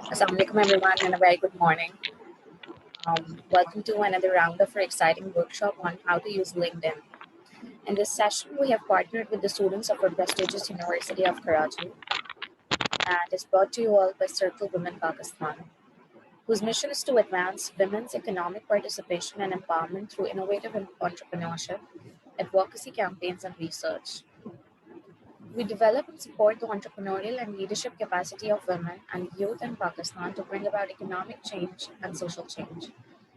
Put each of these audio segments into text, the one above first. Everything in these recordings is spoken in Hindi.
Assalamu alaikum everyone and a very good morning. Welcome to another round of our exciting workshop on how to use LinkedIn. In this session, we have partnered with the students of our prestigious University of Karachi and is brought to you all by Circle Women Pakistan, whose mission is to advance women's economic participation and empowerment through innovative entrepreneurship, advocacy campaigns, and research. We develop and support the entrepreneurial and leadership capacity of women and youth in Pakistan to bring about economic change and social change.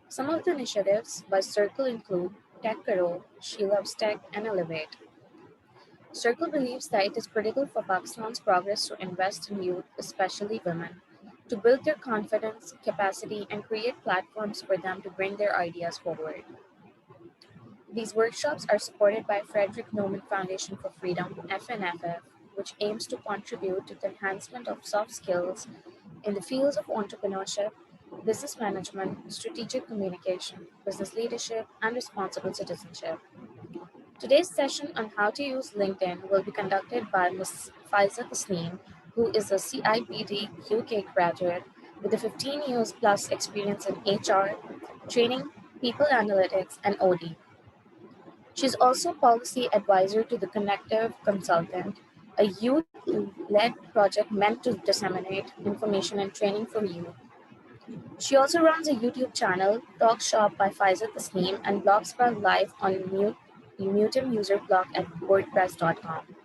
Some of the initiatives by Circle include Tech Karo, She Loves Tech, and Elevate. Circle believes that it is critical for Pakistan's progress to invest in youth, especially women, to build their confidence, capacity, and create platforms for them to bring their ideas forward. These workshops are supported by Frederick Naumann Foundation for Freedom (FNFF), which aims to contribute to the enhancement of soft skills in the fields of entrepreneurship, business management, strategic communication, business leadership, and responsible citizenship. Today's session on how to use LinkedIn will be conducted by Ms. Faiza Tasneem, who is a CIPD UK graduate with a 15 years plus experience in HR, training, people analytics, and OD. She's also policy advisor to the Connective Consultant, a youth-led project meant to disseminate information and training for youth. She also runs a YouTube channel, Talk Shop by Faiza Tasneem, and blogs about life on Mutum user blog at WordPress.com.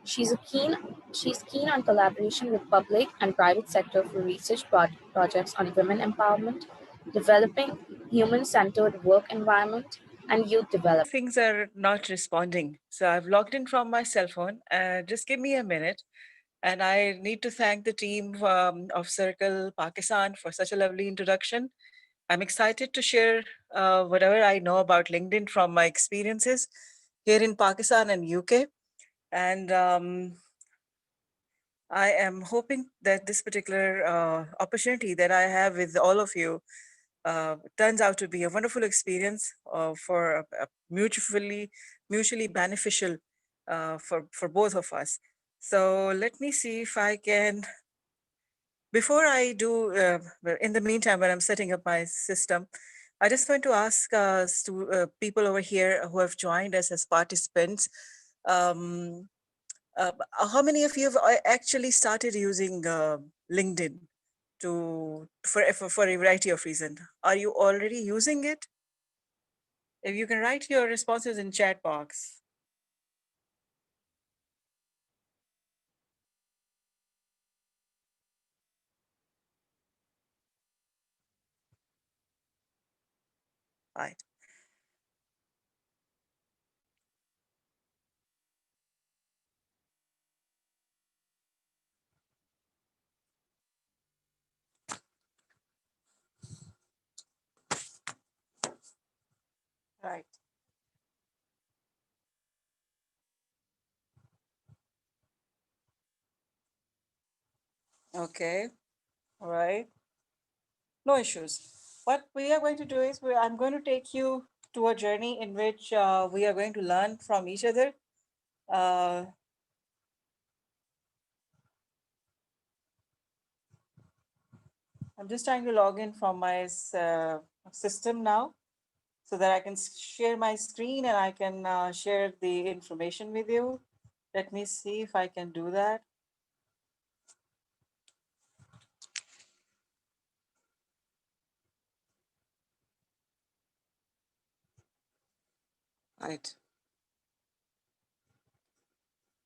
She's keen on collaboration with public and private sector for research projects on women empowerment, developing human-centered work environment, and youth development. Things are not responding. So I've logged in from my cell phone. Just give me a minute. And I need to thank the team of Circle Pakistan for such a lovely introduction. I'm excited to share whatever I know about LinkedIn from my experiences here in Pakistan and UK. And I am hoping that this particular opportunity that I have with all of you turns out to be a wonderful experience for mutually beneficial for both of us. So let me see if I can. Before I do, in the meantime, when I'm setting up my system, I just want to ask people over here who have joined us as participants. Um, how many of you have actually started using LinkedIn for a variety of reasons? Are you already using it? If you can write your responses in chat box. Right. Right. Okay. All right. No issues. What we are going to do is I'm going to take you to a journey in which we are going to learn from each other. Uh, I'm just trying to log in from my system now so that I can share my screen and I can share the information with you. Let me see if I can do that. Right.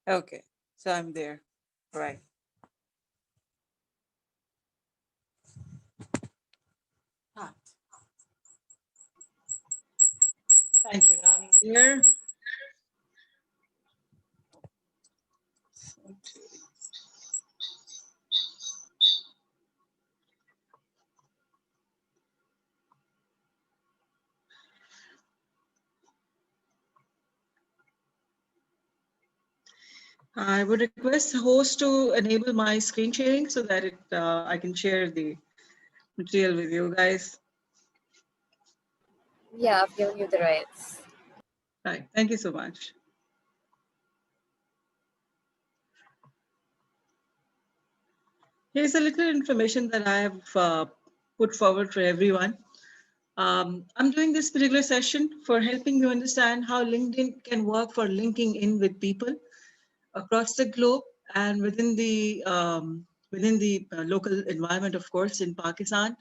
Okay. So I'm there. Right. Ah, thank you. Now I'm here. I would request the host to enable my screen sharing so that I can share the material with you guys. Yeah, I've given you the rights. Right. Thank you so much. Here's a little information that I have put forward for everyone. I'm doing this particular session for helping you understand how LinkedIn can work for linking in with people across the globe and within the local environment, of course, in Pakistan.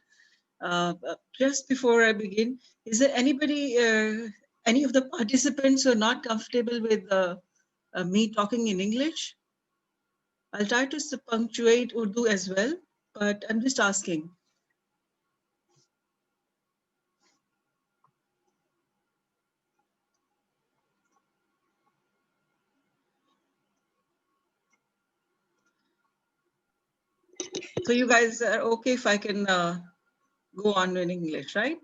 Just before I begin, is there anybody, any of the participants who are not comfortable with me talking in English? I'll try to punctuate Urdu as well, but I'm just asking. So you guys are okay if I can go on in English, right?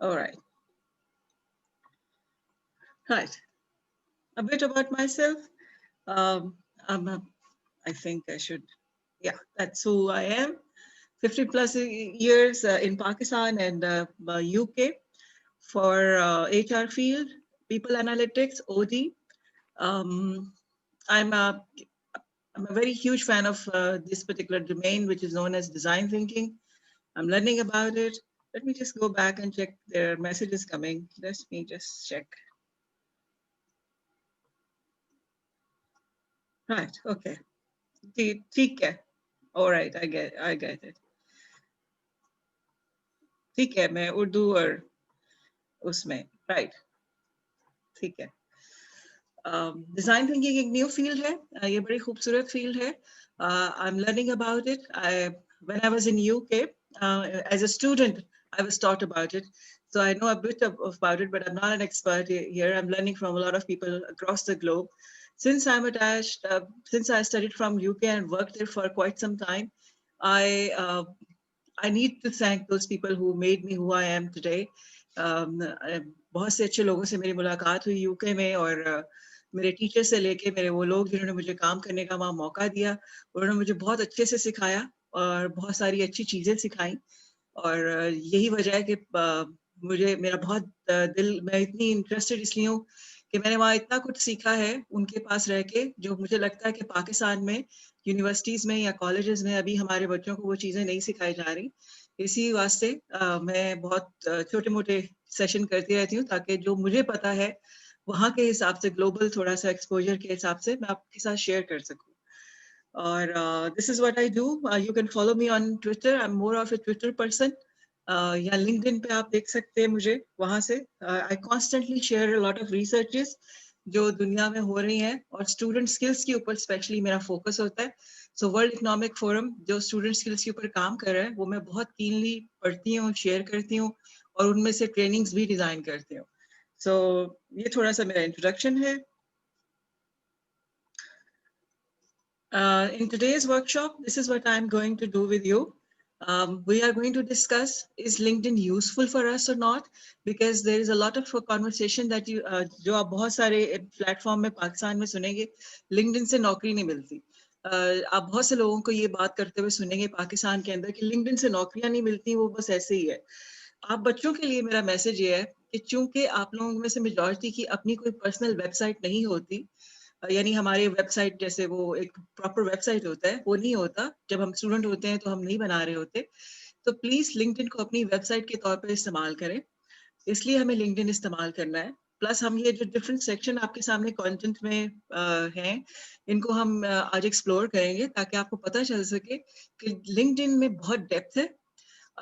All right. Right. A bit about myself. Um, I think I should, yeah, that's who I am. 50 plus years in Pakistan and UK for HR field, people analytics, OD. Um, I'm a I'm a very huge fan of this particular domain, which is known as design thinking. I'm learning about it. Let me just go back and check their messages coming. Let me just check. Right. Okay. ठीक है. All right. I get it. ठीक है. मैं उर्दू और उसमें. Right. ठीक है. डिजाइन थिंकिंग एक न्यू फील्ड है ये बड़ी खूबसूरत फील्ड है I am learning about it when I was in UK as a student I was taught about it, so I know a bit about it, but I'm not an expert here. I'm learning from a lot of people across the globe. Since I'm attached, since I studied from UK and worked there for quite some time, I uh, I need to thank those people who made me who I am today. बहुत से अच्छे लोगों से मेरी मुलाकात हुई यूके में और मेरे टीचर से लेके मेरे वो लोग जिन्होंने मुझे काम करने का वहाँ मौका दिया उन्होंने मुझे बहुत अच्छे से सिखाया और बहुत सारी अच्छी चीज़ें सिखाई और यही वजह है कि मुझे मेरा बहुत दिल मैं इतनी इंटरेस्टेड इसलिए हूँ कि मैंने वहाँ इतना कुछ सीखा है उनके पास रह के जो मुझे लगता है कि पाकिस्तान में यूनिवर्सिटीज में या कॉलेजेस में अभी हमारे बच्चों को वो चीज़ें नहीं सिखाई जा रही इसी वास्ते मैं बहुत छोटे मोटे सेशन करती रहती हूँ ताकि जो मुझे पता है वहाँ के हिसाब से ग्लोबल थोड़ा सा एक्सपोजर के हिसाब से मैं आपके साथ शेयर कर सकूँ और this is what I do you can follow me on Twitter I am more of A Twitter person या लिंक्डइन पे आप देख सकते हैं मुझे वहां से आई constantly share lot of researches जो दुनिया में हो रही हैं और स्टूडेंट स्किल्स के ऊपर स्पेशली मेरा फोकस होता है सो वर्ल्ड इकोनॉमिक फोरम जो स्टूडेंट स्किल्स के ऊपर काम कर रहा है वो मैं बहुत कीनली पढ़ती हूँ शेयर करती हूँ और उनमें से ट्रेनिंग्स भी डिजाइन करती हूँ सो ये थोड़ा सा मेरा इंट्रोडक्शन है in today's workshop, this is what I'm going to do with you. We are going to discuss, is LinkedIn useful for us or not? Because there is a lot of conversation that you, जो आप बहुत सारे प्लेटफॉर्म में पाकिस्तान में सुनेंगे, LinkedIn से नौकरी नहीं मिलती. आप बहुत से लोगों को ये बात करते हुए सुनेंगे पाकिस्तान के अंदर कि LinkedIn से नौकरियां नहीं मिलती, वो बस ऐसे ही है. आप बच्चों के लिए मेरा मैसेज ये है कि चूंकि आप लोगों में से मेजॉरिटी की अपनी कोई पर्सनल वेबसाइट नहीं होती यानी हमारे वेबसाइट जैसे वो एक प्रॉपर वेबसाइट होता है वो नहीं होता जब हम स्टूडेंट होते हैं तो हम नहीं बना रहे होते तो प्लीज लिंक्डइन को अपनी वेबसाइट के तौर पर इस्तेमाल करें इसलिए हमें लिंक्डइन इस्तेमाल करना है प्लस हम ये जो डिफरेंट सेक्शन आपके सामने कंटेंट में हैं इनको हम आज एक्सप्लोर करेंगे ताकि आपको पता चल सके कि लिंक्डइन में बहुत डेप्थ है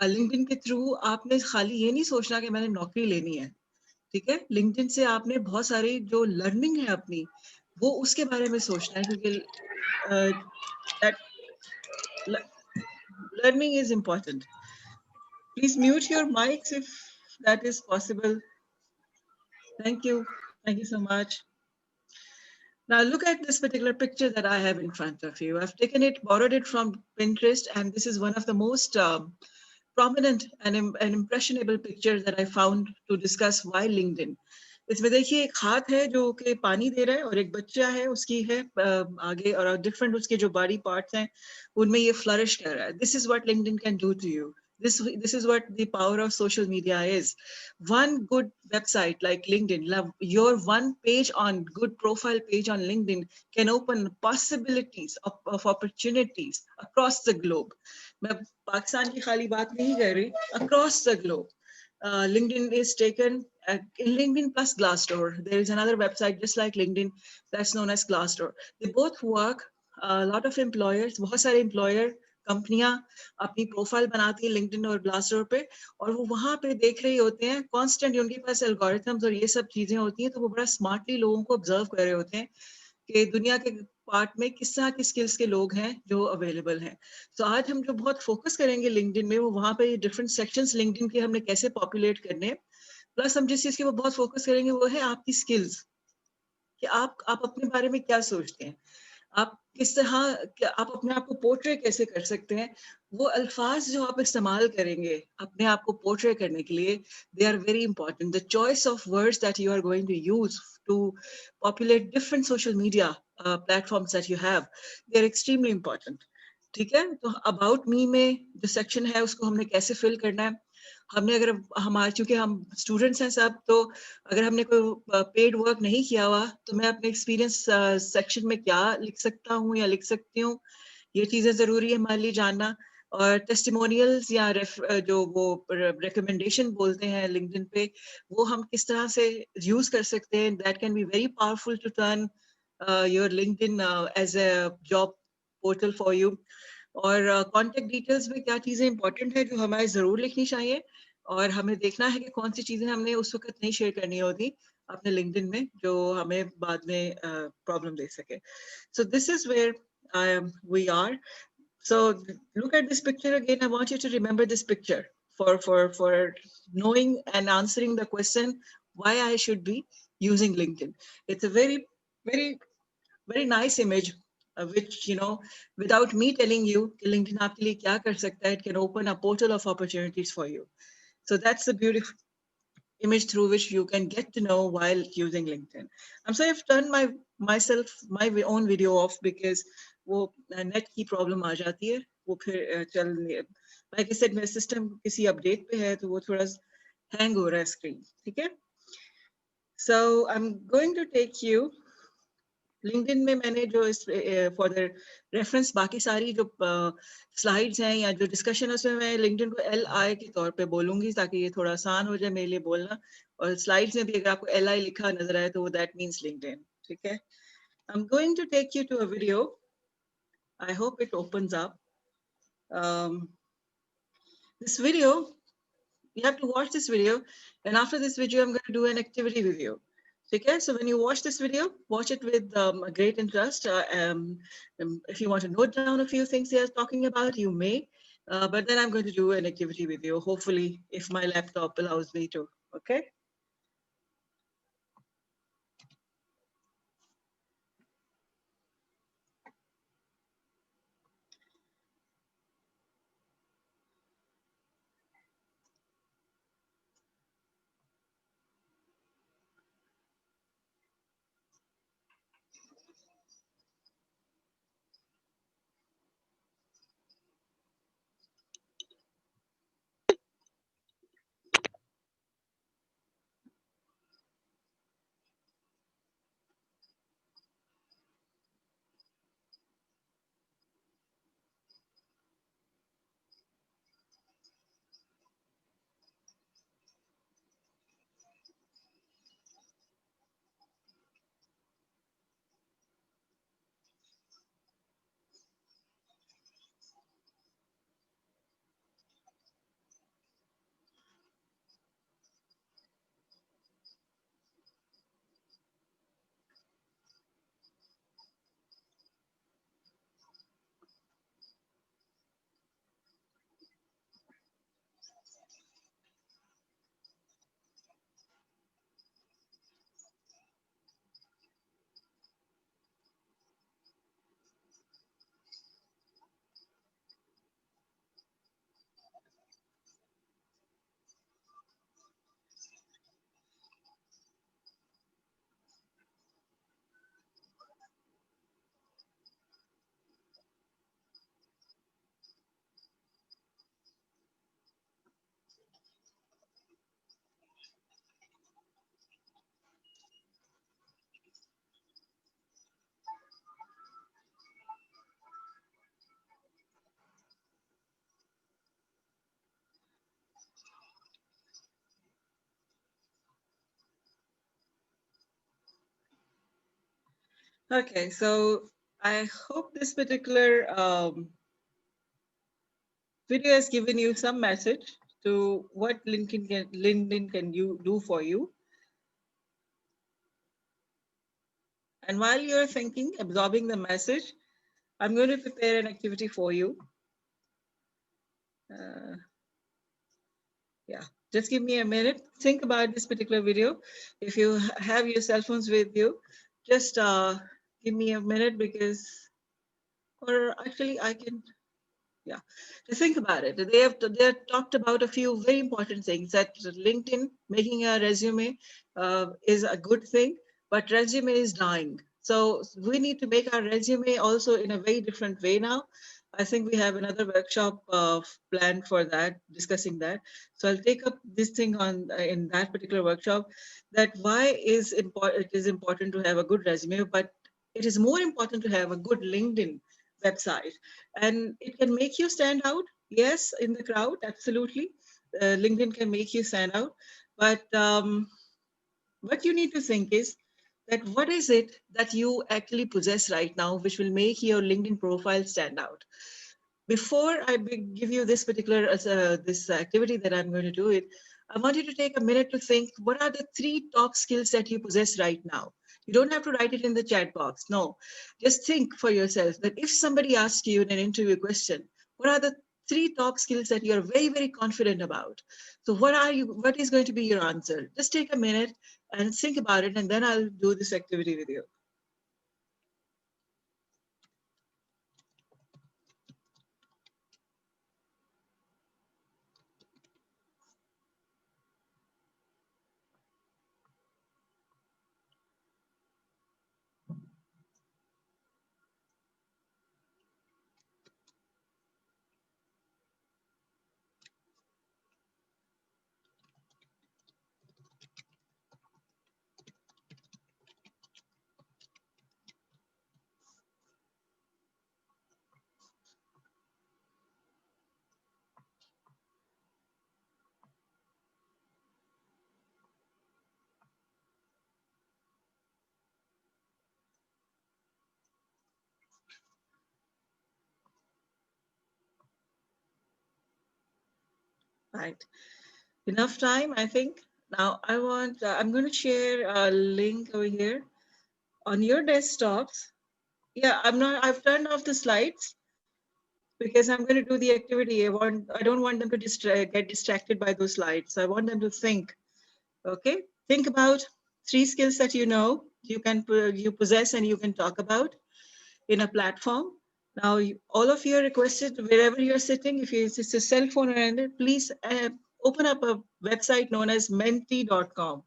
लिंक्डइन के थ्रू आपने खाली ये नहीं सोचना कि मैंने नौकरी लेनी है ठीक है लिंक्डइन से आपने बहुत सारी जो लर्निंग है अपनी वो उसके बारे में सोचना है क्योंकि learning is important. Please mute your mics if that is possible. Thank you. Thank you so much. Now look at this particular picture that I have in front of you. I've taken it, borrowed it from Pinterest, and this is one of the most prominent and impressionable pictures that I found to discuss why LinkedIn. इसमें देखिए एक हाथ है जो कि पानी दे रहा है और एक बच्चा है उसकी है आगे और डिफरेंट उसके जो बॉडी पार्ट्स हैं उनमें ये फ्लरिश कर रहा है this is what LinkedIn can do to you This is what the power of social media is. One good website like LinkedIn, your one page on good profile page on LinkedIn can open possibilities of opportunities across the globe. मैं पाकिस्तान की खाली बात नहीं कर रही, across the globe. LinkedIn is taken LinkedIn plus Glassdoor. There is another website just like LinkedIn that's known as Glassdoor. They both work. A lot of employers, बहुत सारे employer कंपनियां अपनी प्रोफाइल बनाती है लिंक्डइन और ग्लासडोर पे, और वो वहां पे देख रहे होते हैं कॉन्स्टेंट, उनके पास एल्गोरिथम्स और ये सब चीजें होती हैं, तो वो बड़ा स्मार्टली लोगों को ऑब्जर्व कर रहे होते हैं कि दुनिया के पार्ट में किस तरह की स्किल्स के लोग हैं जो अवेलेबल हैं. तो आज हम जो बहुत फोकस करेंगे लिंक्डइन में, वो वहां पे डिफरेंट सेक्शंस लिंक्डइन के हमने कैसे पॉपुलेट करने, प्लस हम जिस चीज के वो बहुत फोकस करेंगे वो है आपकी स्किल्स, कि आप अपने बारे में क्या सोचते हैं, आप किस तरह, आप अपने आप को पोर्ट्रे कैसे कर सकते हैं. वो अल्फाज जो आप इस्तेमाल करेंगे अपने आप को पोर्ट्रे करने के लिए, they are very important. The choice of words that you are going to use to populate different social media platforms that you have, they are extremely important. ठीक है, तो अबाउट मी में जो सेक्शन है उसको हमने कैसे फिल करना है. हमने अगर हमारे, चूंकि हम स्टूडेंट्स हैं सब, तो अगर हमने कोई पेड वर्क नहीं किया हुआ तो मैं अपने एक्सपीरियंस सेक्शन में क्या लिख सकता हूँ या लिख सकती हूँ, ये चीजें जरूरी है हमारे लिए जानना. और टेस्टिमोनियल्स या जो वो रिकमेंडेशन बोलते हैं लिंक्डइन पे, वो हम किस तरह से यूज कर सकते हैं. That can be very powerful to turn your LinkedIn as a job portal for you. और कॉन्टेक्ट डिटेल्स में क्या चीजें इंपॉर्टेंट है जो हमें जरूर लिखनी चाहिए, और हमें देखना है कि कौन सी चीजें हमने उस वक्त नहीं शेयर करनी होती अपने लिंक्डइन में जो हमें बाद में प्रॉब्लम दे सके. So this is where we are. So look at this picture again. I want you to remember this picture for knowing and answering the question why I should be using LinkedIn. It's a very very nice image, which, you know, without me telling you कि LinkedIn आपके लिए क्या कर सकता है, it can open a portal of opportunities for you. So that's the beautiful image through which you can get to know while using LinkedIn. I'm sorry I've turned my own video off because वो net की problem आ जाती है, वो फिर चल, like I said, मेरा system किसी update पे है तो वो थोड़ा hang हो रहा है screen. ठीक है? So I'm going to take you LinkedIn में, मैंने जो इस फॉर द रेफरेंस बाकी सारी जो स्लाइड्स हैं या जो डिस्कशन है उसमें मैं लिंक्डइन को LI के तौर पे बोलूंगी ताकि ये थोड़ा आसान हो जाए मेरे लिए बोलना. और स्लाइड्स में भी अगर आपको LI लिखा नजर आए तो वो दैट मींस लिंक्डइन. ठीक है, I am going to take you to a video. I hope it opens up. This video, you have to watch this video, and after this video I'm going to do an activity with you. Okay, so when you watch this video, watch it with great interest. If you want to note down a few things they are talking about, you may. But then I'm going to do an activity with you, hopefully, if my laptop allows me to. Okay. Okay, so I hope this particular video has given you some message to what LinkedIn can you do for you. And while you're thinking, absorbing the message, I'm going to prepare an activity for you. Yeah, just give me a minute. Think about this particular video. If you have your cell phones with you, just give me a minute because, or actually I can, yeah, to think about it. They have talked about a few very important things that LinkedIn making a resume is a good thing, but resume is dying. So we need to make our resume also in a very different way now. I think we have another workshop planned for that, discussing that. So I'll take up this thing on in that particular workshop. That why is important? It is important to have a good resume, but it is more important to have a good LinkedIn website, and it can make you stand out. Yes, in the crowd, absolutely. LinkedIn can make you stand out, but what you need to think is that what is it that you actually possess right now which will make your LinkedIn profile stand out. Before I give you this particular this activity that I'm going to do it, I want you to take a minute to think, what are the 3 top skills that you possess right now? You don't have to write it in the chat box. No, just think for yourself that if somebody asks you in an interview question, what are the 3 top skills that you're very, very confident about? So what is going to be your answer? Just take a minute and think about it, and then I'll do this activity with you. Right. Enough time, I think. Now I'm going to share a link over here on your desktops. Yeah, I've turned off the slides because I'm going to do the activity. I don't want them to get distracted by those slides. I want them to think. Okay. Think about 3 skills that you know you possess and you can talk about in a platform. Now, all of you are requested, wherever you're sitting, if it's a cell phone or anything, please open up a website known as menti.com.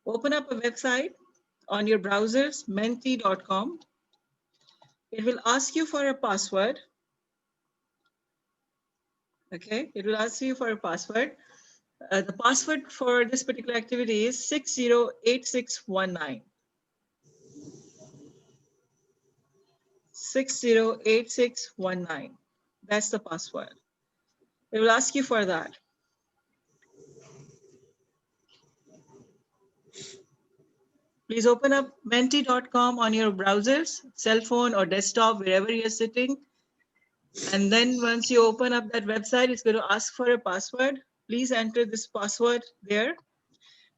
Open up a website on your browsers, menti.com. It will ask you for a password. Okay, it will ask you for a password. The password for this particular activity is 608619. 608619. That's the password. It will ask you for that. Please open up menti.com on your browsers, cell phone or desktop, wherever you're sitting. And then once you open up that website, it's going to ask for a password. Please enter this password there,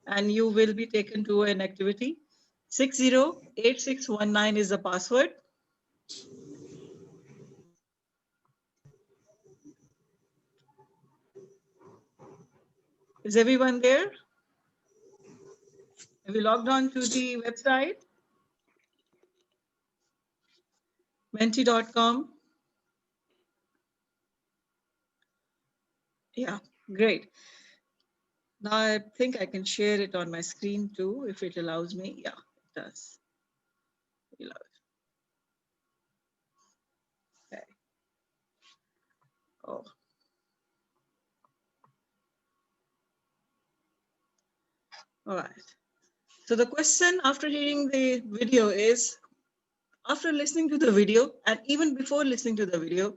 and you will be taken to an activity. 608619 is the password. Is everyone there? Have you logged on to the website? Menti.com. Yeah, great. Now I think I can share it on my screen too, if it allows me. Yeah, it does. Okay. Oh. All right. So the question after hearing the video is, after listening to the video and even before listening to the video,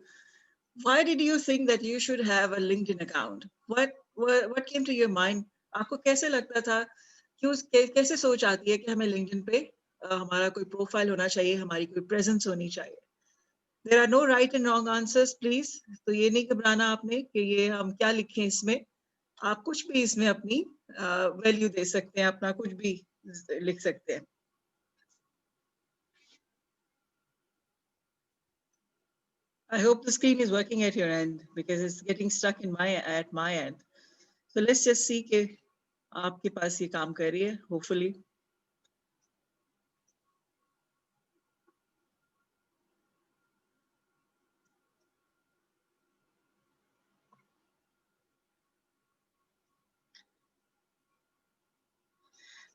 why did you think that you should have a LinkedIn account? what came to your mind? आपको कैसे लगता था, क्यों कैसे सोच आती है कि हमें लिंक्डइन पे हमारा कोई प्रोफाइल होना चाहिए, हमारी कोई प्रेजेंस होनी चाहिए? There are no right and wrong answers, please. तो ये नहीं घबराना आपने कि ये हम क्या लिखें इसमें. आप कुछ भी इसमें अपनी वैल्यू दे सकते हैं, अपना कुछ भी लिख सकते हैं. I hope the screen is working at your end because it's getting stuck at my end. So let's just see कि आपके पास ये काम कर रही है, hopefully.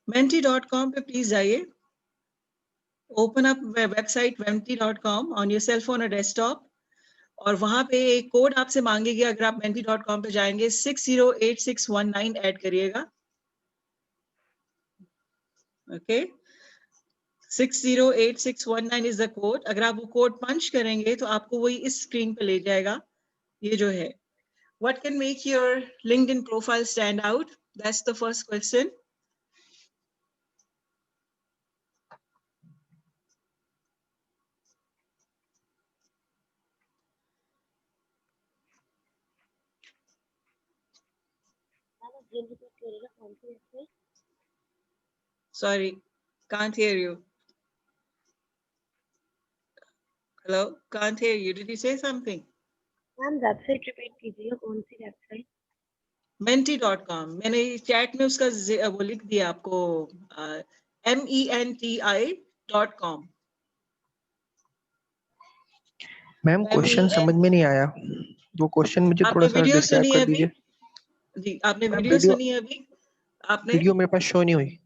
Menti.com पे please जाइए. Open up website menti.com on your cell phone or desktop. और वहां पे एक कोड आपसे मांगेगी, अगर आप menti.com पे जाएंगे 608619 ऐड करिएगा. Okay, 608619 is the code. अगर आप वो कोड पंच करेंगे तो आपको वही इस स्क्रीन पे ले जाएगा. ये जो है, what can make your LinkedIn profile stand out? That's the first question. Sorry, can't hear you. Hello, can't hear you. Did you say something? Ma'am website repeat कीजिए, कौन सी वेबसाइट? Menti.com. मैंने चैट में उसका वो लिख दिया आपको, MENTI.com. मैम क्वेश्चन समझ में नहीं आया, वो क्वेश्चन मुझे थोड़ा सा वीडियो डिस्क्राइब सुनी कर है अभी? दीजिए. जी, आपने मैम वीडियो सुनी है अभी? आपने वीडियो मेरे पास शो नहीं हुई.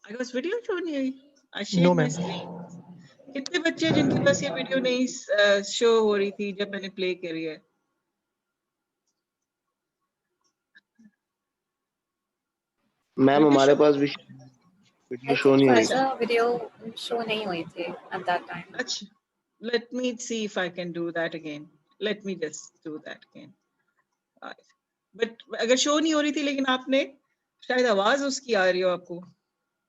आई वाज वीडियो शो नहीं हुई. I know share my ma'am. Screen. कितने बच्चे हैं जिनके पास ये वीडियो नहीं शो हो रही थी जब मैंने प्ले करी है? मैम हमारे पास भी I वीडियो शो think नहीं हो रही. Faiza video show नहीं हुई थी at that time. अच्छा, let me see if I can do that again. Let me just do that again. But अगर शो नहीं हो रही थी लेकिन आपने शायद आवाज उसकी आ रही हो आपको.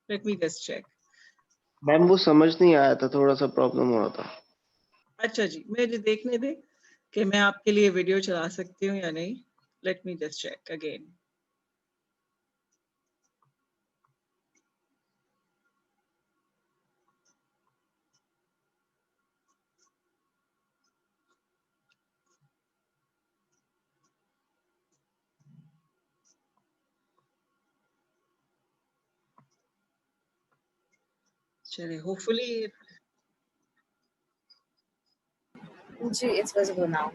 Let me just check. Ma'am वो समझ नहीं आया था, थोड़ा सा प्रॉब्लम हो रहा था. अच्छा जी, मुझे देखने दे कि मैं आपके लिए वीडियो चला सकती हूँ या नहीं. Let me just check again. चलिए, hopefully जी, it's visible now.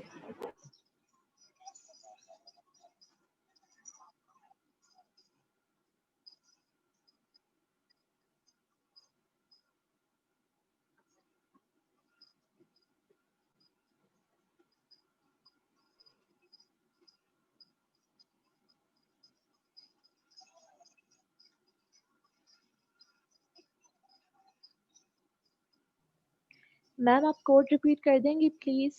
मैम आप कोड रिपीट कर देंगी please?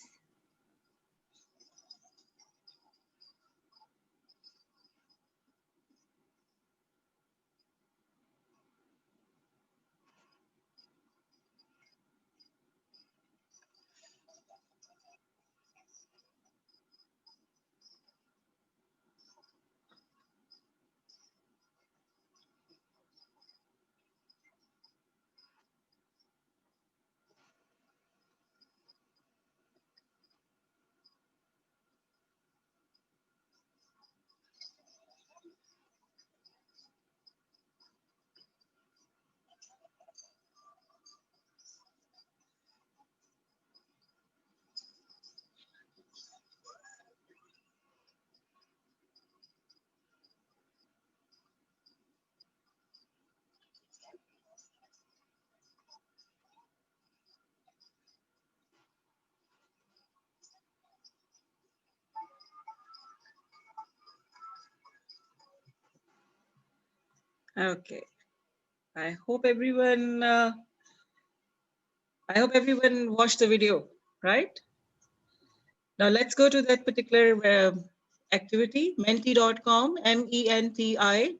okay. I hope everyone watched the video, right? Now let's go to that particular activity, menti.com, MENTI.com.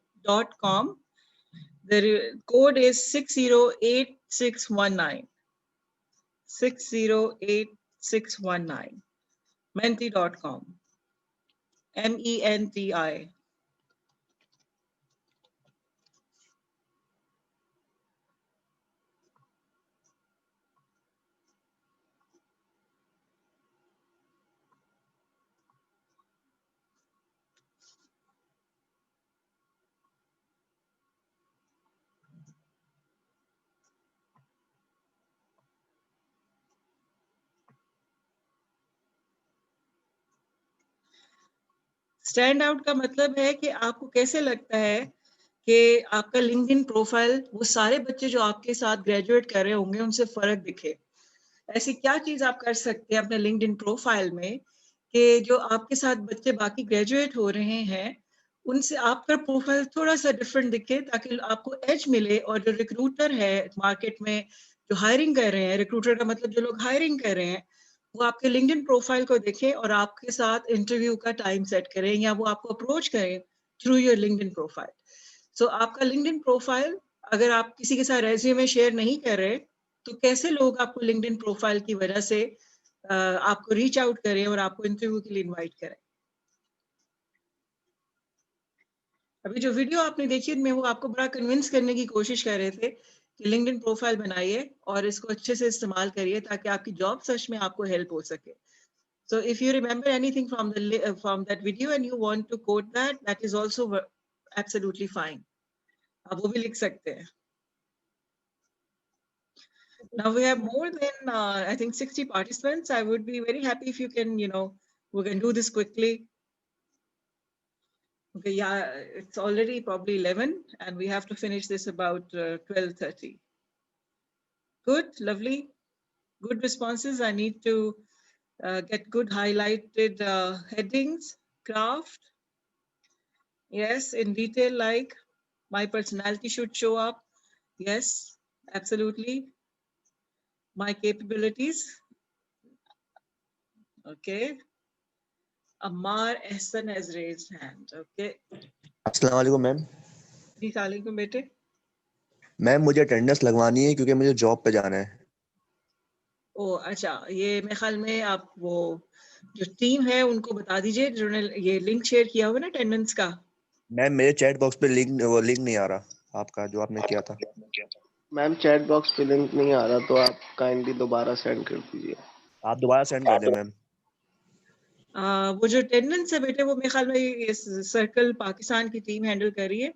The code is 608619. 608619. Menti.com. MENTI. Stand out का मतलब है कि आपको कैसे लगता है कि आपका लिंक्डइन प्रोफाइल वो सारे बच्चे जो आपके साथ ग्रेजुएट कर रहे होंगे उनसे फर्क दिखे। ऐसी क्या चीज आप कर सकते हैं अपने लिंक्डइन प्रोफाइल में कि जो आपके साथ बच्चे बाकी ग्रेजुएट हो रहे हैं उनसे आपका प्रोफाइल थोड़ा सा डिफरेंट दिखे, ताकि आपको एज मिले और जो रिक्रूटर है मार्केट में जो हायरिंग कर रहे हैं, रिक्रूटर का मतलब जो लोग हायरिंग कर रहे हैं, वो आपके लिंक्डइन प्रोफाइल को देखें और आपके साथ इंटरव्यू का टाइम सेट करें या वो आपको अप्रोच करें थ्रू योर लिंक्डइन प्रोफाइल। सो आपका लिंक्डइन प्रोफाइल अगर आप किसी के साथ रेज्यूमे शेयर नहीं कर रहे तो कैसे लोग आपको लिंक्डइन प्रोफाइल की वजह से आपको रीच आउट करें और आपको इंटरव्यू के लिए इनवाइट करें। अभी जो वीडियो आपने देखी में वो आपको बड़ा कन्विंस करने की कोशिश कर रहे थे कि लिंक्डइन प्रोफाइल बनाइए और इसको अच्छे से इस्तेमाल करिए ताकि आपकी जॉब सर्च में आपको हेल्प हो सके। So if you remember anything from that video and you want to quote that, that is also absolutely fine. आप वो भी लिख सकते हैं। Now we have more than I think 60 participants. I would be very happy if you can, we can do this quickly. Okay, yeah, it's already probably 11 and we have to finish this about 12:30. Good, lovely, good responses. I need to get good highlighted headings, craft. Yes, in detail, like my personality should show up. Yes, absolutely. My capabilities. Okay. Ammar Ehsan has raised hand. Okay. अस्सलाम वालेकुम मैम। जी वालेकुम बेटे। मैम मुझे अटेंडेंस लगवानी है क्योंकि मुझे जॉब पे जाना है। ओ अच्छा, ये मेरे ख्याल में आप वो जो टीम है उनको बता दीजिए जिन्होंने ये लिंक शेयर किया हुआ ना अटेंडेंस का। मैम मेरे चैट बॉक्स पे लिंक नहीं आ रहा आपका जो आपने किया था। मैम चैट बॉक्स पे लिंक नहीं आ रहा तो आप काइंडली दोबारा सेंड कर दीजिए। आप दोबारा सेंड कर दें मैम। वो जो अटेंडेंस है बेटे वो मेरे ख्याल में ये सर्कल पाकिस्तान की टीम हैंडल कर रही है,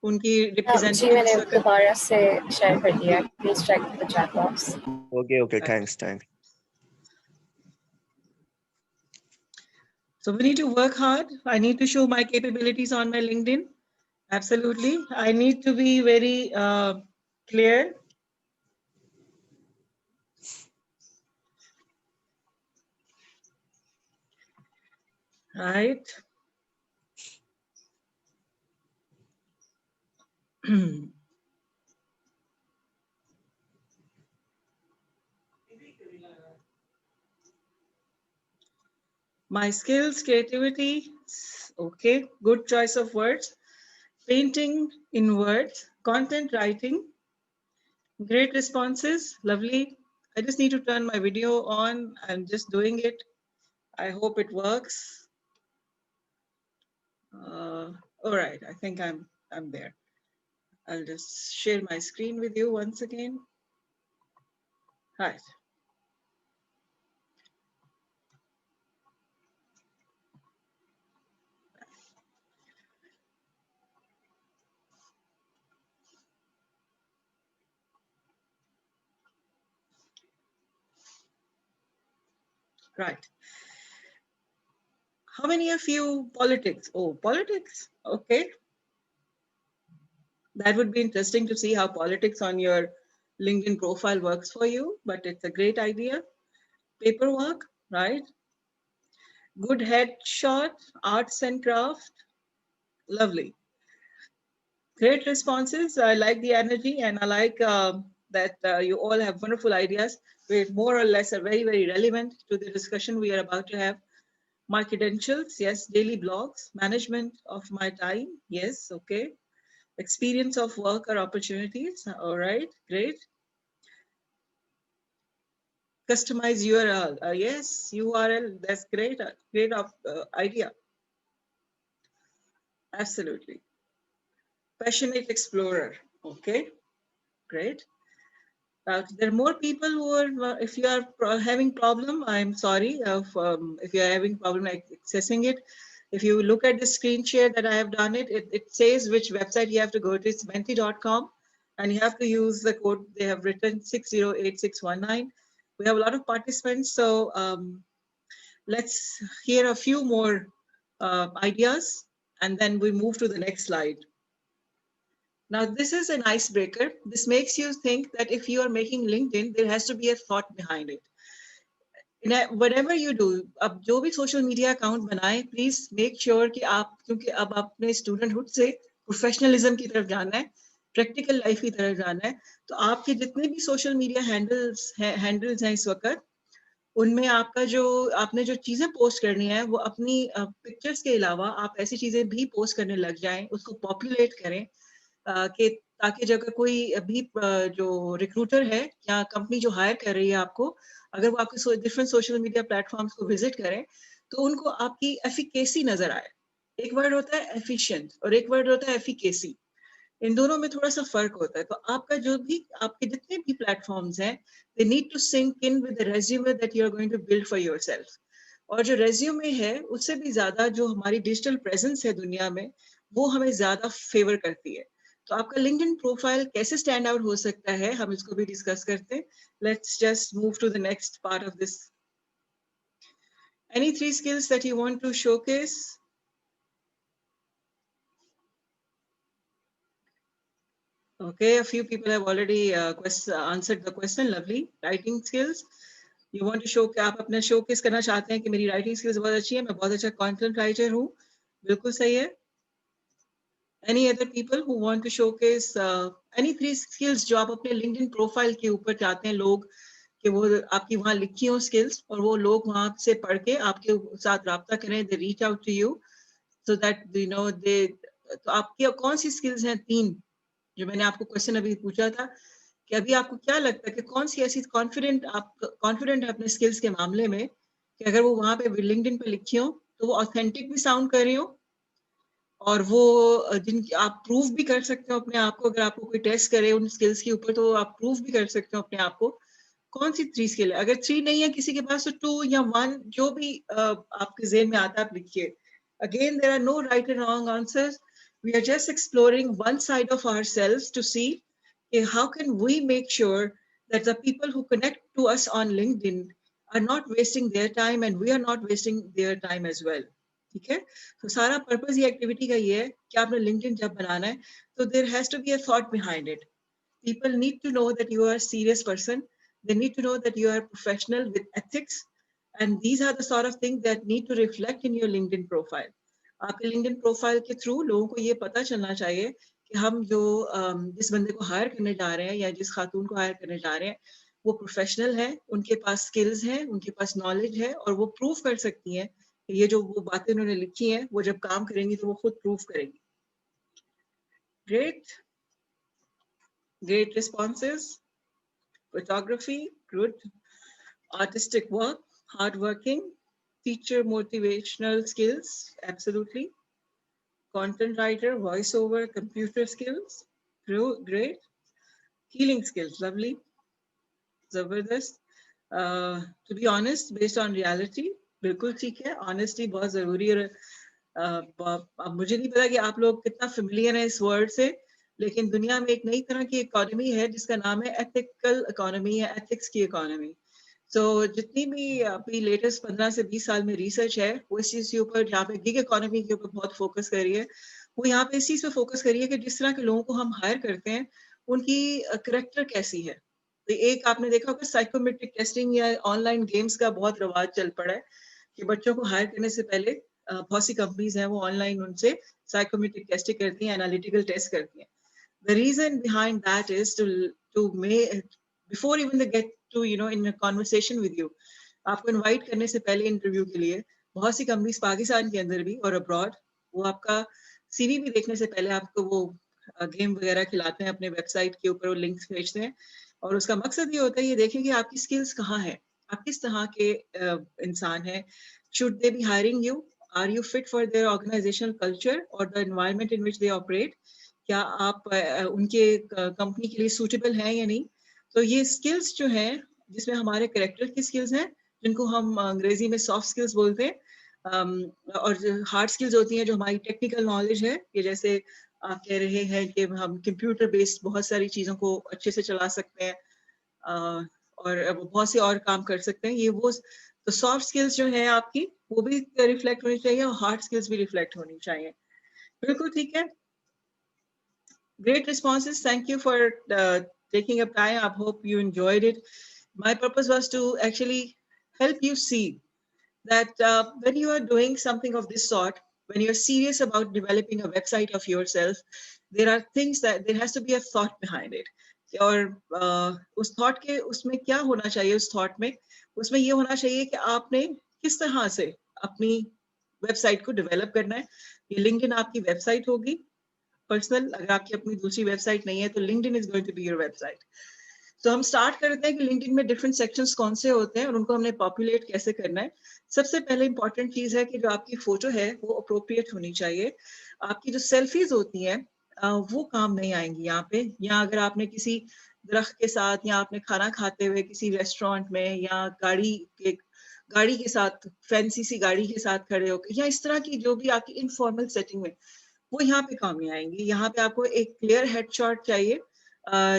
उनकी जी रिप्रेजेंटेटिव मैंने सर्कल। दोबारा से शेयर कर दिया। Please check the chat box. Okay thanks. So we need to work hard. I need to show my capabilities on my LinkedIn. Absolutely. I need to be very clear. Right. My skills, creativity, okay, good choice of words. Painting in words, content writing, great responses, lovely. I just need to turn my video on. I'm just doing it. I hope it works. All right, I think I'm there. I'll just share my screen with you once again. Right. Right. How many of you politics? Oh, politics. Okay. That would be interesting to see how politics on your LinkedIn profile works for you, but it's a great idea. Paperwork, right? Good headshot, arts and craft. Lovely. Great responses. I like the energy and I like that you all have wonderful ideas, which more or less are very, very relevant to the discussion we are about to have. My credentials, yes. Daily blogs, management of my time, yes. Okay. Experience of work or opportunities, all right, great. Customize URL, yes, URL, that's great, great idea. Absolutely. Passionate explorer, okay, great. There are more people who are, if you are having problem, I'm sorry, if you are having problem accessing it. If you look at the screen share that I have done it says which website you have to go to. It's menti.com, and you have to use the code they have written 608619. We have a lot of participants, so let's hear a few more ideas, and then we move to the next slide. Now, this is an icebreaker. This makes you think that if you are making LinkedIn, there has to be a thought behind it. Whatever you do, अब जो भी सोशल मीडिया अकाउंट बनाए, प्लीज मेक श्योर कि आप, क्योंकि अब अपने स्टूडेंटहुड से प्रोफेशनलिज्म की तरफ जाना है, प्रैक्टिकल लाइफ की तरफ जाना है, तो आपके जितने भी सोशल मीडिया हैंडल्स हैं इस वक्त, उनमें आपका जो आपने जो चीजें पोस्ट करनी है वो अपनी पिक्चर्स के अलावा आप ऐसी चीजें भी पोस्ट करने लग जाएं, उसको पॉपुलेट करें कि ताकि जब कोई भी जो रिक्रूटर है या कंपनी जो हायर कर रही है आपको, अगर वो आपके डिफरेंट सोशल मीडिया प्लेटफॉर्म्स को विजिट करें तो उनको आपकी एफिकेसी नजर आए. एक वर्ड होता है एफिशिएंट और एक वर्ड होता है एफिकेसी. इन दोनों में थोड़ा सा फर्क होता है. तो आपका जो भी आपके जितने भी प्लेटफॉर्म्स हैं, they need to sync in with the resume that you are going to build for yourself. और जो रेज्यूमे है उससे भी ज्यादा जो हमारी डिजिटल प्रेजेंस है दुनिया में, वो हमें ज्यादा फेवर करती है. तो आपका लिंक्डइन प्रोफाइल कैसे स्टैंड आउट हो सकता है, हम इसको भी डिस्कस करते हैं. Let's just move to the next part of this. Any 3 skills that you want to showcase? Okay, a few people have already answered the question. Lovely. Writing skills. You want to show कि आप अपना showcase करना चाहते हैं कि मेरी writing skills बहुत अच्छी है, मैं बहुत अच्छा content writer हूँ. बिल्कुल सही है. Any other people who want to showcase any 3 skills जो आप अपने LinkedIn profile के ऊपर चाहते हैं लोग कि वो आपकी वहाँ लिखी हो skills और वो लोग वहाँ से पढ़ के आपके साथ राब्ता करें, they reach out to you so that you know they. तो आपकी कौन सी skills हैं 3 जो मैंने आपको क्वेश्चन अभी पूछा था कि अभी आपको क्या लगता है कि कौन सी ऐसी कॉन्फिडेंट है अपने स्किल्स के मामले में कि अगर वो वहां पे लिंक्डइन पे लिखी हो तो वो ऑथेंटिक भी साउंड कर रही हो और वो जिन आप प्रूव भी कर सकते हो अपने आप को. अगर आपको कोई टेस्ट करे उन स्किल्स के ऊपर तो आप प्रूव भी कर सकते हो अपने आप को. कौन सी 3 स्किल है? अगर 3 नहीं है किसी के पास तो 2 या 1 जो भी आपके ज़हन में आता है आप लिखिए. Again there are no right and wrong answers. We are just exploring one side of ourselves to see how can we make sure that the people who connect to us on LinkedIn are not wasting their time and we are not wasting their time as well. ठीक है? तो सारा पर्पस ये एक्टिविटी का ये है कि आपने LinkedIn जब बनाना है तो there has to be a thought behind it. People need to know that you are a serious person. They need to know that you are a professional with ethics, and these are the sort of things that need to reflect in your LinkedIn profile. आपके लिंक्डइन प्रोफाइल के थ्रू लोगों को ये पता चलना चाहिए कि हम जो जिस बंदे को हायर करने जा रहे हैं या जिस खातून को हायर करने जा रहे हैं वो प्रोफेशनल है, उनके पास स्किल्स हैं, उनके पास नॉलेज है और वो प्रूव कर सकती हैं कि ये जो वो बातें उन्होंने लिखी हैं वो जब काम करेंगी तो वो खुद प्रूव करेंगी. Great, great responses. Photography, good. Artistic work, hard working. Teacher motivational skills, absolutely. Content writer, voiceover, computer skills, great. Healing skills, lovely. Zabardast. To be honest, based on reality, बिल्कुल ठीक है. Honesty बहुत जरूरी है. अब मुझे नहीं पता कि आप लोग कितना familiar हैं इस word से, लेकिन दुनिया में एक नई तरह की economy है जिसका नाम है ethical economy या ethics की economy. तो जितनी भी अभी लेटेस्ट 15 से 20 साल में रिसर्च है वो इस चीज़ के ऊपर, जहाँ पे गिग इकोनॉमी के ऊपर बहुत फोकस कर रही है, वो यहाँ पे इस चीज़ पे फोकस कर रही है कि जिस तरह के लोगों को हम हायर करते हैं उनकी करेक्टर कैसी है. तो एक आपने देखा होगा साइकोमेट्रिक टेस्टिंग या ऑनलाइन गेम्स का बहुत रवाज चल पड़ा है कि बच्चों को हायर करने से पहले बहुत सी कंपनीज हैं वो ऑनलाइन उनसे साइकोमेट्रिक टेस्टिंग करती हैं, एनालिटिकल टेस्ट करती हैं. The reason behind that is to before even the get to in a conversation with you, आपको इनवाइट करने से पहले इंटरव्यू के लिए बहुत सी कंपनीज पाकिस्तान के अंदर भी और अब्रॉड, वो आपका सीवी भी देखने से पहले आपको वो गेम वगैरह खिलाते हैं, अपने वेबसाइट के ऊपर वो लिंक्स भेजते हैं, और उसका मकसद ये होता है ये देखें कि आपकी स्किल्स कहाँ है, आप किस तरह के इंसान हैं, should they be hiring you, are you fit for their organisational culture और the environment in which they operate, क्या आप उनके कंपनी के लिए सूटेबल हैं या नहीं। तो ये स्किल्स जो हैं, जिसमें हमारे करेक्टर की स्किल्स हैं, जिनको हम अंग्रेजी में सॉफ्ट स्किल्स बोलते हैं, और हार्ड स्किल्स होती हैं जो हमारी टेक्निकल नॉलेज है, कि जैसे आप कह रहे हैं कि हम कंप्यूटर बेस्ड बहुत सारी चीज़ों को अच्छे से चला सकते हैं, और बहुत से और काम कर सकते हैं, ये वो तो सॉफ्ट स्किल्स जो है आपकी वो भी रिफ्लेक्ट होनी चाहिए और हार्ड स्किल्स भी रिफ्लेक्ट होनी चाहिए। बिल्कुल ठीक है। Great responses. Thank you for taking up time. I hope you enjoyed it. My purpose was to actually help you see that when you are doing something of this sort, when you're serious about developing a website of yourself, there are things that there has to be a thought behind it. और उस थॉट के उसमें क्या होना चाहिए, उस थॉट में उसमें ये होना चाहिए कि आपने किस तरह से अपनी वेबसाइट को डेवलप करना है। ये लिंक्डइन आपकी वेबसाइट होगी पर्सनल, अगर आपकी अपनी दूसरी वेबसाइट नहीं है तो LinkedIn is going to be your website. तो हम स्टार्ट करते हैं कि लिंक्डइन में डिफरेंट सेक्शंस कौन से होते हैं और उनको हमने पॉपुलेट कैसे करना है। सबसे पहले इंपॉर्टेंट चीज है कि जो आपकी फोटो है वो अप्रोप्रिएट होनी चाहिए। आपकी जो सेल्फीज होती हैं वो काम नहीं आएंगी यहाँ पे, या अगर आपने किसी दरख्त के साथ या आपने खाना खाते हुए किसी रेस्टोरेंट में या गाड़ी के साथ, फैंसी सी गाड़ी के साथ खड़े होकर, या इस तरह की जो भी आपकी इनफॉर्मल सेटिंग में, वो यहाँ पे काम नहीं आएंगी। यहाँ पे आपको एक क्लियर हेडशॉट चाहिए,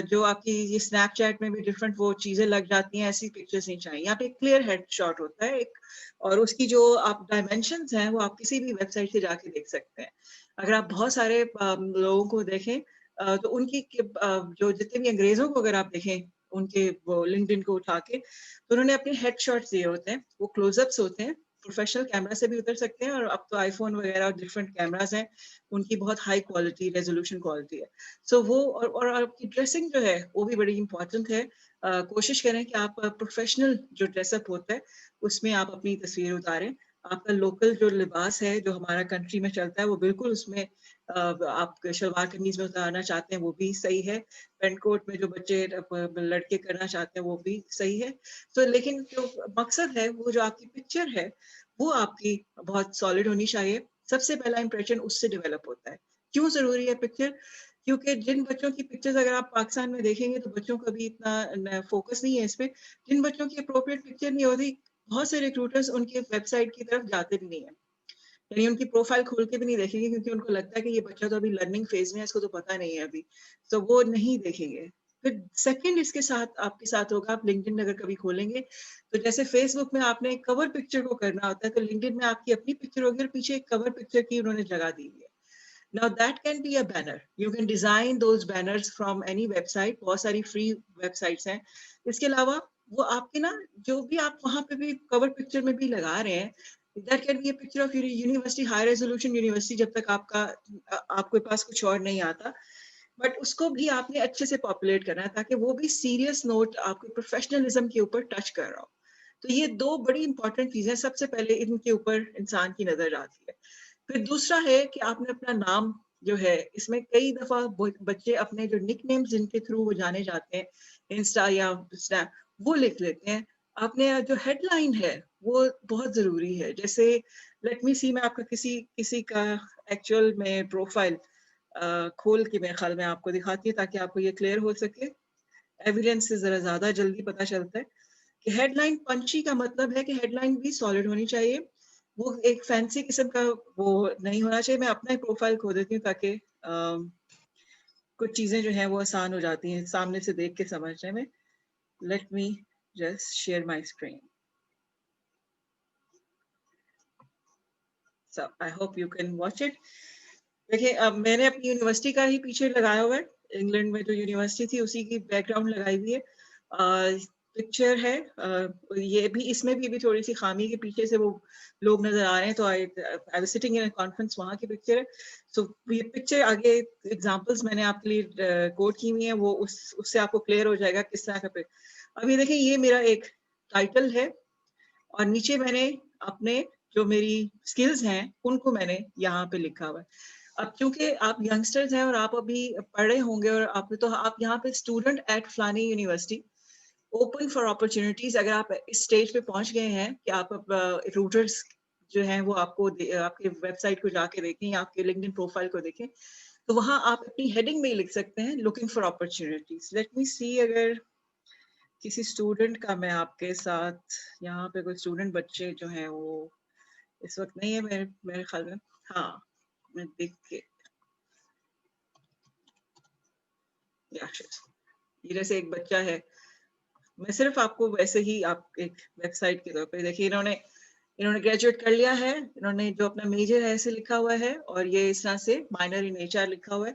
जो आपकी ये स्नैपचैट में भी डिफरेंट वो चीजें लग जाती हैं, ऐसी पिक्चर्स नहीं चाहिए। यहाँ पे क्लियर हेडशॉट होता है एक, और उसकी जो आप डायमेंशंस हैं वो आप किसी भी वेबसाइट से जाके देख सकते हैं। अगर आप बहुत सारे लोगों को देखें तो उनकी जो जितने भी अंग्रेजों को अगर आप देखें, उनके वो लिंक्डइन को उठा के, तो उन्होंने अपने हेडशॉट्स दिए होते हैं, वो क्लोजअप्स होते हैं, प्रोफेशनल कैमरा से भी उतर सकते हैं, और अब तो आईफोन वगैरह और डिफरेंट कैमरास हैं, उनकी बहुत हाई क्वालिटी रेजोल्यूशन क्वालिटी है। सो वो और आपकी ड्रेसिंग जो है वो भी बड़ी इंपॉर्टेंट है। कोशिश करें कि आप प्रोफेशनल जो ड्रेसअप होता है उसमें आप अपनी तस्वीर उतारें। आपका लोकल जो लिबास है जो हमारा कंट्री में चलता है वो बिल्कुल उसमें आप शलवार कमीज में उतारना चाहते हैं वो भी सही है, पेंट कोट में जो बच्चे लड़के करना चाहते हैं वो भी सही है। तो लेकिन जो मकसद है वो जो आपकी पिक्चर है वो आपकी बहुत सॉलिड होनी चाहिए। सबसे पहला इंप्रेशन उससे डेवलप होता है। क्यों जरूरी है पिक्चर? क्योंकि जिन बच्चों की पिक्चर्स अगर आप पाकिस्तान में देखेंगे तो बच्चों का भी इतना फोकस नहीं है इस पे। जिन बच्चों की अप्रोप्रिएट पिक्चर नहीं होती, बहुत से रिक्रूटर्स उनकी वेबसाइट की तरफ जाते भी नहीं है, यानी उनकी प्रोफाइल खोल के भी नहीं देखेंगे, क्योंकि उनको लगता है कि ये बच्चा तो अभी लर्निंग फेज में है, इसको तो पता नहीं है अभी, तो वो नहीं देखेंगे। फिर सेकंड इसके साथ आपके साथ होगा, आप लिंक्डइन अगर कभी खोलेंगे तो जैसे फेसबुक में आपने कवर पिक्चर को करना होता है, तो लिंक्डइन में आपकी अपनी पिक्चर होगी और पीछे एक कवर पिक्चर की उन्होंने जगह दी हुई है। Now that can be a banner. You can design those banners from any website. बहुत सारी free websites हैं। इसके अलावा वो आपके ना जो भी आप वहाँ पे भी कवर पिक्चर में भी लगा रहे हैं, that can be a picture of university, high resolution university, जब तक आपके पास कुछ और नहीं आता, बट उसको भी आपने अच्छे से पॉपुलेट करना है ताकि वो भी सीरियस नोट आपके प्रोफेशनलिज्म के ऊपर टच कर रहा हो। तो ये दो बड़ी इंपॉर्टेंट चीजें, सबसे पहले इनके ऊपर इंसान की नजर आती है। फिर दूसरा है कि आपने अपना नाम जो है, इसमें कई दफा बच्चे अपने जो निक नेम्स जिनके थ्रू वो जाने जाते हैं, इंस्टा या स्नैप, वो लिख लेते हैं। आपने जो हेडलाइन है वो बहुत जरूरी है। जैसे लेट मी सी, मैं आपका किसी का एक्चुअल में प्रोफाइल खोल के मेरे ख्याल में आपको दिखाती है ताकि आपको ये क्लियर हो सके। एविडेंस से जरा ज्यादा जल्दी पता चलता है कि हेडलाइन पंची का मतलब है कि हेडलाइन भी सॉलिड होनी चाहिए, वो एक फैंसी किस्म का वो नहीं होना चाहिए। मैं अपना ही प्रोफाइल खो देती हूँ ताकि कुछ चीजें जो हैं वो आसान हो जाती हैं सामने से देख के समझने में। Let me just share my screen, so I hope you can watch it. देखिए, अब मैंने अपनी यूनिवर्सिटी का ही पीछे लगाया हुआ है, इंग्लैंड में जो यूनिवर्सिटी थी उसी की बैकग्राउंड लगाई हुई है। पिक्चर है, ये भी, इसमें भी थोड़ी सी खामी के पीछे से वो लोग नजर आ रहे हैं, तो I was sitting in a conference, वहाँ की पिक्चर है। सो ये पिक्चर आगे एग्जांपल्स मैंने आपके लिए कोट की हुई है, वो उससे आपको क्लियर हो जाएगा किस तरह का अब ये देखें, ये मेरा एक टाइटल है और नीचे मैंने अपने जो मेरी स्किल्स हैं उनको मैंने यहाँ पे लिखा हुआ है। अब क्योंकि आप यंगस्टर्स हैं और आप अभी पढ़े होंगे और आप यहाँ पे स्टूडेंट एट फलानी यूनिवर्सिटी ओपन फॉर अपॉर्चुनिटीज, अगर आप इस स्टेज पे पहुंच गए हैं कि आप रूटर्स जो हैं वो आपके वेबसाइट को जाके देखें या आपके लिंक्डइन प्रोफाइल को देखें, तो वहां आप अपनी हेडिंग में ही लिख सकते हैं looking for opportunities. Let me see, अगर किसी स्टूडेंट का मैं आपके साथ, यहाँ पे कोई स्टूडेंट बच्चे जो हैं वो इस वक्त नहीं है मेरे ख्याल में। हाँ, मैं देख के ये जैसे एक बच्चा है, मैं सिर्फ आपको वैसे ही आप एक वेबसाइट के तौर पे देखिए, इन्होंने ग्रेजुएट कर लिया है, इन्होंने जो अपना मेजर है ऐसे लिखा हुआ है और ये इस तरह से माइनर इन एचआर लिखा हुआ है,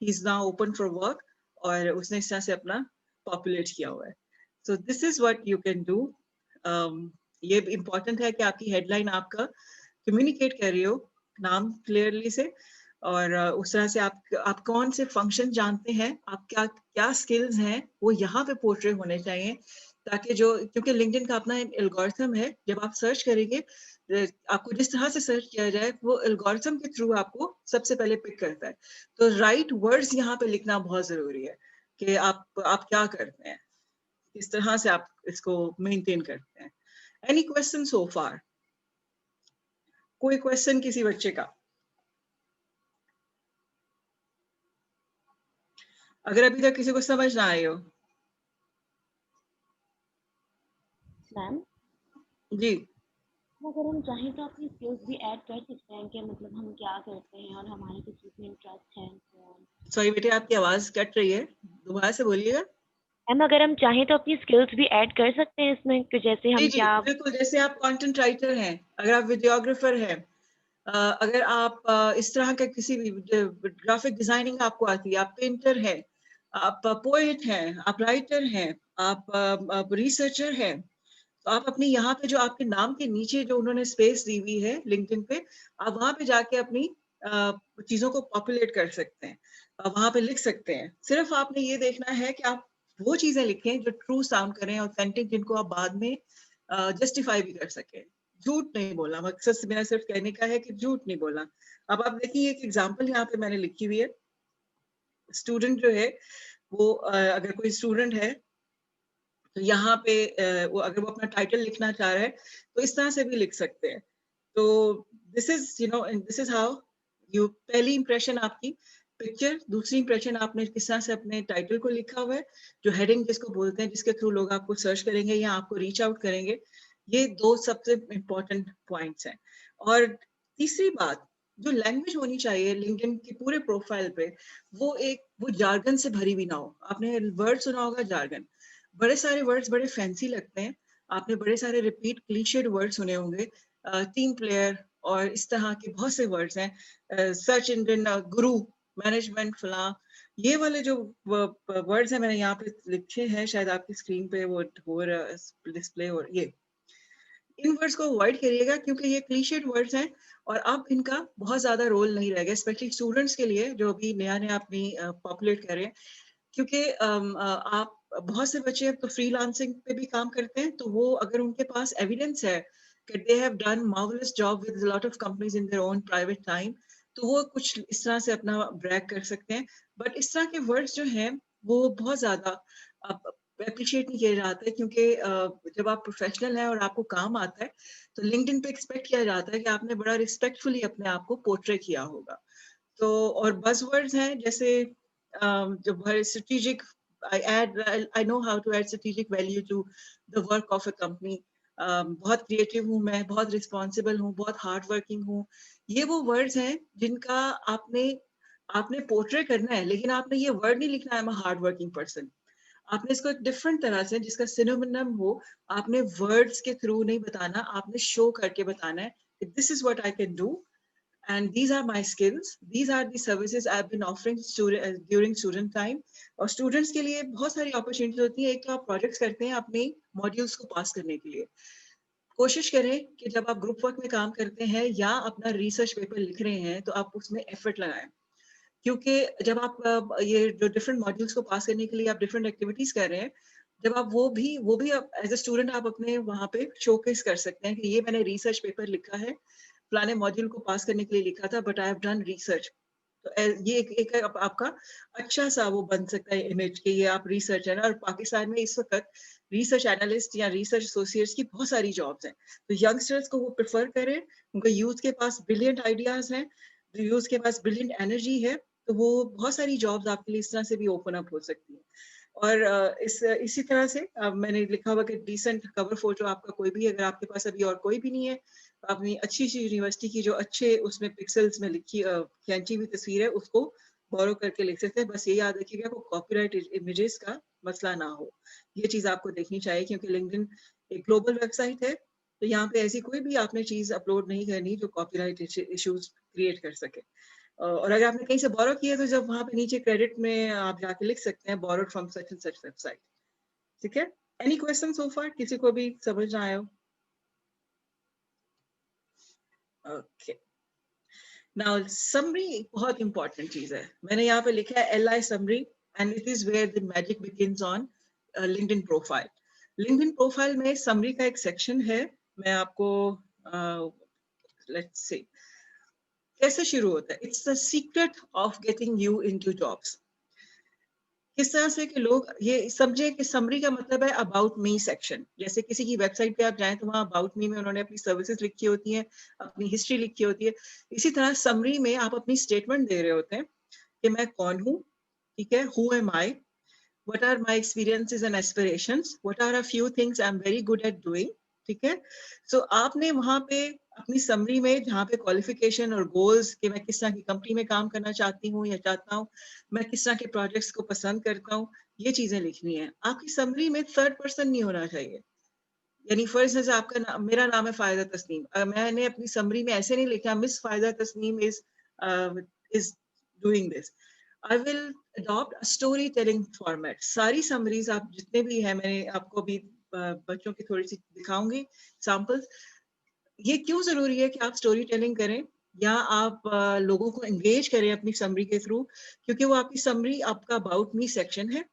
he is now open for work, और उसने इस तरह से अपना पॉपुलेट किया हुआ है। सो this is what you can do. ये इम्पोर्टेंट है कि आपकी हेडलाइन आपका कम्युनिकेट कर रही हो नाम क्लियरली से, और उस तरह से आप कौन से फंक्शन जानते हैं, आप क्या क्या स्किल्स हैं वो यहाँ पे पोर्ट्रे होने चाहिए, ताकि क्योंकि लिंक्डइन का अपना एल्गोरिथम है, जब आप सर्च करेंगे आपको जिस तरह से सर्च किया जाए वो एल्गोरिथम के थ्रू आपको सबसे पहले पिक करता है। तो राइट वर्ड्स यहाँ पे लिखना बहुत जरूरी है कि आप क्या करते हैं, किस तरह से आप इसको मेंटेन करते हैं। एनी क्वेश्चन सो फार? कोई क्वेश्चन किसी बच्चे का? अगर अभी तक किसी को समझ ना आई हो। मैम, जी, अगर हम चाहें तो अपनी स्किल्स भी ऐड कर सकते हैं कि मतलब हम क्या करते हैं और हमारे किस चीज में इंटरेस्ट है। सॉरी बेटे आपकी आवाज कट रही है, दोबारा से बोलिएगा। मैम, अगर हम चाहें तो अपनी स्किल्स भी ऐड कर सकते हैं इसमें कि जैसे जी हम जी क्या। बिल्कुल, जैसे आप कंटेंट राइटर हैं, अगर आप वीडियोग्राफर हैं, अगर आप इस तरह का किसी भी ग्राफिक डिजाइनिंग आपको आती है, आप पेंटर हैं, आप पोएट हैं, आप राइटर हैं, आप रिसर्चर हैं, तो आप अपनी यहाँ पे जो आपके नाम के नीचे जो उन्होंने स्पेस दी हुई है लिंक्डइन पे, आप वहां पे जाके अपनी चीजों को पॉपुलेट कर सकते हैं, वहां पे लिख सकते हैं। सिर्फ आपने ये देखना है कि आप वो चीजें लिखें जो ट्रू साउंड करें, ऑथेंटिक, जिनको आप बाद में जस्टिफाई भी कर सकें। झूठ नहीं बोलना, मकसद से मेरा सिर्फ कहने का है कि झूठ नहीं बोलना। अब आप देखिए एक एग्जाम्पल यहाँ पे मैंने लिखी हुई है। स्टूडेंट जो है वो अगर कोई स्टूडेंट है तो यहाँ पे वो अगर वो अपना टाइटल लिखना चाह रहा है तो इस तरह से भी लिख सकते हैं। तो दिस इज हाउ यू, पहली इंप्रेशन आपकी पिक्चर, दूसरी इंप्रेशन आपने किस तरह से अपने टाइटल को लिखा हुआ है, जो हेडिंग जिसको बोलते हैं, जिसके थ्रू लोग आपको सर्च करेंगे या आपको रीच आउट करेंगे। ये दो सबसे इम्पोर्टेंट पॉइंट्स हैं। और तीसरी बात, जो लैंग्वेज होनी चाहिए लिंक्डइन के पूरे प्रोफाइल पे, वो जार्गन से भरी भी ना हो। आपने वर्ड सुना होगा जार्गन, बड़े सारे वर्ड्स बड़े फैंसी लगते हैं, आपने बड़े सारे रिपीट क्लीशेड वर्ड सुने होंगे, टीम प्लेयर और इस तरह के बहुत से वर्ड्स हैं, सर्च इंजन, गुरु, मैनेजमेंट, फला, ये वाले जो वर्ड्स हैं मैंने यहाँ पे लिखे हैं, शायद आपकी स्क्रीन पे वो हो डिस्प्ले, और ये इन वर्ड्स को अवॉइड करिएगा क्योंकि ये क्लीशेड वर्ड्स हैं और अब इनका बहुत ज्यादा रोल नहीं रहेगा, स्पेशली स्टूडेंट्स के लिए जो अभी नया नया अपनी पॉपुलेट कर रहे हैं। क्योंकि आप बहुत से बच्चे अब तो फ्रीलांसिंग पे भी काम करते हैं, तो वो अगर उनके पास एविडेंस है कि they have done marvellous job with lot of companies in their own private time, तो वो कुछ इस तरह से अपना ब्रैग कर सकते हैं। बट इस तरह के वर्ड्स जो हैं वो बहुत ज्यादा अप्रिशिएट नहीं किया जाता है, क्योंकि जब आप प्रोफेशनल हैं और आपको काम आता है तो लिंक्डइन पे एक्सपेक्ट किया जाता है कि आपने बड़ा रिस्पेक्टफुली अपने आप को पोर्ट्रे किया होगा। तो और बज़वर्ड्स हैं जैसे जो very strategic, I know how to add strategic value to the work of a company. बहुत क्रिएटिव हूँ मैं, बहुत रिस्पॉन्सिबल हूँ, बहुत हार्ड वर्किंग हूँ। ये वो वर्ड्स हैं जिनका आपने पोर्ट्रे करना है, लेकिन आपने ये वर्ड नहीं लिखना है, I am a hard working person. आपने इसको एक डिफरेंट तरह से, जिसका सिनोनिम हो, आपने वर्ड्स के थ्रू नहीं बताना, आपने शो करके बताना है this is what I can do and these are my skills, these are the services I've been offering during student time। और students के लिए बहुत सारी opportunities होती है। एक तो आप projects करते हैं अपने modules को पास करने के लिए, कोशिश करें कि जब आप ग्रुप वर्क में काम करते हैं या अपना रिसर्च पेपर लिख रहे हैं तो आप उसमें एफर्ट लगाएं, क्योंकि जब आप ये जो डिफरेंट मॉड्यूल्स को पास करने के लिए आप डिफरेंट एक्टिविटीज कर रहे हैं, जब आप वो भी आप एज अ स्टूडेंट आप अपने वहाँ पे शोकेस कर सकते हैं कि ये मैंने रिसर्च पेपर लिखा है, फलाने मॉड्यूल को पास करने के लिए लिखा था, but I have done research. तो ये एक आपका अच्छा सा वो बन सकता है इमेज कि ये आप रिसर्चर हैं। और पाकिस्तान में इस वक्त रिसर्च एनालिस्ट या रिसर्च एसोसिएट्स की बहुत सारी जॉब्स हैं, तो यंगस्टर्स को वो प्रेफर करें। उनको यूथ के पास ब्रिलियंट आइडियाज हैं, यूथ के पास ब्रिलियंट एनर्जी है, तो वो बहुत सारी जॉब्स आपके लिए इस तरह से भी ओपन अप हो सकती है। और इसी तरह से मैंने लिखा हुआ कि डिसेंट कवर फोटो आपका कोई भी, अगर आपके पास अभी और कोई भी नहीं है, तो अपनी अच्छी सी यूनिवर्सिटी की जो अच्छे उसमें पिक्सल्स में लिखी खींची हुई तस्वीर है उसको बोरो करके लिख सकते हैं। बस ये याद रखिएगा को कॉपीराइट इमेजेस का मसला ना हो, ये चीज आपको देखनी चाहिए, क्योंकि लिंक्डइन एक ग्लोबल वेबसाइट है, तो यहाँ पे ऐसी कोई भी आपने चीज अपलोड नहीं करनी जो कॉपीराइट इश्यूज क्रिएट कर सके। और अगर आपने कहीं से बोरो किया तो जब वहां पे नीचे क्रेडिट में आप जाके लिख सकते हैं borrowed from such and such website. ठीक है, एनी क्वेश्चन सो फार, किसी को भी समझ ना आया हो? ओके, नाउ समरी बहुत इंपॉर्टेंट चीज है। मैंने यहाँ पे लिखा है LI summary, and it is where the magic begins on LinkedIn profile. LinkedIn profile में समरी का एक सेक्शन है, मैं आपको लेट्स सी कैसे शुरू होता है। It's the secret of getting you into jobs. किस तरह से कि लोग ये समझे कि समरी का मतलब है अबाउट मी सेक्शन। जैसे किसी की वेबसाइट पे आप जाएं तो वहाँ अबाउट मी में उन्होंने अपनी सर्विसेज लिखी होती हैं, अपनी हिस्ट्री लिखी होती है। इसी तरह समरी में आप अपनी स्टेटमेंट दे रहे होते हैं कि मैं कौन हूँ, ठीक है, who am I, what are my experiences and aspirations, what are a few things I'm very good at doing, ठीक है। सो आपने वहां पे अपनी समरी में जहाँ पे क्वालिफिकेशन और गोल्स कि मैं किस तरह की कंपनी में काम करना चाहती हूँ या चाहता हूँ, मैं किस तरह के प्रोजेक्ट्स को पसंद करता हूँ, ये चीजें लिखनी है। आपकी समरी में थर्ड पर्सन नहीं होना चाहिए। यानी फॉर इंस्टेंस आपका मेरा नाम है फायदा तस्नीम, मैंने अपनी समरी में ऐसे नहीं लिखा मिस फायदा Tasneem is doing this. I will adopt a story telling format. सारी समरीज आप जितने भी हैं, मैंने आपको भी बच्चों की थोड़ी सी दिखाऊंगी एग्जाम्पल्स। ये क्यों जरूरी है कि आप स्टोरी टेलिंग करें या आप लोगों को एंगेज करें अपनी समरी के थ्रू, क्योंकि वो आपकी समरी आपका अबाउट मी सेक्शन है।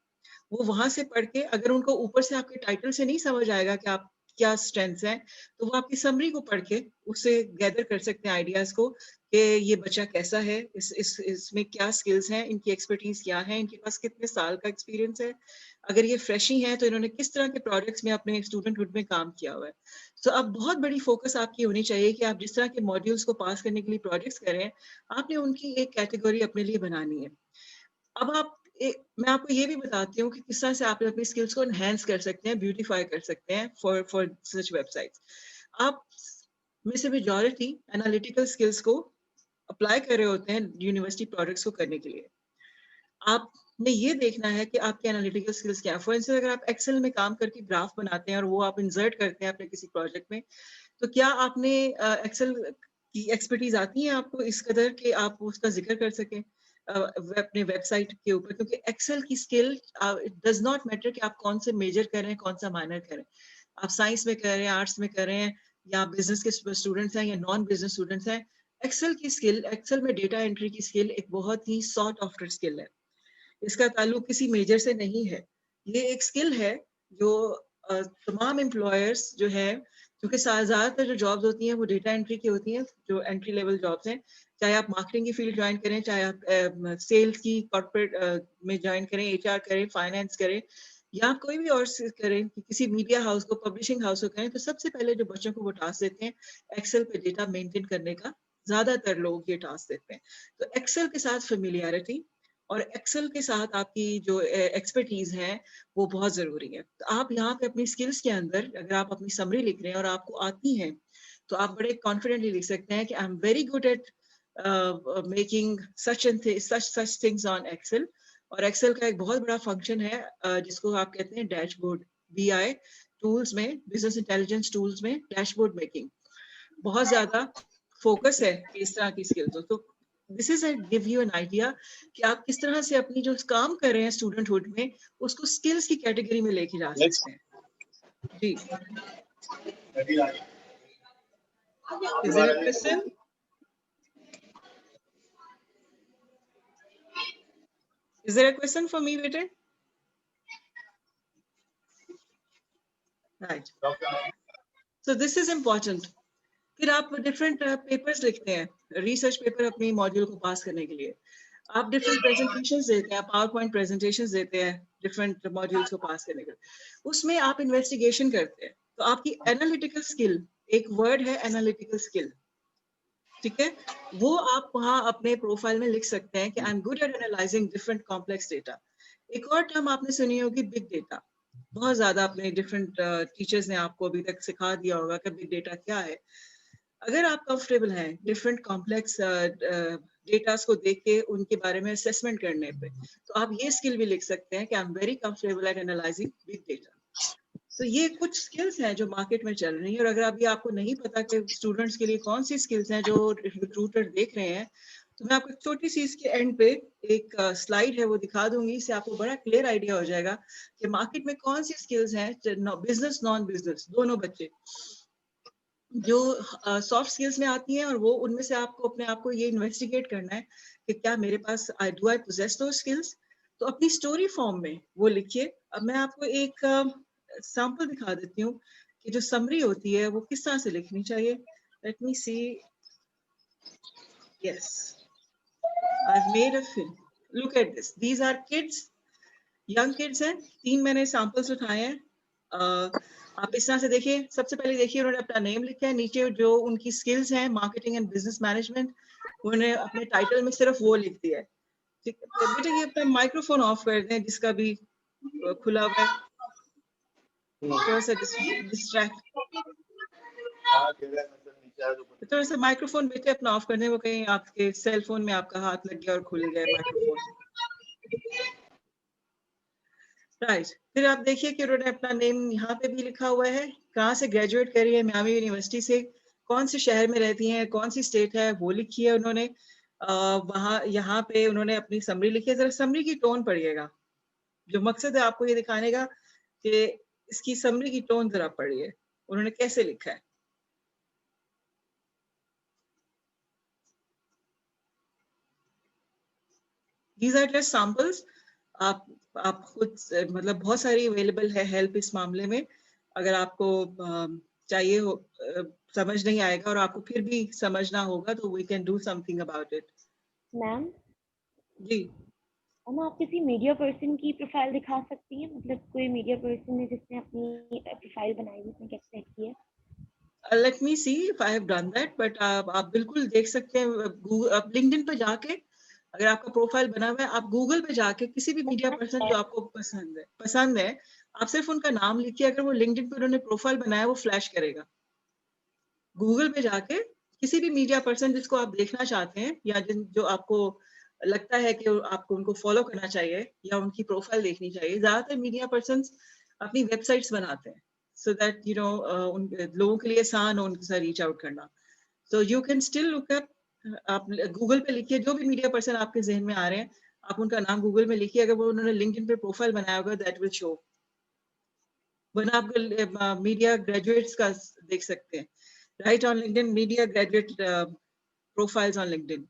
वो वहां से पढ़ के अगर उनको ऊपर से आपके टाइटल से नहीं समझ आएगा कि आप क्या स्ट्रेंथ्स हैं, तो वो आपकी समरी को पढ़ के उससे गैदर कर सकते हैं आइडियाज को कि ये बच्चा कैसा है, इसमें क्या स्किल्स हैं, इनकी एक्सपर्टीज क्या है, इनके पास कितने साल का एक्सपीरियंस है, अगर ये फ्रेश ही है तो इन्होंने किस तरह के प्रोजेक्ट्स में अपने स्टूडेंटहुड में काम किया हुआ है। तो अब बहुत बड़ी फोकस आपकी होनी चाहिए कि आप जिस तरह के मॉड्यूल्स को पास करने के लिए प्रोजेक्ट्स करें, आपने उनकी एक कैटेगरी अपने लिए बनानी है। अब मैं आपको ये भी बताती हूँ कि किस तरह से आप अपनी स्किल्स को एनहेंस कर सकते हैं, ब्यूटीफाई कर सकते हैं फॉर सच वेबसाइट्स। आप में से मेजॉरिटी एनालिटिकल स्किल्स को अप्लाई कर रहे होते हैं यूनिवर्सिटी प्रोजेक्ट्स को करने के लिए। आपने ये देखना है कि आपके एनालिटिकल स्किल्स क्या है। फॉर इंस्टेंस अगर आप एक्सेल में काम करके ग्राफ बनाते हैं और वो आप इंसर्ट करते हैं अपने किसी प्रोजेक्ट में, तो क्या आपने एक्सेल की एक्सपर्टीज आती है आपको इस कदर कि आप उसका जिक्र कर सकें अपने वेबसाइट के ऊपर? क्योंकि एक्सेल की skill it does not matter कि आप कौन से मेजर कर रहे हैं, कौन सा माइनर कर रहे हैं, आप साइंस में कर रहे हैं, आर्ट्स में कर रहे हैं, या बिजनेस के स्टूडेंट्स हैं या नॉन बिजनेस स्टूडेंट्स हैं। एक्सेल की स्किल, एक्सेल में डेटा एंट्री की स्किल एक बहुत ही सॉर्ट आफ्टर स्किल है। इसका ताल्लुक किसी मेजर से नहीं है। ये एक स्किल है जो तमाम एम्प्लॉयर्स जो है, क्योंकि ज़्यादातर जो जॉब्स होती हैं वो डेटा एंट्री की होती हैं, जो एंट्री लेवल जॉब्स हैं, चाहे आप मार्केटिंग की फील्ड ज्वाइन करें, चाहे आप सेल्स की कॉर्पोरेट में ज्वाइन करें, HR करें, फाइनेंस करें, या आप कोई भी और करें, किसी मीडिया हाउस को, पब्लिशिंग हाउस को करें, तो सबसे पहले जो बच्चों को वो टास्क देते हैं एक्सेल पे डेटा मेंटेन करने का, ज्यादातर लोग ये टास्क देते हैं। तो एक्सेल के साथ फेमिलियरिटी और एक्सेल के साथ आपकी जो एक्सपर्टीज है वो बहुत जरूरी है। तो आप यहाँ पे अपनी स्किल्स के अंदर अगर आप अपनी समरी लिख रहे हैं और आपको आती है, तो आप बड़े कॉन्फिडेंटली लिख सकते हैं कि I am very good at making such and such things on Excel. और एक्सेल का एक बहुत बड़ा फंक्शन है जिसको आप कहते हैं डैशबोर्ड। BI टूल्स में, बिजनेस इंटेलिजेंस टूल्स में डैशबोर्ड मेकिंग बहुत ज्यादा फोकस है इस तरह की स्किल्स। तो this is give you an idea कि आप किस तरह से अपनी जो काम कर रहे हैं स्टूडेंटहुड में उसको स्किल्स की कैटेगरी में लेके जा सकते हैं। जी, is there a question? Is there a question for me बेटे? Right, so this is important. फिर आप डिफरेंट पेपर्स लिखते हैं, रिसर्च पेपर अपनी मॉड्यूल को पास करने के लिए। आप डिफरेंट प्रेजेंटेशंस देते हैं, पावर पॉइंट प्रेजेंटेशंस देते हैं डिफरेंट मॉड्यूल्स को पास करने के लिए। उसमें आप इन्वेस्टिगेशन करते हैं, तो आपकी एनालिटिकल स्किल, एक वर्ड है एनालिटिकल स्किल, ठीक है, वो आप वहाँ अपने प्रोफाइल में लिख सकते हैं कि I am good at analysing different complex data. एक और टर्म आपने सुनी होगी, बिग डेटा। बहुत ज्यादा अपने डिफरेंट टीचर्स ने आपको अभी तक सिखा दिया होगा कि बिग डेटा क्या है। अगर आप कंफर्टेबल हैं डिफरेंट कॉम्प्लेक्स डेटास को देख के उनके बारे में असेसमेंट करने पे, तो आप ये स्किल भी लिख सकते हैं कि I am very comfortable at analysing big data. तो ये कुछ स्किल्स हैं जो मार्केट में चल रही हैं, और अगर अभी आपको नहीं पता कि स्टूडेंट्स के लिए कौन सी स्किल्स हैं जो रिक्रूटर देख रहे हैं, तो मैं आपको छोटी सी इसके एंड पे एक स्लाइड है वो दिखा दूंगी, इससे आपको बड़ा क्लियर आइडिया हो जाएगा कि मार्केट में कौन सी स्किल्स हैं, बिजनेस नॉन बिजनेस दोनों बच्चे, जो सॉफ्ट स्किल्स में आती हैं, और वो उनमें से आपको अपने आप को ये इन्वेस्टिगेट करना है कि क्या मेरे पास आई पोजेस दो स्किल्स। तो अपनी स्टोरी फॉर्म में वो लिखिए। अब मैं आपको एक सैंपल दिखा देती हूँ कि जो समरी होती है वो किस तरह से लिखनी चाहिए। Let me see, yes, I've made a film. Look at this. These are kids, young kids हैं। 3 मैंने सैंपल्स उठाए हैं। आप इस तरह से देखिए, सबसे पहले देखिए उन्होंने अपना नेम लिखा है, नीचे जो उनकी स्किल्स हैं मार्केटिंग एंड बिजनेस मैनेजमेंट, उन्होंने अपने टाइटल में सिर्फ वो लिख दिया है। ठीक है बेटा, ये अपना माइक्रोफोन ऑफ कर दें जिसका भी खुला हुआ है, थोड़ा सा डिस्ट्रैक्ट, थोड़ा सा माइक्रोफोन बेटे अपना ऑफ करने, वो कहीं आपके सेल फोन में आपका हाथ लग गया और खुल गया माइक्रोफोन। राइट, फिर आप देखिए कि उन्होंने अपना नेम यहाँ पे भी लिखा हुआ है, कहाँ से ग्रेजुएट करी है, मियामी यूनिवर्सिटी से, कौन से शहर में रहती हैं, कौन सी स्टेट है वो लिखी है उन्होंने। वहाँ यहाँ पे उन्होंने अपनी समरी लिखी है। जरा समरी की टोन पढ़िएगा, जो मकसद है आपको ये दिखाने का कि इसकी समरी की टोन जरा पढ़िए उन्होंने कैसे लिखा है। These are just samples. आप खुद मतलब बहुत सारी अवेलेबल है हेल्प इस मामले में। अगर आपको चाहिए हो, समझ नहीं आएगा और आपको फिर भी समझना होगा, तो we can do something about it. Ma'am, जी, हम आप किसी मीडिया पर्सन की प्रोफाइल दिखा सकती हैं, मतलब कोई मीडिया पर्सन है जिसने अपनी प्रोफाइल बनाई है, उसने कैसे सेट की है? let me see if I have done that, but आप बिल्कुल देख सकते हैं। आप लिंक्डइन पे जाके, अगर आपका प्रोफाइल बना हुआ है, आप गूगल पे जाके किसी भी मीडिया पर्सन जो आपको पसंद है, आप सिर्फ उनका नाम लिखिए। अगर वो लिंक्डइन पे उन्होंने प्रोफाइल बनाया वो फ्लैश करेगा। गूगल पे जाके किसी भी मीडिया पर्सन जिसको आप देखना चाहते हैं, या जो आपको लगता है कि आपको उनको फॉलो करना चाहिए या उनकी प्रोफाइल देखनी चाहिए। ज्यादातर मीडिया पर्सन अपनी वेबसाइट्स बनाते हैं, सो दैट यू नो उन लोगों के लिए आसान हो उनके साथ रीच आउट करना। So you can still look up, आप गूगल पे लिखिए जो भी मीडिया पर्सन आपके जहन में आ रहे हैं, आप उनका नाम गूगल में लिखिए। अगर वो उन्होंने लिंक्डइन पे प्रोफाइल बनाया होगा, दैट विल शो। वरना आप मीडिया ग्रेजुएट्स का देख सकते हैं, right on LinkedIn, media graduate profiles on LinkedIn.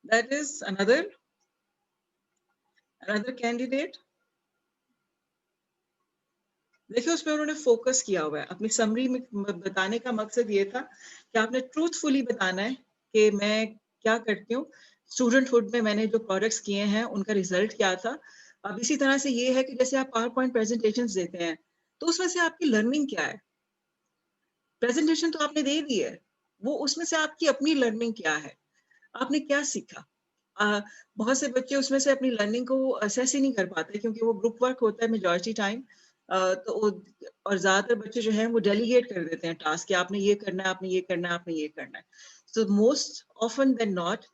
That is another candidate. देखिए उसमें उन्होंने फोकस किया हुआ है। अपनी समरी में बताने का मकसद ये था कि आपने ट्रूथफुली बताना है कि मैं क्या करती हूँ, स्टूडेंटहुड में मैंने जो प्रोडक्ट्स किए हैं उनका रिजल्ट क्या था। अब इसी तरह से ये है कि जैसे आप पावर पॉइंट प्रेजेंटेशंस देते हैं, तो उसमें से आपकी लर्निंग क्या है। प्रेजेंटेशन तो आपने दे दी है, वो उसमें से आपकी अपनी लर्निंग क्या है, आपने क्या सीखा। बहुत से बच्चे उसमें से अपनी लर्निंग को असेस ही नहीं कर पाते, क्योंकि वो ग्रुप वर्क होता है मेजॉरिटी टाइम। तो और ज्यादातर बच्चे जो हैं वो डेलीगेट कर देते हैं टास्क कि आपने ये करना है, आपने ये करना है, आपने ये करना है। So most often than not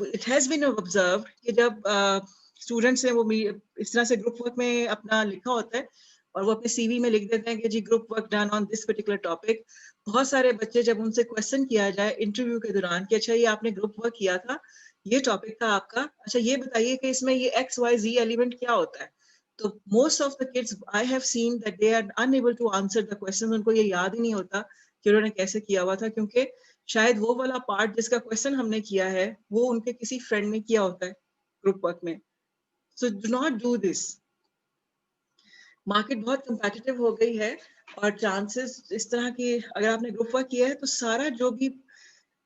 it has been observed कि जब स्टूडेंट्स ने वो इस तरह से ग्रुप वर्क में अपना लिखा होता है और वो अपने सीवी में लिख देते हैं कि जी group work done on this particular topic, बहुत सारे बच्चे जब उनसे क्वेश्चन किया जाए इंटरव्यू के दौरान कि अच्छा ये आपने ग्रुप वर्क किया था, ये टॉपिक था आपका, अच्छा ये बताइए कि इसमें ये XYZ एलिमेंट क्या होता है, तो most of the kids I have seen that they are unable to answer the question. उनको ये याद ही नहीं होता कि उन्होंने कैसे किया हुआ था, क्योंकि शायद वो वाला पार्ट जिसका क्वेश्चन हमने किया है वो उनके किसी फ्रेंड ने किया होता है ग्रुप वर्क में। So do not do this. Market बहुत कंपेटिटिव हो गई है और चांसेस इस तरह की, अगर आपने ग्रुप वर्क किया है तो सारा जो भी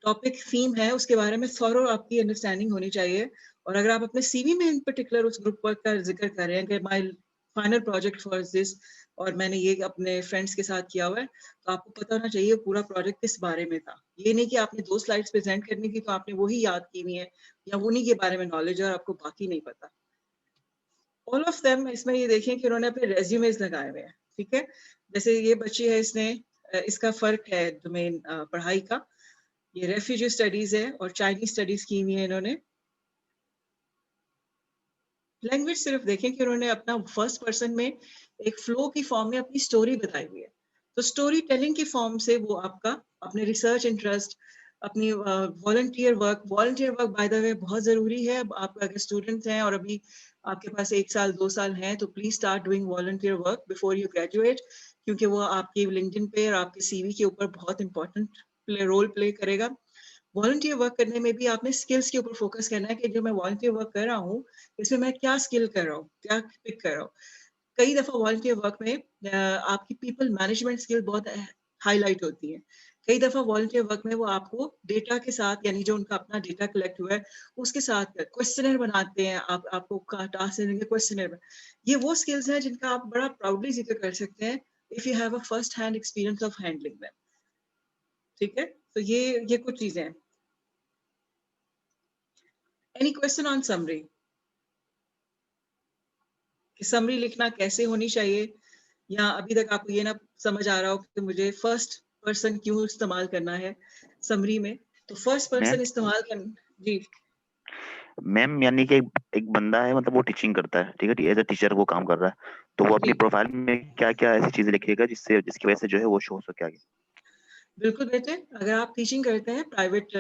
टॉपिक थीम है उसके बारे में थॉरो आपकी अंडरस्टैंडिंग होनी चाहिए। और अगर आप अपने सीवी में इन पर्टिकुलर उस ग्रुप वर्क का जिक्र कर रहे हैं कि my final project for this और मैंने ये अपने फ्रेंड्स के साथ किया हुआ है, तो आपको पता होना चाहिए पूरा प्रोजेक्ट किस बारे में था। ये नहीं कि आपने 2 स्लाइड्स प्रेजेंट करनी थी तो आपने वही याद की हुई है या उन्हीं के बारे में नॉलेज है और आपको बाकी नहीं पता। ऑल ऑफ देम इसमें ये देखें कि उन्होंने अपने रेज्यूमेज लगाए हुए हैं, ठीक है। जैसे ये बच्ची है, इसने इसका फर्क है डोमेन पढ़ाई का, ये रेफ्यूजी स्टडीज है और चाइनीज स्टडीज की हुई है इन्होंने। लैंग्वेज सिर्फ देखें कि उन्होंने अपना फर्स्ट पर्सन में एक फ्लो की फॉर्म में अपनी स्टोरी बताई हुई है, तो स्टोरी टेलिंग की फॉर्म से वो आपका अपने रिसर्च इंटरेस्ट, अपनी volunteer work by the way बहुत जरूरी है। आप अगर स्टूडेंट हैं और अभी आपके पास 1 साल 2 साल हैं तो please start doing volunteer work before you graduate, क्योंकि वो आपकी लिंक्डइन पे और आपके सीवी के ऊपर बहुत इंपॉर्टेंट रोल प्ले करेगा। वॉलंटियर वर्क करने में भी आपने स्किल्स के ऊपर फोकस करना है कि जो मैं वॉलंटियर वर्क कर रहा हूँ इसमें मैं क्या स्किल कर रहा हूँ, क्या पिक कर रहा हूँ। कई दफा वॉलंटियर वर्क में आपकी पीपल मैनेजमेंट स्किल बहुत हाईलाइट होती है। कई दफा वॉलंटियर वर्क में वो आपको डेटा के साथ, यानी जो उनका अपना डेटा कलेक्ट हुआ है उसके साथ क्वेश्चनर बनाते हैं, आपको टास्क देंगे क्वेश्चनर। ये वो स्किल्स हैं जिनका आप बड़ा प्राउडली जिक्र कर सकते हैं if you have a first hand experience of handling them, ठीक है। तो ये कुछ चीजें हैं। एनी क्वेश्चन ऑन समरी, कि समरी लिखना कैसे होनी चाहिए, या अभी तक आपको ये ना समझ आ रहा हो कि मुझे फर्स्ट पर्सन क्यों इस्तेमाल करना है समरी में। तो फर्स्ट पर्सन इस्तेमाल कर जी। मैम यानी कि एक बंदा है, मतलब वो टीचिंग करता है, ठीक है, एज अ टीचर वो काम कर रहा है, तो वो अपनी जी प्रोफाइल में क्या क्या ऐसी चीजें लिखेगा जिसकी वजह से जो है वो शो हो सके आगे। बिल्कुल बेटे, अगर आप टीचिंग करते हैं प्राइवेट,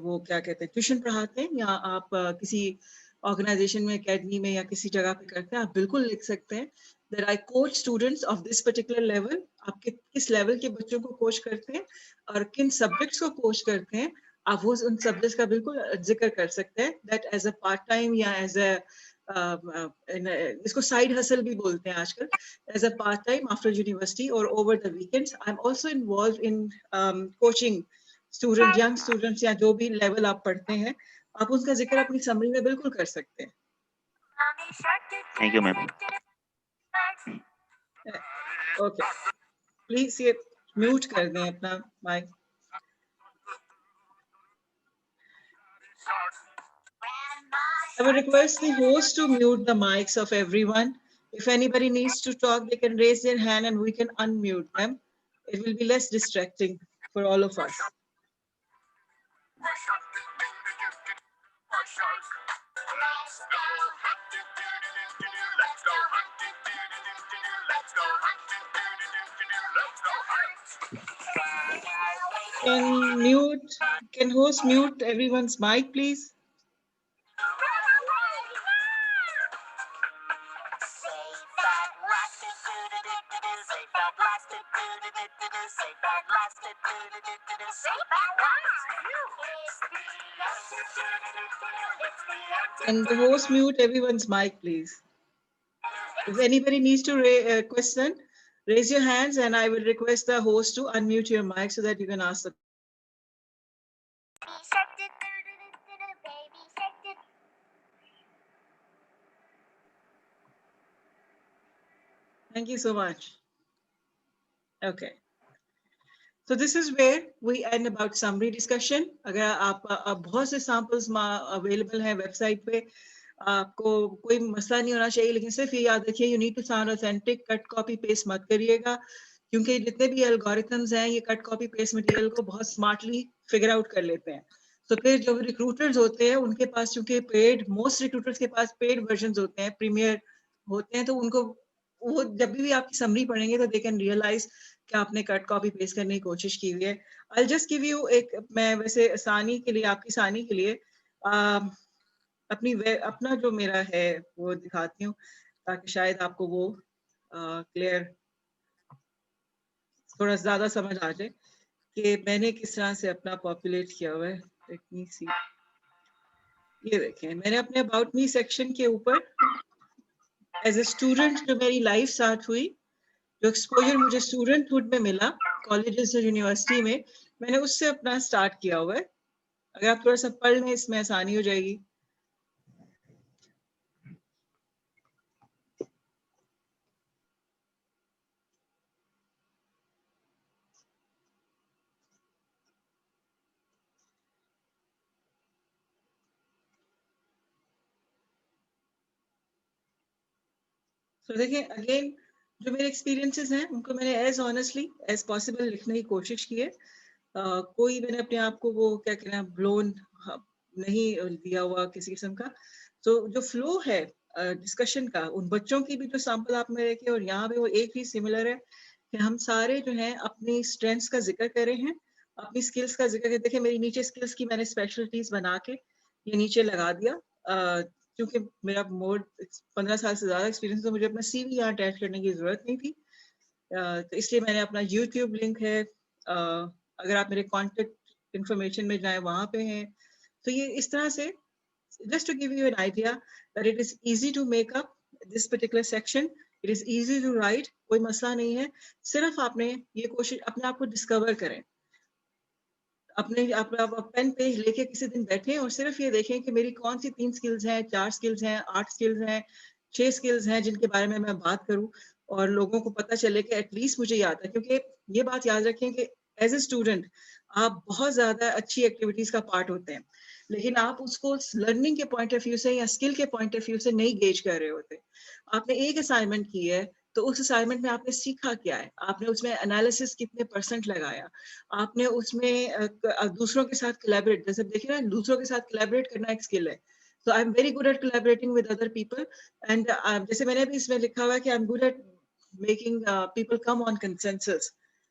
वो क्या कहते हैं ट्यूशन पढ़ाते हैं, या आप किसी ऑर्गेनाइजेशन में, एकेडमी में या किसी जगह पे करते हैं, आप बिल्कुल लिख सकते हैं that I coach students of this particular level. आप किस लेवल के बच्चों को कोच करते हैं और किन सब्जेक्ट्स को कोच करते हैं, आप वो उन सब्जेक्ट्स का बिल्कुल जिक्र कर सकते हैं that as a part time या एज अ इसको साइड हसल भी बोलते हैं आजकल, as a part time after university or over the weekends. I'm also involved in coaching young students या जो भी लेवल आप पढ़ते हैं, आप उसका जिक्र अपनी समरी में बिल्कुल कर सकते हैं। Thank you ma'am. Okay, please ये म्यूट कर दें अपना mic. I would request the host to mute the mics of everyone. If anybody needs to talk, they can raise their hand and we can unmute them. It will be less distracting for all of us. Can host mute everyone's mic, please? Can the host mute everyone's mic, please? If anybody needs to raise a question, raise your hands and I will request the host to unmute your mic so that you can ask the. Thank you so much. Okay. So this is where we end about summary discussion. अगर आप बहुत से samples available हैं website पे, आपको कोई मसला नहीं होना चाहिए, लेकिन सिर्फ ये याद रखिए you need to sound authentic, cut copy paste मत करिएगा, क्योंकि जितने भी algorithms हैं ये cut copy paste material को बहुत smartly figure out कर लेते हैं। तो फिर जो recruiters होते हैं उनके पास चूंकि paid, most recruiters के पास paid versions होते हैं, premier होते हैं, तो उनको वो जब भी आपकी समरी पढ़ेंगे तो दे कैन रियलाइज कि आपने कट कॉपी पेस्ट करने की कोशिश की हुई है। आई जस्ट गिव यू एक, मैं वैसे आसानी के लिए, आपकी आसानी के लिए अपना जो मेरा है वो दिखाती हूँ ताकि शायद आपको वो क्लियर, थोड़ा ज्यादा समझ आ जाए कि मैंने किस तरह से अपना पॉपुलेट किया हुआ है। लेट मी सी, ये देखें मैंने अपने अबाउट मी सेक्शन के ऊपर एज ए स्टूडेंट जो मेरी लाइफ स्टार्ट हुई, जो एक्सपोजर मुझे स्टूडेंटहुड में मिला कॉलेजेस और यूनिवर्सिटी में, मैंने उससे अपना स्टार्ट किया हुआ है। अगर आप थोड़ा सा पढ़ लें इसमें आसानी हो जाएगी। तो देखिए अगेन जो मेरे एक्सपीरियंसेस हैं उनको मैंने एज ऑनेस्टली एज पॉसिबल लिखने की कोशिश की है। कोई मैंने अपने आप को वो क्या कहना है ब्लोन नहीं दिया हुआ किसी किस्म का। तो जो फ्लो है डिस्कशन का, उन बच्चों की भी जो सैंपल आप में रखे और यहाँ पे वो एक ही सिमिलर है कि हम सारे जो हैं अपनी स्ट्रेंथ्स का जिक्र कर रहे हैं, अपनी स्किल्स का जिक्र कर। देखिए मेरी नीचे स्किल्स की मैंने स्पेशलिटीज बना के ये नीचे लगा दिया, क्योंकि मेरा मोर 15 साल से ज्यादा एक्सपीरियंस, तो मुझे अपना सीवी यहाँ अटैच करने की जरूरत नहीं थी। तो इसलिए मैंने अपना यूट्यूब लिंक है, अगर आप मेरे कॉन्टेक्ट इंफॉर्मेशन में जाएं वहां पे हैं। तो ये इस तरह से just to give you an idea that it is easy to make up this particular section, it is easy to write, कोई मसला नहीं है। सिर्फ आपने ये कोशिश अपने आप को डिस्कवर करें, अपने आप पेन पे लेके किसी दिन बैठें और सिर्फ ये देखें कि मेरी कौन सी 3 स्किल्स हैं, 4 स्किल्स हैं, 8 स्किल्स हैं, 6 स्किल्स हैं जिनके बारे में मैं बात करूं और लोगों को पता चले कि एटलीस्ट मुझे याद है। क्योंकि ये बात याद रखें कि एज ए स्टूडेंट आप बहुत ज्यादा अच्छी एक्टिविटीज का पार्ट होते हैं, लेकिन आप उसको लर्निंग के पॉइंट ऑफ व्यू से या स्किल के पॉइंट ऑफ व्यू से नहीं गेज कर रहे होते। आपने एक असाइनमेंट की है तो उस असाइनमेंट में आपने सीखा क्या है, आपने उसमें एनालिसिस कितने % लगाया, आपने उसमें दूसरों के साथ कोलैबोरेट, जैसे देखिए ना दूसरों के साथ कोलैबोरेट करना एक स्किल है। So I'm very good at collaborating with other people and जैसे मैंने भी इसमें लिखा हुआ है कि I'm good at making people come on consensus।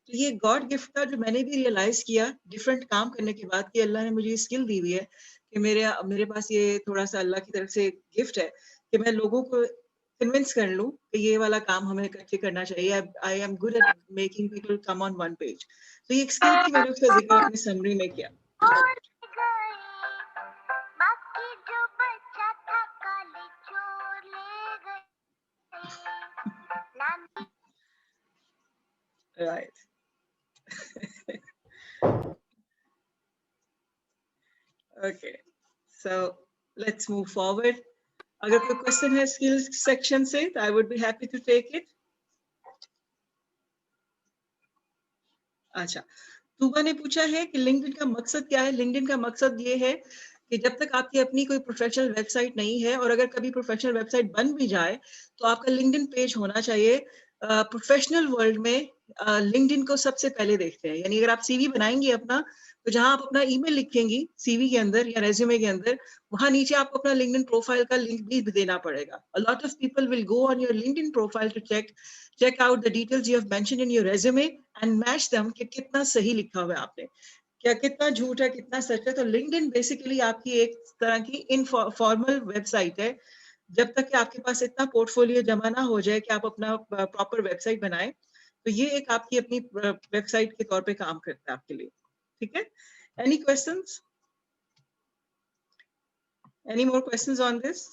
तो ये गॉड गिफ्ट था जो मैंने भी रियलाइज किया डिफरेंट काम करने के बाद कि अल्लाह ने मुझे ये स्किल दी हुई है कि मेरे पास ये थोड़ा सा अल्लाह की तरफ से गिफ्ट है कि मैं लोगों को कन्विंस कर लूं कि ये वाला काम हमें इकट्ठे करना चाहिए। I am good at making people come on one page. तो ये एक स्किल थी, मैंने उसका जिक्र अपनी समरी में किया। Right. Okay, so let's move forward. अगर कोई क्वेश्चन है स्किल्स सेक्शन से, तो I would be happy to take it. अच्छा, तूबा ने पूछा है कि लिंक्डइन का मकसद क्या है। लिंक्डइन का मकसद ये है कि जब तक आपकी अपनी कोई प्रोफेशनल वेबसाइट नहीं है और अगर कभी प्रोफेशनल वेबसाइट बन भी जाए तो आपका लिंक्डइन पेज होना चाहिए। प्रोफेशनल वर्ल्ड में लिंक्डइन को सबसे पहले देखते हैं, यानी अगर आप सीवी बनाएंगे अपना, तो जहां आप अपना ईमेल लिखेंगी सीवी के अंदर या रेज्यूमे के अंदर, वहां नीचे आपको अपना लिंक्डइन प्रोफाइल का लिंक भी देना पड़ेगा। A lot of people will go on your LinkedIn profile to check out the details you have mentioned in your resume and match them कि कितना सही लिखा हुआ है आपने, क्या कितना झूठ है कितना सच है। तो लिंक्डइन बेसिकली आपकी एक तरह की इनफॉर्मल वेबसाइट है, जब तक कि आपके पास इतना पोर्टफोलियो जमा ना हो जाए कि आप अपना प्रॉपर वेबसाइट बनाएं। तो ये एक आपकी अपनी वेबसाइट के तौर पे काम करता है आपके लिए। ठीक है, any questions, any more questions on this?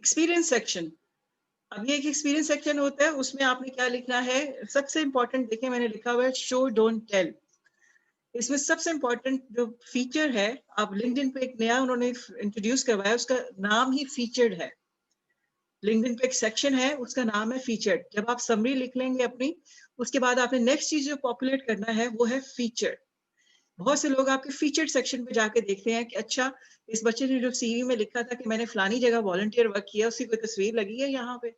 Experience section, अब ये एक एक्सपीरियंस सेक्शन होता है, उसमें आपने क्या लिखना है। सबसे इंपॉर्टेंट देखिए मैंने लिखा हुआ है शो डोंट टेल। इसमें सबसे इंपॉर्टेंट जो फीचर है, आप लिंक्डइन पे एक नया उन्होंने इंट्रोड्यूस करवाया, उसका नाम ही फीचर्ड है। लिंक्डइन पे एक सेक्शन है उसका नाम है फीचर्ड। जब आप समरी लिख लेंगे अपनी, उसके बाद आपने नेक्स्ट चीज जो पॉपुलेट करना है वो है फीचर। बहुत से लोग आपके फीचर्ड सेक्शन पे जाके देखते हैं कि अच्छा इस बच्चे ने जो सीवी में लिखा था कि मैंने फलानी जगह वॉलंटियर वर्क किया, उसकी कोई तस्वीर लगी है यहाँ पे।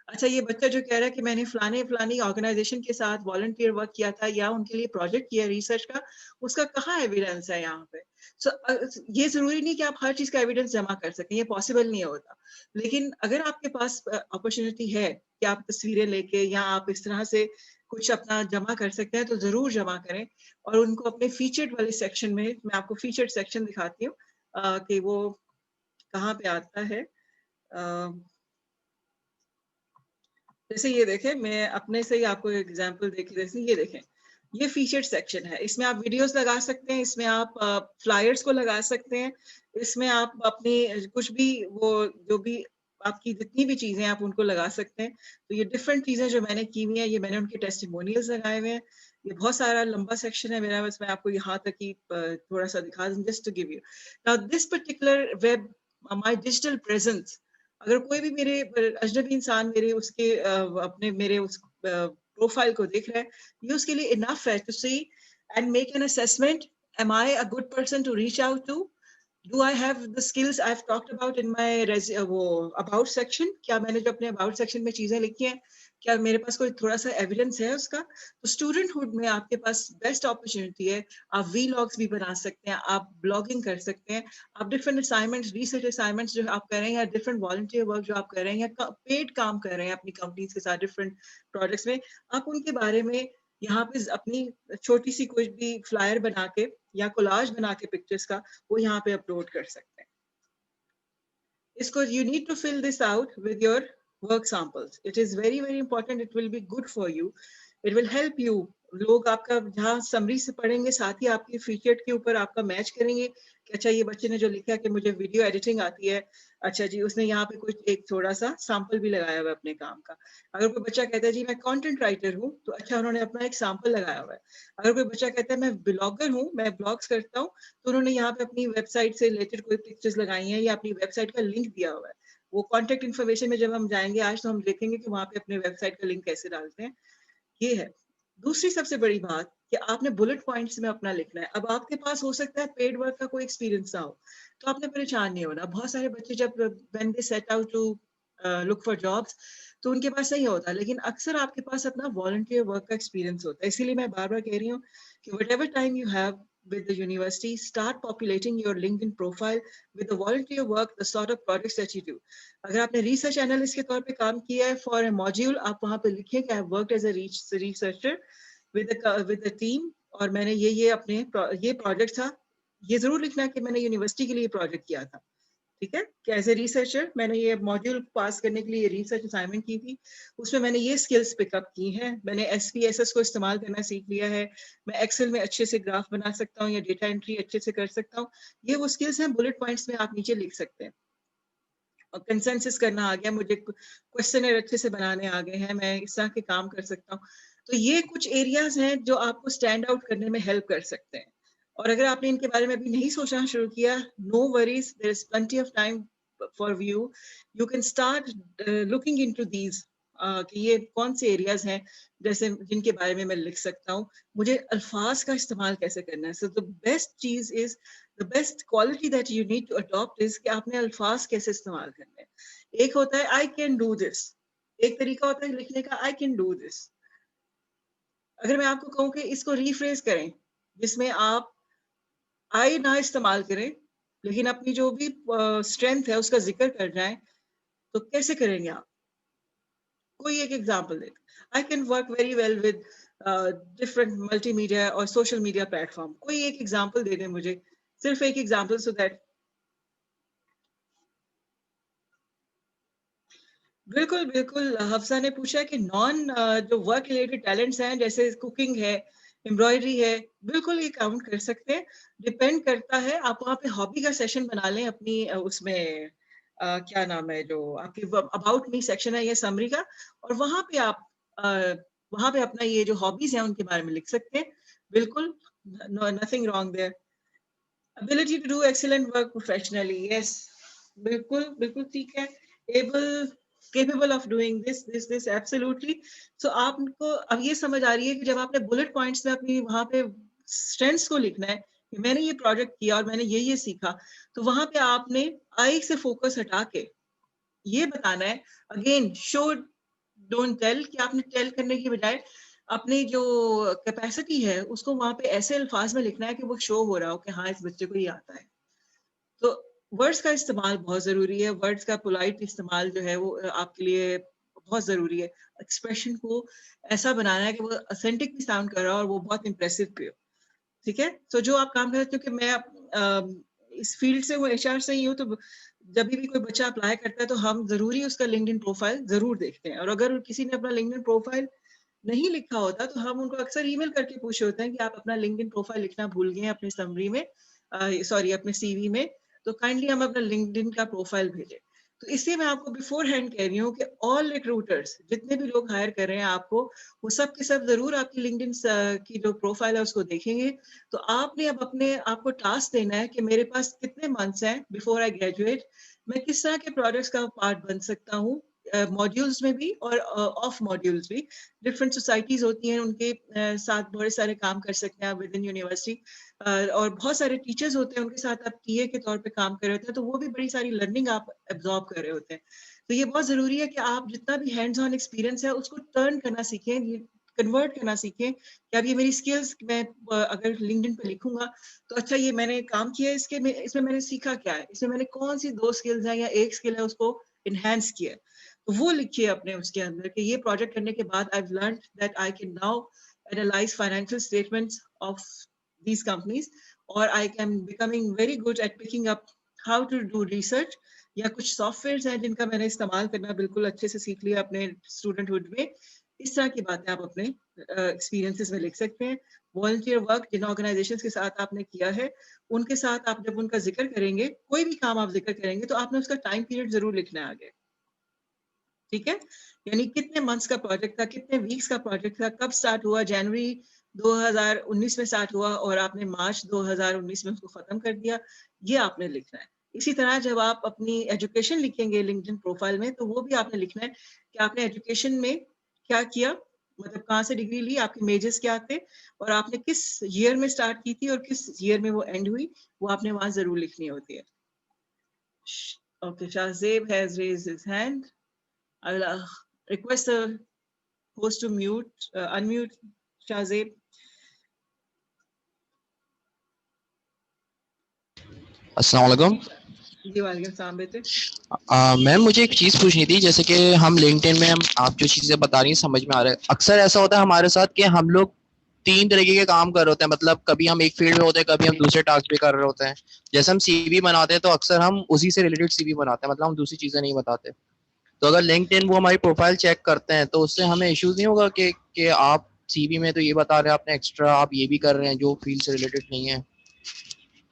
अच्छा, ये बच्चा जो कह रहा है कि मैंने फलानी ऑर्गेनाइजेशन के साथ वॉलंटियर वर्क किया था या उनके लिए प्रोजेक्ट किया रिसर्च का, उसका कहाँ एविडेंस है यहाँ पे। ये जरूरी नहीं कि आप हर चीज का एविडेंस जमा कर सकें, ये पॉसिबल नहीं होता। लेकिन अगर आपके पास अपॉर्चुनिटी है कि आप तस्वीरें लेके या आप इस तरह से कुछ अपना जमा कर सकते हैं, तो जरूर जमा करें और उनको अपने फीचर्ड वाले सेक्शन में, मैं आपको फीचर्ड सेक्शन दिखाती हूँ कि वो कहाँ पे आता है। जैसे ये देखें, मैं अपने से ही आपको एग्जांपल देके, जैसे ये देखें, ये फीचर्ड सेक्शन है। इसमें आप वीडियोस लगा सकते हैं, इसमें आप फ्लायर्स को लगा सकते हैं, इसमें आप अपनी कुछ भी वो जो भी आपकी जितनी भी चीजें आप उनको लगा सकते हैं। तो ये डिफरेंट चीजें जो मैंने की हुई है, ये मैंने उनके टेस्टिमोनियल्स लगाए हुए हैं। ये बहुत सारा लंबा सेक्शन है मेरा, बस मैं आपको यहाँ तक ही थोड़ा सा दिखा दूं, just to give you now this particular web my digital presence. अगर कोई भी मेरे अजनबी इंसान मेरे उसके अपने मेरे उस प्रोफाइल को देख रहा है, ये उसके लिए इनफ है to see and make an assessment, am I a good person to reach out to? Do I have the skills I've talked about in my वो about section? क्या मैंने जो अपने about section में चीजें लिखी हैं, क्या मेरे पास कोई थोड़ा सा एविडेंस है उसका? तो स्टूडेंटहुड में आपके पास बेस्ट अपॉर्चुनिटी है। आप वीलॉग्स भी बना सकते हैं, आप ब्लॉगिंग कर सकते हैं, आप डिफरेंट असाइनमेंट्स, रिसर्च असाइनमेंट्स जो आप कर रहे हैं, या डिफरेंट वॉलंटियर वर्क जो आप कर रहे हैं, या पेड काम कर रहे हैं अपनी कंपनीज के साथ डिफरेंट प्रोजेक्ट्स में, आप उनके बारे में यहाँ पे अपनी छोटी सी कुछ भी फ्लायर बना के या कोलाज बना के पिक्चर्स का वो यहाँ पे अपलोड कर सकते हैं। इसको you need to fill this out with your work samples. It is very very important. It will be good for you. It will help you. लोग आपका जहाँ समरी से पढ़ेंगे, साथ ही आपकी फीचर्ड के ऊपर आपका मैच करेंगे कि अच्छा ये बच्चे ने जो लिखा कि मुझे वीडियो एडिटिंग आती है, अच्छा जी उसने यहाँ पे कुछ एक थोड़ा सा सैंपल भी लगाया हुआ है अपने काम का। अगर कोई बच्चा कहता है जी मैं कंटेंट राइटर हूँ, तो अच्छा उन्होंने अपना एक सैंपल लगाया हुआ है। अगर कोई बच्चा कहता है मैं ब्लॉगर हूँ, मैं ब्लॉग्स करता हूँ, तो उन्होंने यहाँ पे अपनी वेबसाइट से रिलेटेड कोई पिक्चर्स लगाई हैं या अपनी वेबसाइट का लिंक दिया हुआ है। वो कॉन्टेक्ट इन्फॉर्मेशन में जब हम जाएंगे आज, तो हम देखेंगे कि वहाँ पे अपने वेबसाइट का लिंक कैसे डालते हैं। ये है दूसरी सबसे बड़ी बात कि आपने बुलेट पॉइंट्स में अपना लिखना है। अब आपके पास हो सकता है पेड वर्क का कोई एक्सपीरियंस ना हो, तो आपने परेशान नहीं होना। बहुत सारे बच्चे जब when they set out to look for jobs, तो उनके पास नहीं होता, लेकिन अक्सर आपके पास अपना वॉलंटियर वर्क का एक्सपीरियंस होता है। इसीलिए मैं बार बार कह रही हूँ कि whatever time you have with the university, start populating your LinkedIn profile with the volunteer work, the sort of projects that you do. अगर आपने रिसर्च एनालिस्ट के तौर पे काम किया है फॉर ए मॉड्यूल, आप वहाँ पे लिखिए कि I have worked as a researcher with the team, और मैंने ये अपने ये प्रोजेक्ट था। ये जरूर लिखना कि मैंने यूनिवर्सिटी के लिए प्रोजेक्ट किया था, ठीक है, कि एज ए रिसर्चर मैंने ये मॉड्यूल पास करने के लिए रिसर्च असाइनमेंट की थी, उसमें मैंने ये स्किल्स पिकअप की हैं, मैंने SPSS को इस्तेमाल करना सीख लिया है, मैं एक्सेल में अच्छे से ग्राफ बना सकता हूँ या डेटा एंट्री अच्छे से कर सकता हूँ। ये वो स्किल्स हैं, बुलेट पॉइंट्स में आप नीचे लिख सकते हैं। और कंसेंसस करना आ गया, मुझे क्वेश्चनर अच्छे से बनाने आ गए हैं, मैं इस तरह के काम कर सकता हूँ। तो ये कुछ एरियाज हैं जो आपको स्टैंड आउट करने में हेल्प कर सकते हैं। और अगर आपने इनके बारे में अभी नहीं सोचना शुरू किया, no worries, there is plenty of time for you. You can start looking into these कि ये कौन से एरियाज हैं जैसे जिनके बारे में मैं लिख सकता हूँ, मुझे अल्फाज का इस्तेमाल कैसे करना है। सो द बेस्ट चीज is, the best quality that you need to adopt is कि आपने अल्फाज कैसे इस्तेमाल करने हैं। एक होता है आई कैन डू दिस, एक तरीका होता है लिखने का आई कैन डू दिस। अगर मैं आपको कहूँ कि इसको रीफ्रेज करें, जिसमें आप आई ना इस्तेमाल करें लेकिन अपनी जो भी स्ट्रेंथ है उसका जिक्र कर जाए, तो कैसे करेंगे आप? कोई एक example they. I can work very well with different multimedia और सोशल मीडिया प्लेटफॉर्म। कोई एक एग्जांपल दे दें मुझे, सिर्फ एक एग्जांपल, सो दैट। बिल्कुल बिल्कुल, हफ्सा ने पूछा कि नॉन जो वर्क रिलेटेड टैलेंट्स हैं जैसे कुकिंग है, एम्ब्रॉयडरी है, बिल्कुल ये काउंट कर सकते हैं। डिपेंड करता है, आप वहाँ पे हॉबी का सेशन बना लें अपनी उसमें क्या नाम है जो आपकी अबाउट मी सेक्शन है या समरी का, और वहाँ पे आप वहाँ पे अपना ये जो हॉबीज हैं उनके बारे में लिख सकते हैं। बिल्कुल, nothing wrong there. ability to do excellent work professionally, yes, बिल्कुल बिल्कुल ठीक है। able, capable of doing this absolutely। so आपको अब ये समझ आ रही है कि जब आपने बुलेट पॉइंट्स में अपनी वहां पे स्ट्रेंथ्स को लिखना है कि मैंने ये प्रोजेक्ट किया और मैंने ये सीखा, तो वहां पे आपने आई से फोकस हटा के ये बताना है। अगेन, शो डोंट टेल, कि आपने टेल करने की बजाय अपनी जो कैपेसिटी है उसको वहां पे ऐसे अल्फाज में लिखना है कि वो शो हो रहा हो कि हाँ इस बच्चे को ये आता है। तो वर्ड्स का इस्तेमाल बहुत जरूरी है, वर्ड्स का पोलाइट इस्तेमाल जो है वो आपके लिए बहुत जरूरी है। एक्सप्रेशन को ऐसा बनाना है कि वो ऑथेंटिक भी साउंड कर रहा हो और वो बहुत इंप्रेसिव भी हो, ठीक है। तो जो आप काम कर रहे हो, क्योंकि मैं इस फील्ड से हूँ, HR से ही हूँ, तो जब भी कोई बच्चा अप्लाई करता है तो हम जरूरी उसका लिंक्डइन प्रोफाइल जरूर देखते हैं। और अगर किसी ने अपना लिंक्डइन प्रोफाइल नहीं लिखा होता तो हम उनको अक्सर ईमेल करके पूछे होते हैं कि आप अपना लिंक्डइन प्रोफाइल लिखना भूल गए हैं अपनी समरी में, सॉरी अपने CV में, तो काइंडली हम अपना लिंक्डइन का प्रोफाइल भेजें। तो इसलिए मैं आपको बिफोर हैंड कह रही हूँ कि ऑल रिक्रूटर्स जितने भी लोग हायर कर रहे हैं आपको, वो सब के सब जरूर आपकी लिंक्डइन की जो प्रोफाइल है उसको देखेंगे। तो आपने अब अपने आपको टास्क देना है कि मेरे पास कितने मंथ्स हैं बिफोर आई ग्रेजुएट, मैं किस तरह के प्रोजेक्ट्स का पार्ट बन सकता हूँ, मॉड्यूल्स में भी और ऑफ मॉड्यूल्स भी। डिफरेंट सोसाइटीज होती हैं, उनके साथ बड़े सारे काम कर सकते हैं आप विद इन यूनिवर्सिटी, और बहुत सारे टीचर्स होते हैं उनके साथ आप टीए के तौर पे काम कर रहे होते हैं, तो वो भी बड़ी सारी लर्निंग आप एब्जॉर्ब कर रहे होते हैं। तो ये बहुत जरूरी है कि आप जितना भी हैंड्स ऑन एक्सपीरियंस है उसको टर्न करना सीखें, ये कन्वर्ट करना सीखें कि अब ये मेरी स्किल्स मैं अगर लिंक्डइन पे लिखूंगा तो अच्छा ये मैंने काम किया है, इसमें मैंने सीखा क्या है, इसमें मैंने कौन सी 2 स्किल्स हैं या 1 स्किल है उसको इनहेंस किया है। तो वो लिखिए अपने उसके अंदर कि ये प्रोजेक्ट करने के बाद I have learned that I can now analyse financial statements of these companies, or I am becoming very good at picking up how to do research, या कुछ सॉफ्टवेयर्स हैं जिनका मैंने इस्तेमाल करना बिल्कुल अच्छे से सीख लिया अपने स्टूडेंटहुड में। इस तरह की बातें आप अपने एक्सपीरियंसेस में लिख सकते हैं। वॉलंटियर वर्क जिन ऑर्गेनाइजेशंस के साथ आपने किया है उनके साथ आप जब उनका जिक्र करेंगे, कोई भी काम आप जिक्र करेंगे तो आपने उसका टाइम पीरियड जरूर लिखना है आगे, ठीक है? यानी कितने मंथ्स का प्रोजेक्ट था, कितने वीक्स का प्रोजेक्ट था, कब स्टार्ट हुआ, जनवरी 2019 में स्टार्ट हुआ और आपने मार्च 2019 में उसको खत्म कर दिया, ये आपने लिखना है। इसी तरह जब आप अपनी एजुकेशन लिखेंगे लिंक्डइन प्रोफाइल में, तो वो भी आपने लिखना है कि आपने एजुकेशन में क्या किया, मतलब कहाँ से डिग्री ली, आपके मेजर्स क्या थे और आपने किस ईयर में स्टार्ट की थी और किस ईयर में वो एंड हुई, वो आपने वहां जरूर लिखनी होती है। Okay, Shahzeb has raised his hand. I will request the host to unmute Shahzeb. अस्सलाम वालेकुम। जी वालेकुम सलाम बेटे। मैम मुझे एक चीज़ पूछनी थी, जैसे कि हम लिंक्डइन में हम आप जो चीज़ें बता रही हैं समझ में आ रहा है। अक्सर ऐसा होता है हमारे साथ कि हम लोग 3 तरीके के काम कर रहे होते हैं, मतलब कभी हम एक फील्ड में होते हैं, कभी हम दूसरे टास्क भी कर रहे होते हैं। जैसे हम सीवी बनाते हैं तो अक्सर हम उसी से रिलेटेड सीवी बनाते हैं, मतलब हम दूसरी चीज़ें नहीं बताते। तो अगर लिंक्डइन वो हमारी प्रोफाइल चेक करते हैं तो उससे हमें इश्यूज नहीं होगा कि आप सीवी में तो ये बता रहे हैं आपने एक्स्ट्रा आप ये भी कर रहे हैं जो फील्ड से रिलेटेड नहीं है।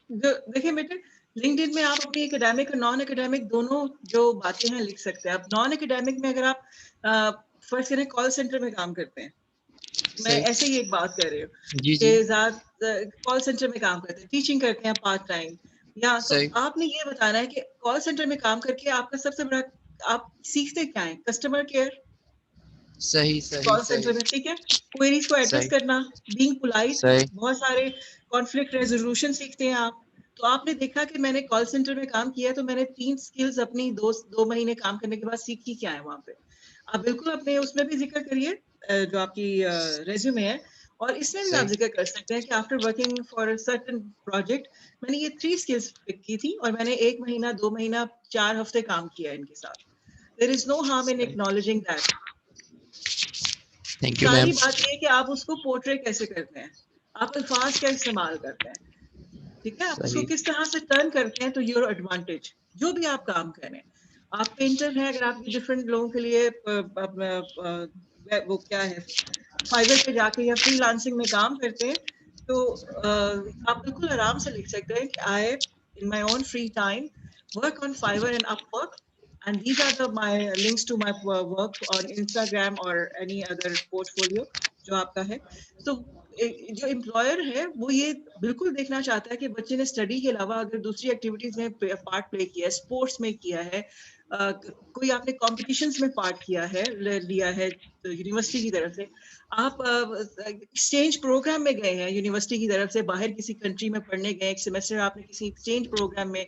देखिए बेटे, लिंक्डइन में आप अपनी एकेडमिक और नॉन एकेडमिक दोनों जो बातें हैं लिख सकते हैं। अब नॉन एकेडमिक में अगर आप फर्स्ट करें कॉल सेंटर में काम करते हैं, मैं ऐसे ही एक बात कर रही हूँ कि कॉल सेंटर में काम करते हैं, टीचिंग करते हैं पार्ट टाइम, या तो आपने ये बताना है कि कॉल सेंटर में काम करके आपका सबसे बड़ा आप सीखते क्या है, कस्टमर केयर सही कॉल सेंटर में, ठीक है, क्वेरीज को एड्रेस करना, बीइंग पोलाइट, बहुत सारे कॉन्फ्लिक्ट रेजोल्यूशन सीखते हैं आप। तो आपने देखा कि मैंने कॉल सेंटर में काम किया है तो मैंने 3 स्किल्स अपनी 2 महीने काम करने के बाद सीखी क्या है वहां पे। आप बिल्कुल अपने उसमें भी जिक्र करिए जो आपकी रेज्यूमे है, और इसमें भी आप जिक्र कर सकते हैं कि after working for a certain project मैंने ये 3 स्किल्स पिक की थी और मैंने 1 महीना 2 महीना 4 हफ्ते काम किया इनके साथ। There is no harm in acknowledging that. Thank you सारी मैम। बात ये है कि आप उसको पोर्ट्रे कैसे करते हैं, आप अल्फाज क्या इस्तेमाल करते हैं, ठीक है, आप उसको किस तरह से टर्न करते हैं, तो योर एडवांटेज जो भी आप काम करें। आप पेंटर हैं, अगर आप डिफरेंट लोगों के लिए वो क्या है फाइवर पे जाके या फ्रीलांसिंग में काम करते हैं, तो आप बिल्कुल आराम से लिख सकते हैं कि I in my own free time work on Fiverr and Upwork, and these are my links to my work on Instagram or any other portfolio जो आपका है। तो जो एम्प्लॉयर है वो ये बिल्कुल देखना चाहता है कि बच्चे ने स्टडी के अलावा अगर दूसरी एक्टिविटीज में पार्ट प्ले किया है, स्पोर्ट्स में किया है, कोई आपने कॉम्पिटिशन्स में पार्ट किया है, लिया है यूनिवर्सिटी की तरफ से, आप एक्सचेंज प्रोग्राम में गए हैं यूनिवर्सिटी की तरफ से, बाहर किसी कंट्री में पढ़ने गए, एक सेमेस्टर आपने किसी एक्सचेंज प्रोग्राम में,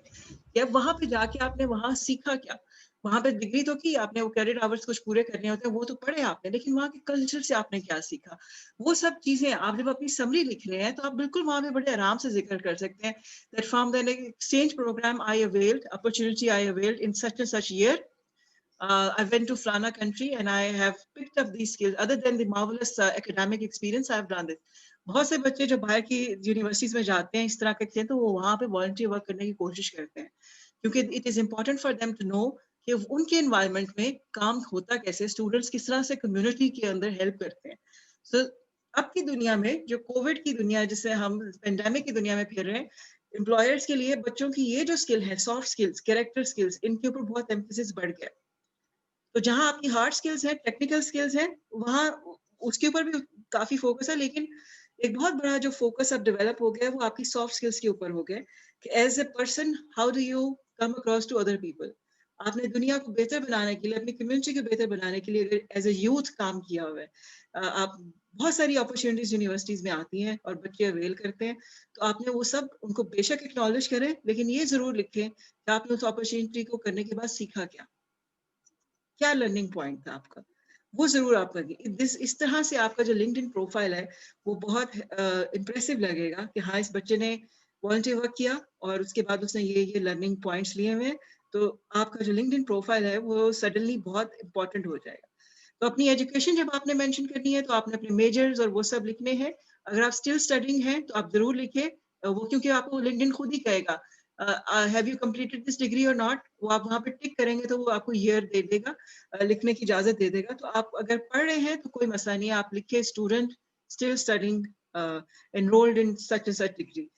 या वहां पे जाके आपने वहां सीखा क्या, वहां पे डिग्री तो की आपने, वो क्रेडिट आवर्स कुछ पूरे करने होते हैं वो तो पढ़े आपने, लेकिन वहाँ के कल्चर से आपने क्या सीखा, वो सब चीजें आप जब अपनी समरी लिख रहे हैं तो आप बिल्कुल वहां पे बड़े आराम से जिक्र कर सकते हैं that from the exchange program I availed, opportunity I availed in such and such year, I went to Flana country and I have picked up these skills. Other than the marvelous academic experience, I have done this. बहुत से बच्चे जो बाहर की यूनिवर्सिटीज में जाते हैं इस तरह के, तो वो वहाँ पे वॉलंटियर वर्क करने की कोशिश करते हैं, क्योंकि it is important for them to know कि उनके एनवायरनमेंट में काम होता कैसे, स्टूडेंट्स किस तरह से कम्युनिटी के अंदर हेल्प करते हैं। सो अब की दुनिया में जो कोविड की दुनिया जिसे हम पेंडेमिक की दुनिया में फिर रहे हैं, एम्प्लॉयर्स के लिए बच्चों की ये जो स्किल है, सॉफ्ट स्किल्स, कैरेक्टर स्किल्स, इनके ऊपर बहुत एम्फेसिस बढ़ गया। तो जहां आपकी हार्ड स्किल्स हैं, टेक्निकल स्किल्स हैं, वहां उसके ऊपर भी काफी फोकस है, लेकिन एक बहुत बड़ा जो फोकस अब डेवलप हो गया है वो आपकी सॉफ्ट स्किल्स के ऊपर हो गया है कि as a person how do you come across to other people. आपने दुनिया को बेहतर बनाने के लिए, अपनी कम्युनिटी को बेहतर बनाने के लिए अगर एज ए यूथ काम किया हुआ है, आप बहुत सारी अपॉर्चुनिटीज यूनिवर्सिटीज में आती हैं और बच्चे अवेल करते हैं, तो आपने वो सब उनको बेशक एक्नॉलेज करें, लेकिन ये जरूर लिखें कि आपने उस अपॉर्चुनिटी को करने के बाद सीखा क्या, क्या लर्निंग पॉइंट था आपका, वो जरूर आप लगे। इस तरह से आपका जो लिंक्डइन प्रोफाइल है वो बहुत इम्प्रेसिव लगेगा कि हाँ, इस बच्चे ने वॉलंटियर वर्क किया और उसके बाद उसने ये लर्निंग पॉइंट्स लिए हुए हैं, तो आपका जो लिंक्डइन प्रोफाइल है वो सडनली बहुत इंपॉर्टेंट हो जाएगा। तो अपनी एजुकेशन जब आपने मेंशन करनी है तो आपने अपने मेजर्स और वो सब लिखने हैं। अगर आप स्टिल स्टडिंग हैं तो आप जरूर लिखें, वो क्योंकि आपको लिंक्डइन खुद ही कहेगा have you completed this degree और नॉट, वो आप वहां पे टिक करेंगे तो वो आपको ईयर दे देगा, लिखने की इजाजत दे देगा। तो आप अगर पढ़ रहे हैं तो कोई मसला नहीं है, आप लिखे student still studying enrolled in such such degree,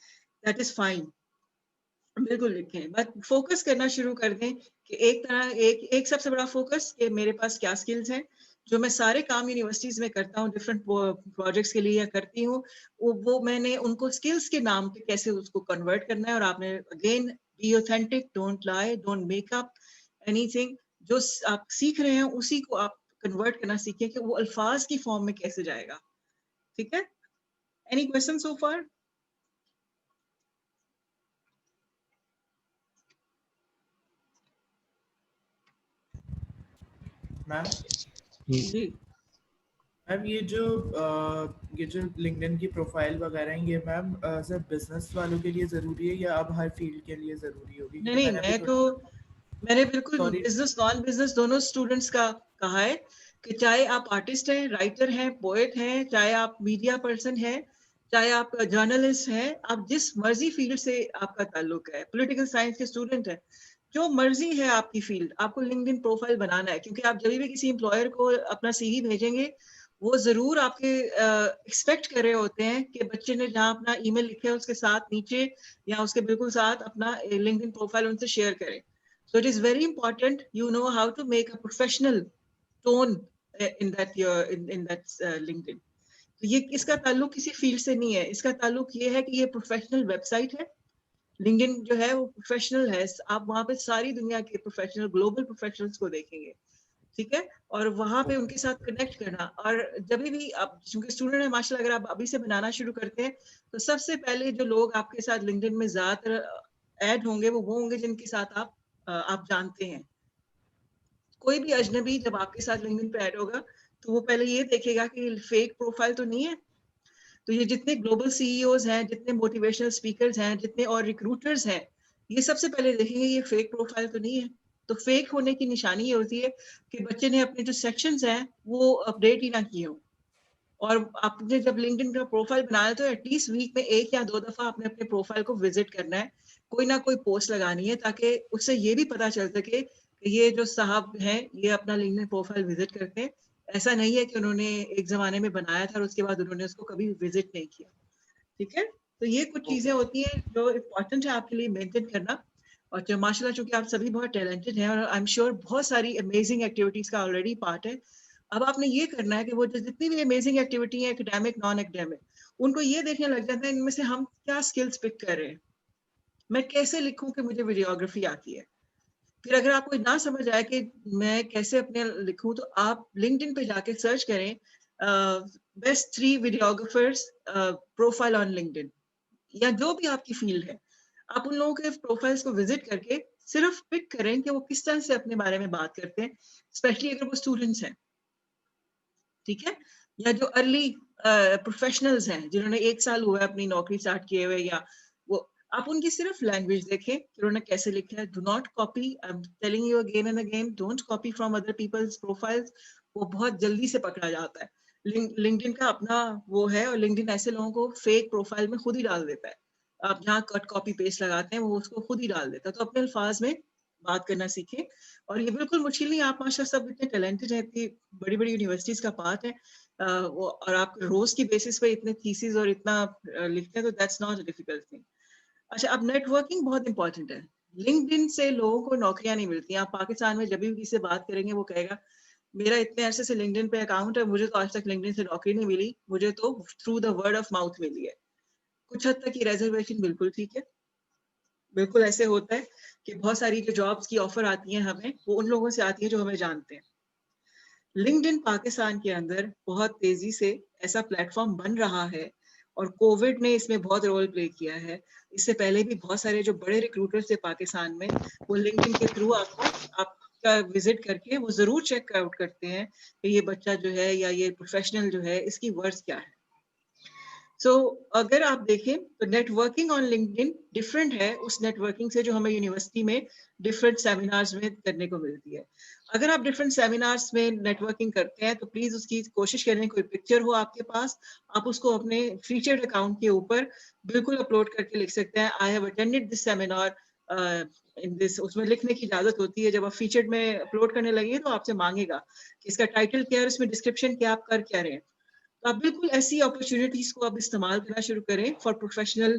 that is fine, बिल्कुल लिखें। बस फोकस करना शुरू कर दें कि एक सबसे बड़ा फोकस कि मेरे पास क्या स्किल्स हैं, जो मैं सारे काम यूनिवर्सिटीज में करता हूँ, डिफरेंट प्रोजेक्ट्स के लिए या करती हूँ, वो मैंने उनको स्किल्स के नाम पे कैसे उसको कन्वर्ट करना है। और आपने again be authentic, don't lie, don't make up anything, जो आप सीख रहे हैं उसी को आप कन्वर्ट करना सीखें कि वो अल्फाज की फॉर्म में कैसे जाएगा। ठीक है, एनी क्वेश्चन सो फार? मैम जी मैम ये जो लिंक्डइन की प्रोफाइल वगैरह है, ये मैम सिर्फ बिजनेस वालों के लिए जरूरी है या अब हर फील्ड के लिए जरूरी होगी? नहीं, मैंने बिल्कुल Sorry. बिजनेस नॉन बिजनेस दोनों स्टूडेंट्स का कहा है कि चाहे आप आर्टिस्ट हैं, राइटर हैं, पोएट हैं, चाहे आप मीडिया पर्सन हैं, चाहे आप जर्नलिस्ट हैं, आप जिस मर्जी फील्ड से आपका ताल्लुक है, पॉलिटिकल साइंस के स्टूडेंट हैं, जो मर्जी है आपकी फील्ड, आपको लिंक्डइन प्रोफाइल बनाना है। क्योंकि आप जब भी किसी एम्प्लॉयर को अपना सीवी भेजेंगे, वो जरूर आपके एक्सपेक्ट कर रहे होते हैं कि बच्चे ने जहाँ अपना ईमेल लिखा है उसके साथ नीचे या उसके बिल्कुल साथ अपना लिंक्डइन प्रोफाइल उनसे शेयर करें। So it is very important you know how to make a professional tone in that LinkedIn. तो ये इसका ताल्लुक किसी फील्ड से नहीं है, इसका ताल्लुक ये है कि ये प्रोफेशनल वेबसाइट है। लिंक्डइन जो है वो प्रोफेशनल है, आप वहाँ पे सारी दुनिया के प्रोफेशनल, ग्लोबल प्रोफेशनल्स को देखेंगे, ठीक है, और वहाँ पे उनके साथ कनेक्ट करना। और जब भी आप चूंकि स्टूडेंट है माशाल्लाह, अगर आप अभी से बनाना शुरू करते हैं तो सबसे पहले जो लोग आपके साथ लिंक्डइन में ज्यादातर ऐड होंगे वो होंगे जिनके साथ आप जानते हैं। कोई भी अजनबी जब आपके साथ लिंक्डइन पे ऐड होगा तो वो पहले ये देखेगा कि फेक प्रोफाइल तो नहीं है। तो ये जितने ग्लोबल सीईओज हैं, जितने मोटिवेशनल स्पीकर्स हैं, जितने और रिक्रूटर्स हैं, ये सबसे पहले देखेंगे ये फेक प्रोफाइल तो नहीं है। तो फेक होने की निशानी ये होती है कि बच्चे ने अपने जो सेक्शंस हैं वो अपडेट ही ना किए हो। और आपने जब लिंक्डइन का प्रोफाइल बनाया तो एटलीस्ट वीक में 1 या 2 दफा आपने अपने प्रोफाइल को विजिट करना है, कोई ना कोई पोस्ट लगानी है, ताकि उससे ये भी पता चल सके कि ये जो साहब हैं ये अपना लिंक्डइन प्रोफाइल विजिट करते हैं। ऐसा नहीं है कि उन्होंने एक जमाने में बनाया था और उसके बाद उन्होंने उसको कभी विजिट नहीं किया। ठीक है, तो ये कुछ चीजें होती हैं जो इम्पोर्टेंट है आपके लिए मेंटेन करना। और जो माशाल्लाह चूंकि आप सभी बहुत टैलेंटेड हैं और आई एम श्योर बहुत सारी अमेजिंग एक्टिविटीज का ऑलरेडी पार्ट है, अब आपने ये करना है कि वो जो जितनी भी अमेजिंग एक्टिविटी है, एकेडमिक नॉन एकेडमिक, उनको ये देखने लग जाता है इनमें से हम क्या स्किल्स पिक कर रहे हैं। मैं कैसे लिखूं कि मुझे वीडियोग्राफी आती है। फिर अगर आपको ना समझ आए कि मैं कैसे अपने लिखूं, तो आप लिंक्डइन पे जाके सर्च करें best 3 videographers profile on LinkedIn, या जो भी आपकी फील्ड है, आप उन लोगों के प्रोफाइल्स को विजिट करके सिर्फ पिक करें कि वो किस तरह से अपने बारे में बात करते हैं, स्पेशली अगर वो स्टूडेंट्स हैं, ठीक है, या जो अर्ली प्रोफेशनल्स हैं जिन्होंने 1 साल हुआ है अपनी नौकरी स्टार्ट किए हुए, या वो आप उनकी सिर्फ लैंग्वेज देखें कि उन्होंने कैसे लिखा है। Do not copy, I am telling you again and again, don't copy from other people's profiles, वो बहुत जल्दी से पकड़ा जाता है। लिंक्डइन का अपना वो है, और लिंक्डइन ऐसे लोगों को फेक प्रोफाइल में खुद ही डाल देता है। आप जहाँ कट कॉपी पेस्ट लगाते हैं वो उसको खुद ही डाल देता है। तो अपने अल्फाज में बात करना सीखें, और ये बिल्कुल मुश्किल नहीं, आप माशाल्लाह सब इतने टैलेंटेड हैं, इतनी बड़ी बड़ी यूनिवर्सिटीज का पार्ट है, और आप रोज की बेसिस पे इतने थीसिस और इतना लिखते हैं, तो that's not a difficult thing. अच्छा, अब नेटवर्किंग बहुत इंपॉर्टेंट है। लिंक्डइन से लोगों को नौकरियां नहीं मिलती। आप पाकिस्तान में जब भी किसी से बात करेंगे वो कहेगा मेरा इतने अरसे से लिंक्डइन पे अकाउंट है, मुझे तो आज तक लिंक्डइन से नौकरी नहीं मिली, मुझे तो through the word of mouth मिली है। कुछ हद तक ये रिजर्वेशन बिल्कुल ठीक है। बिल्कुल ऐसे होता है कि बहुत सारी जो जॉब्स की ऑफर आती हैं हमें, वो उन लोगों से आती है जो हमें जानते हैं। लिंक्डइन पाकिस्तान के अंदर बहुत तेजी से ऐसा प्लेटफॉर्म बन रहा है और कोविड ने इसमें बहुत रोल प्ले किया है। इससे पहले भी बहुत सारे जो बड़े रिक्रूटर्स थे पाकिस्तान में, वो लिंक्डइन के थ्रू आपका विजिट करके वो जरूर चेक आउट करते हैं कि ये बच्चा जो है या ये प्रोफेशनल जो है इसकी वर्ड्स क्या है। सो अगर आप देखें तो नेटवर्किंग ऑन लिंक्डइन डिफरेंट है उस नेटवर्किंग से जो हमें यूनिवर्सिटी में डिफरेंट सेमिनार्स में करने को मिलती है। अगर आप डिफरेंट सेमिनार्स में नेटवर्किंग करते हैं तो प्लीज उसकी कोशिश करें कोई पिक्चर हो आपके पास, आप उसको अपने फीचर्ड अकाउंट के ऊपर बिल्कुल अपलोड करके लिख सकते हैं I have attended this seminar in this. उसमें लिखने की इजाजत होती है। जब आप फीचर्ड में अपलोड करने लगे तो आपसे मांगेगा कि इसका टाइटल क्या है, इसमें डिस्क्रिप्शन क्या, आप कर क्या रहे हैं। तो आप बिल्कुल ऐसी अपॉर्चुनिटीज को आप इस्तेमाल करना शुरू करें फॉर प्रोफेशनल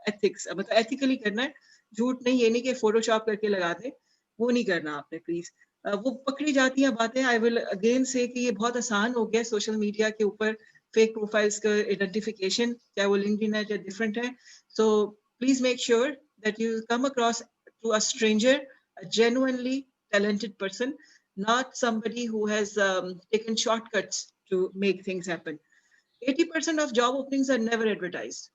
एथिक्स। मतलब एथिकली करना है, झूठ नहीं, ये नहीं कि फोटोशॉप करके लगा दें, वो नहीं करना आपने प्लीज। वो पकड़ी जाती हैं बातें। आई विल अगेन से कि ये बहुत आसान हो गया सोशल मीडिया के ऊपर फेक प्रोफाइल्स का आइडेंटिफिकेशन, चाहे वो लिंक्डइन है चाहे डिफरेंट है। So please make sure that you come across to a stranger, a genuinely talented person, not somebody who has taken shortcuts to make things happen. 80% of job openings are never advertised.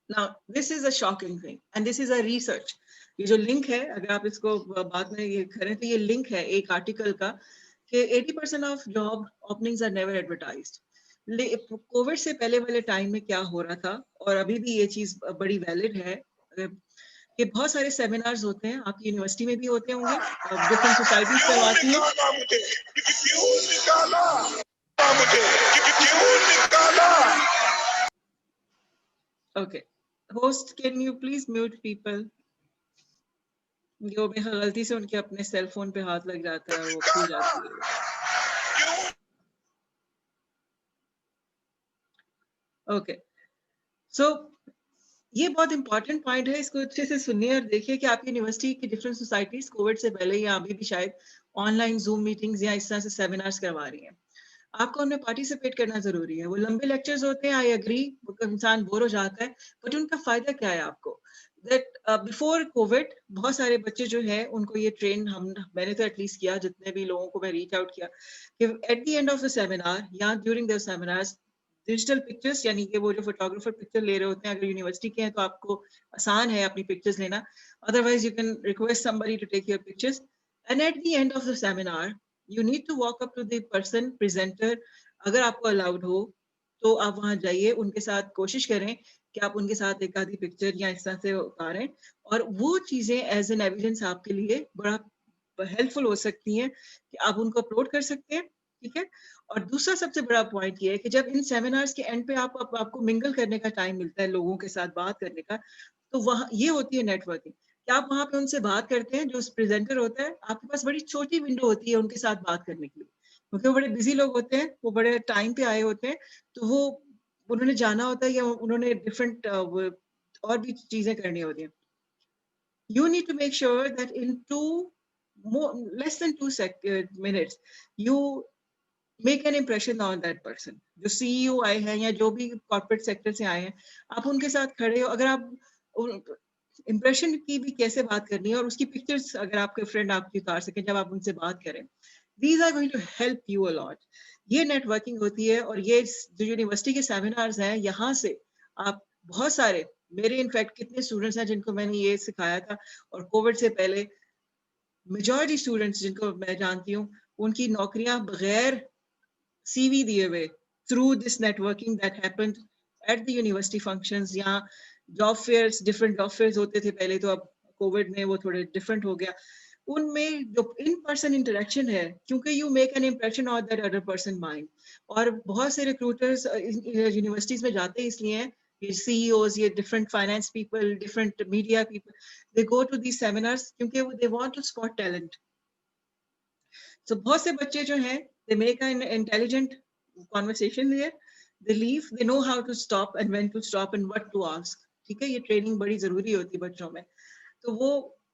Now, this is a shocking thing, and this is a research. ये जो लिंक है, अगर आप इसको बाद में ये करें तो ये लिंक है एक आर्टिकल का कि 80% of job openings are never advertised. Covid से पहले वाले टाइम में क्या हो रहा था, और अभी भी ये चीज बड़ी वैलिड है कि बहुत सारे सेमिनार्स होते हैं, आपकी यूनिवर्सिटी में भी होते होंगे, डिफरेंट सोसाइटीज करवाती हैं। Okay host, can you please mute people? जो भी गलती से उनके अपने सेल फोन पे हाथ लग जाता है वो खुल जाती है। ओके सो ये बहुत इंपॉर्टेंट पॉइंट है, इसको अच्छे से सुनिए और देखिए कि आपकी यूनिवर्सिटी की डिफरेंट सोसाइटीज कोविड से पहले या अभी भी शायद ऑनलाइन जूम मीटिंग्स या इस तरह से सेमिनार्स करवा रही हैं। आपको उनमें पार्टिसिपेट करना जरूरी है। वो लंबे लेक्चर्स होते हैं, आई एग्री, इंसान बोर हो जाता है, बट उनका फायदा क्या है आपको? दैट बिफोर कोविड बहुत सारे बच्चे जो है उनको ये ट्रेन मैंने तो एटलीस्ट किया, जितने भी लोगों को मैं रीच आउट किया, कि at the end of the seminar या during the seminars digital pictures, यानी कि वो जो फोटोग्राफर पिक्चर ले रहे होते हैं, अगर यूनिवर्सिटी के हैं तो आपको आसान है अपनी पिक्चर्स लेना, otherwise you can request somebody to take your pictures. And at the end of the seminar you need to walk up to the person presenter, अगर आपको अलाउड हो तो आप वहां जाइए, उनके साथ कोशिश करें कि आप उनके साथ एक आधी पिक्चर या इस तरह से उतारें, और वो चीजें एज एन एविडेंस आपके लिए बड़ा हेल्पफुल हो सकती हैं कि आप उनको अपलोड कर सकते हैं। ठीक है। और दूसरा सबसे बड़ा पॉइंट ये है कि जब इन सेमिनार्स के एंड पे आपको मिंगल करने का टाइम मिलता है, लोगों के साथ बात करने का, तो वहाँ ये होती है नेटवर्किंग कि आप वहाँ पे उनसे बात करते हैं। जो प्रेजेंटर होता है, आपके पास बड़ी छोटी विंडो होती है उनके साथ बात करने के लिए, क्योंकि वो बड़े बिजी लोग होते हैं, वो बड़े टाइम पे आए होते हैं, तो वो उन्होंने जाना होता है या उन्होंने डिफरेंट और भी चीजें करनी होती हैं। You need to make sure that in less than 2 minutes, you make an impression on that person. जो CEO आए हैं या जो भी कॉर्पोरेट सेक्टर से आए हैं, आप उनके साथ खड़े हो, अगर आप इम्प्रेशन की भी कैसे बात करनी है, और उसकी पिक्चर्स अगर आपके फ्रेंड आपकी उतार सकें जब आप उनसे बात करें, these are going to help you a lot. ये नेटवर्किंग होती है, और ये जो यूनिवर्सिटी के सेमिनार्स हैं, यहाँ से आप बहुत सारे, मेरे इनफैक्ट कितने स्टूडेंट्स हैं जिनको मैंने ये सिखाया था, और कोविड से पहले मेजॉरिटी स्टूडेंट्स जिनको मैं जानती हूँ, उनकी नौकरियां बगैर CV दिए हुए through this networking that happened at the university functions या job fairs. Different job fairs होते थे पहले, तो अब कोविड में वो थोड़े डिफरेंट हो गया। उनमें जो इन पर्सन इंटरेक्शन है, क्योंकि you make an impression on that other person mind, और बहुत से रिक्रूटर्स यूनिवर्सिटीज में जाते इसलिए हैं, ये CEOs, ये different finance people, different media people, they go to these seminars क्योंकि they want to spot talent. So बहुत से बच्चे जो हैं, they make an intelligent conversation there, they leave, they know how to stop and when to stop and what to ask. ठीक है, ये ट्रेनिंग बड़ी जरूरी होती है बच्चों में. तो वो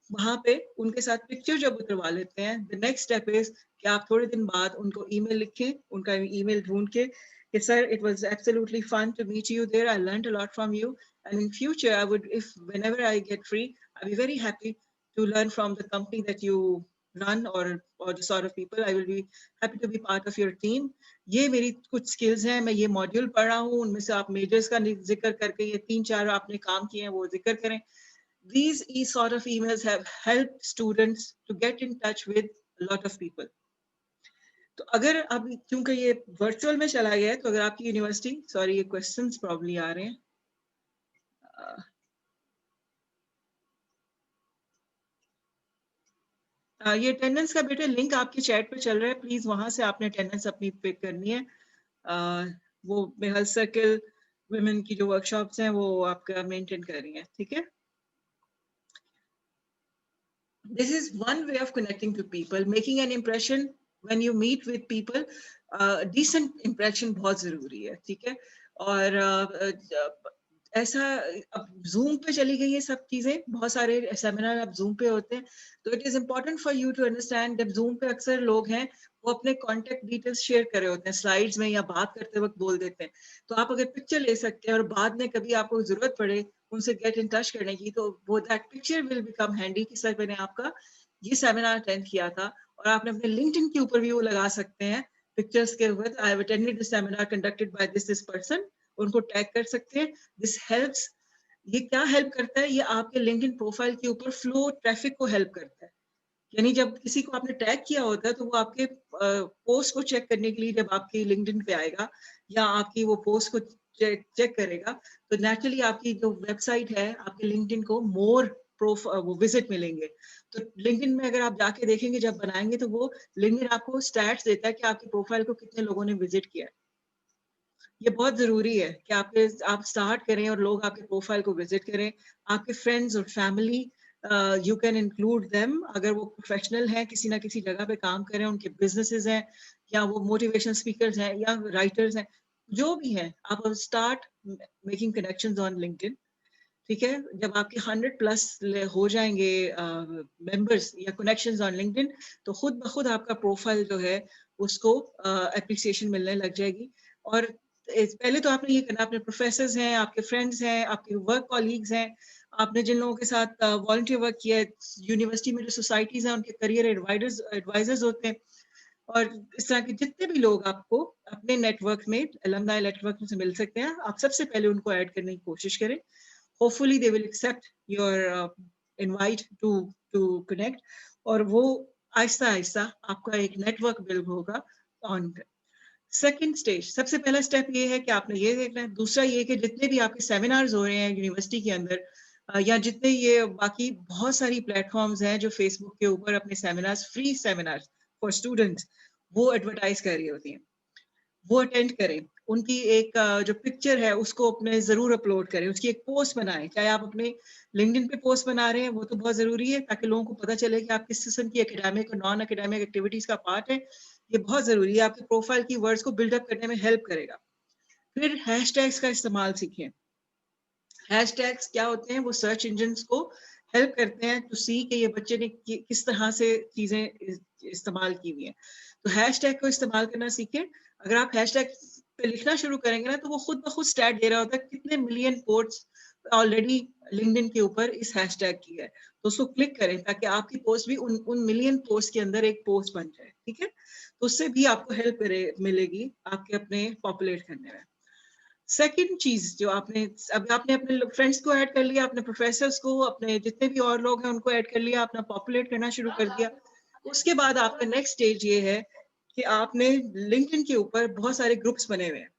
वहां पे उनके साथ पिक्चर जब उतरवा लेते हैं, द नेक्स्ट स्टेप इज कि आप थोड़े दिन बाद उनको ईमेल लिखें, उनका ईमेल ढूंढ के कि sir it was absolutely fun to meet you there, I learned a lot from you, and in future I would, if whenever I get free, I be very happy to learn from the company that you run or the sort of people. I will be happy to be part of your team. ये मेरी कुछ skills हैं, मैं ये मॉड्यूल पढ़ रहा हूँ, उनमें से आप मेजर्स का जिक्र करके ये 3-4 आपने काम किए हैं वो जिक्र करें. These sort of emails have helped students to get in touch with a lot of people. तो अगर अब क्योंकि ये वर्चुअल में चला गया है, तो अगर आपकी यूनिवर्सिटी, सॉरी ये क्वेश्चंस प्रॉब्ली आ रहे हैं, ये अटेंडेंस का बेटा लिंक आपके चैट पे चल रहा है, प्लीज वहां से आपने अटेंडेंस अपनी पिक करनी है. वो मेहल सर्कल वुमेन की जो वर्कशॉप्स हैं वो आपका मेंटेन कर रही हैं, ठीक है. This is one way of connecting to people, making an impression when you meet with people. Decent impression बहुत जरूरी है, ठीक है. और ऐसा अब जूम पे चली गई है सब चीजें, बहुत सारे सेमिनार अब जूम पे होते हैं, तो it is important for you to understand जब जूम पे अक्सर लोग हैं वो अपने कॉन्टेक्ट डिटेल्स शेयर कर रहे होते हैं स्लाइड्स में या बात करते वक्त बोल देते हैं. तो आप अगर पिक्चर ले सकते हैं और बाद में कभी आपको जरूरत पड़े उनसे गेट इन टच करने की, तो वो that picture will become handy कि सर मैंने आपका ये सेमिनार अटेंड किया था. और आपने अपने लिंक्डइन के ऊपर भी वो लगा सकते हैं पिक्चर्स के ऊपर, I have attended this seminar conducted by this person, उनको टैग कर सकते हैं. This helps. ये क्या हेल्प करता है, ये आपके लिंक्डइन प्रोफाइल के ऊपर फ्लो ट्रैफिक को हेल्प करता है. यानी जब किसी को आपने टैग किया होता है तो वो आपके पोस्ट को चेक करने के लिए जब आपकी लिंक्डइन पे आएगा या आपकी वो पोस्ट को चेक करेगा, तो नेचुरली आपकी जो वेबसाइट है आपके लिंक्डइन को मोर वो विजिट मिलेंगे. तो लिंक्डइन में अगर आप जाके देखेंगे जब बनाएंगे तो वो लिंक्डइन आपको स्टैट्स देता है कि आपकी प्रोफाइल को कितने लोगों ने विजिट किया है. ये बहुत जरूरी है कि आप स्टार्ट करें और लोग आपके प्रोफाइल को विजिट करें. आपके फ्रेंड्स और family, you can include them, अगर वो प्रोफेशनल हैं किसी ना किसी जगह पे काम कर रहे हैं, उनके बिजनेसेस हैं या वो मोटिवेशनल स्पीकर्स हैं या राइटर्स हैं, जो भी हैं, आप start making connections on LinkedIn. ठीक है, जब आपके 100+ हो जाएंगे मेंबर्स या कनेक्शंस ऑन लिंक्डइन, तो खुद ब खुद आपका प्रोफाइल जो है उसको एप्रिसिएशन मिलने लग जाएगी. और पहले तो आपने ये करना, अपने प्रोफेसर्स हैं, आपके फ्रेंड्स हैं, आपके वर्क कॉलीग्स हैं, आपने जिन लोगों के साथ वॉलंटियर वर्क किया है, यूनिवर्सिटी में जो सोसाइटीज हैं उनके करियर एडवाइजर्स होते हैं, और इस तरह के जितने भी लोग आपको अपने नेटवर्क में, अलुमनाई नेटवर्क से मिल सकते हैं, आप सबसे पहले उनको ऐड करने की कोशिश करें. Hopefully they will accept your invite to connect, और वो आहिस्ता आहिस्ता आपका एक नेटवर्क बिल्ड होगा ऑन. सेकंड स्टेज, सबसे पहला स्टेप ये है कि आपने ये देखना है. दूसरा ये कि जितने भी आपके सेमिनार्स हो रहे हैं यूनिवर्सिटी के अंदर, या जितने ये बाकी बहुत सारी प्लेटफॉर्म्स हैं जो फेसबुक के ऊपर अपने seminars, free seminars for students, वो एडवर्टाइज कर रही होती हैं, वो अटेंड करें. उनकी एक जो पिक्चर है उसको अपने जरूर अपलोड करें, उसकी एक पोस्ट बनाएं. चाहे आप अपने लिंक्डइन पे पोस्ट बना रहे हैं, वो तो बहुत जरूरी है ताकि लोगों को पता चले कि आप किस किस्म की एकेडमिक और नॉन एकेडमिक एक्टिविटीज का पार्ट है. ये बहुत जरूरी है, आपके प्रोफाइल की वर्ड्स को बिल्डअप करने में हेल्प करेगा. फिर हैशटैग्स का इस्तेमाल सीखें. हैशटैग्स क्या होते हैं, वो सर्च इंजन को हेल्प करते हैं टू सी कि ये बच्चे ने किस तरह से चीजें इस्तेमाल की हुई हैं. तो हैशटैग को इस्तेमाल करना सीखें. अगर आप हैशटैग पे लिखना शुरू करेंगे ना, तो वो खुद ब खुद स्टैट दे रहा होता है कितने मिलियन पोस्ट्स ऑलरेडी लिंक्डइन के ऊपर इस हैशटैग की है. तो उसको क्लिक करें ताकि आपकी पोस्ट भी उन मिलियन पोस्ट के अंदर एक पोस्ट बन जाए. ठीक है, तो उससे भी आपको हेल्प मिलेगी आपके अपने पॉपुलेट करने में. सेकंड चीज जो आपने अपने फ्रेंड्स को ऐड कर लिया, अपने प्रोफेसर्स को, अपने जितने भी और लोग हैं उनको ऐड कर लिया, अपना पॉपुलेट करना शुरू कर दिया. उसके बाद आपका नेक्स्ट स्टेज ये है कि आपने लिंक्डइन के ऊपर बहुत सारे ग्रुप्स बने हुए हैं.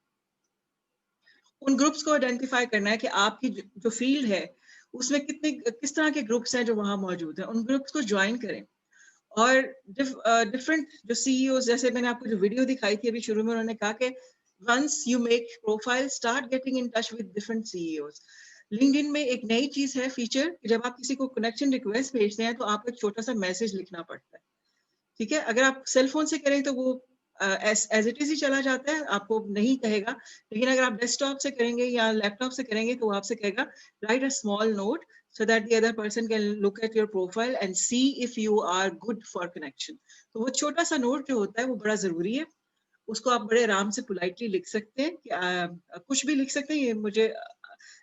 उन ग्रुप्स को आइडेंटिफाई करना है कि आपकी जो फील्ड है उसमें किस तरह के ग्रुप्स हैं जो वहां मौजूद हैं. उन ग्रुप्स को ज्वाइन करें. और डिफरेंट जो सीईओज, जैसे मैंने आपको जो वीडियो दिखाई थी अभी शुरू में, उन्होंने कहा कि once you make profile, start getting in touch with different CEOs. LinkedIn में एक नई चीज है फीचर कि जब आप किसी को कनेक्शन रिक्वेस्ट भेजते हैं तो आपको एक छोटा सा मैसेज लिखना पड़ता है. ठीक है, अगर आप सेल फोन से करें तो वो एज इट इज ही चला जाता है, आपको नहीं कहेगा। लेकिन अगर आप डेस्कटॉप से करेंगे या लैपटॉप से करेंगे तो वो आपसे कहेगा right a small note so that the other person can look at your profile and see if you are good for connection. तो वो छोटा सा नोट जो होता है वो बड़ा जरूरी है, उसको आप बड़े आराम से पोलाइटली लिख सकते हैं कि कुछ भी लिख सकते हैं।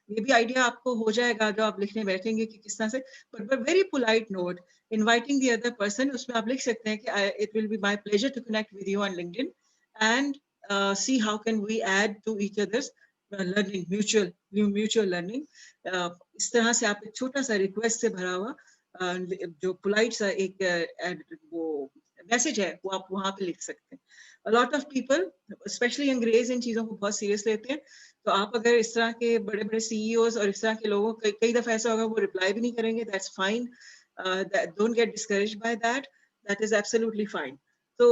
ये भी आइडिया आपको हो जाएगा जब आप लिखने बैठेंगे कि किस तरह से, but very polite note inviting the other person, उसमें आप लिख सकते हैं कि it will be my pleasure to connect with you on LinkedIn and see how can we add to each others learning, mutual learning. इस तरह से आप एक छोटा सा रिक्वेस्ट से भरा हुआ जो पोलाइट सा एक वो मैसेज है वो आप वहां पे लिख सकते हैं। A lot of people, especially अंग्रेज इन चीजों को बहुत सीरियस लेते हैं, तो आप अगर इस तरह के बड़े बड़े CEOs और इस तरह के लोगों कई दफा ऐसा होगा वो रिप्लाई भी नहीं करेंगे, that's fine, don't get discouraged by that, that is absolutely fine. तो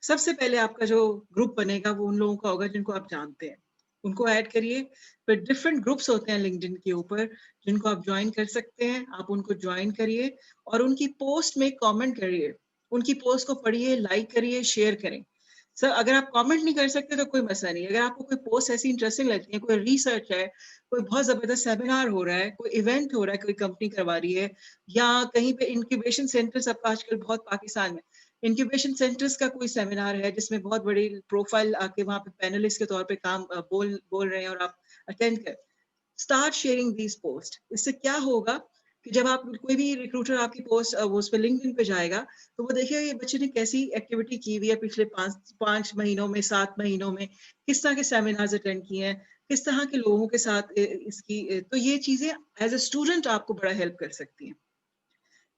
सबसे पहले आपका जो ग्रुप बनेगा वो उन लोगों का होगा जिनको आप जानते हैं, उनको ऐड करिए। फिर डिफरेंट ग्रुप्स होते हैं लिंक्डइन के ऊपर जिनको आप ज्वाइन कर सकते हैं, आप उनको ज्वाइन करिए और उनकी पोस्ट में कमेंट करिए, उनकी पोस्ट को पढ़िए, लाइक करिए, शेयर करें। सर अगर आप कमेंट नहीं कर सकते तो कोई मसला नहीं, अगर आपको कोई पोस्ट ऐसी इंटरेस्टिंग लगती है, कोई रिसर्च है, कोई बहुत जबरदस्त सेमिनार हो रहा है, कोई इवेंट हो रहा है, कोई कंपनी करवा रही है, या कहीं पे इंक्यूबेशन सेंटर्स, अब आजकल बहुत पाकिस्तान में इंक्यूबेशन सेंटर्स का कोई सेमिनार है जिसमें बहुत बड़ी प्रोफाइल आके वहां पे पैनलिस्ट के तौर पे काम बोल रहे हैं और आप अटेंड कर, स्टार्ट शेयरिंग दीज पोस्ट। इससे क्या होगा कि जब आप कोई भी रिक्रूटर आपकी पोस्ट वो उस पर लिंक्डइन पे जाएगा तो वो देखेगा ये बच्चे ने कैसी एक्टिविटी की हुई है पिछले 5 महीनों में, 7 महीनों में, किस तरह के सेमिनार्स अटेंड किए हैं, किस तरह के लोगों के साथ इसकी, तो ये चीजें एज अ स्टूडेंट आपको बड़ा हेल्प कर सकती हैं।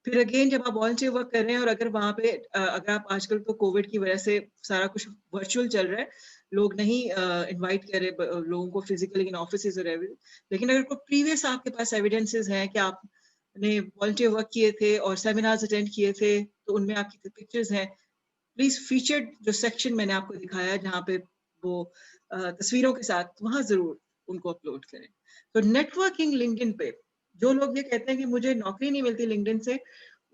फिर अगेन जब आप वॉलंटियर वर्क कर रहे हैं और अगर वहां पे अगर आप आजकल तो कोविड की वजह से सारा कुछ वर्चुअल चल रहा है, लोग नहीं इनवाइट कर रहे लोगों को फिजिकली इन ऑफिसेज और एवरीथिंग, लेकिन अगर कोई प्रीवियस आपके पास एविडेंसेस हैं कि आपने वॉलंटियर वर्क किए थे और सेमिनार्स अटेंड किए थे तो उनमें आपकी पिक्चर्स हैं, प्लीज फीचर्ड जो सेक्शन मैंने आपको दिखाया जहाँ पे वो तस्वीरों के साथ, वहां जरूर उनको अपलोड करें। तो नेटवर्किंग लिंक्डइन पे, जो लोग ये कहते हैं कि मुझे नौकरी नहीं मिलती लिंक्डइन से,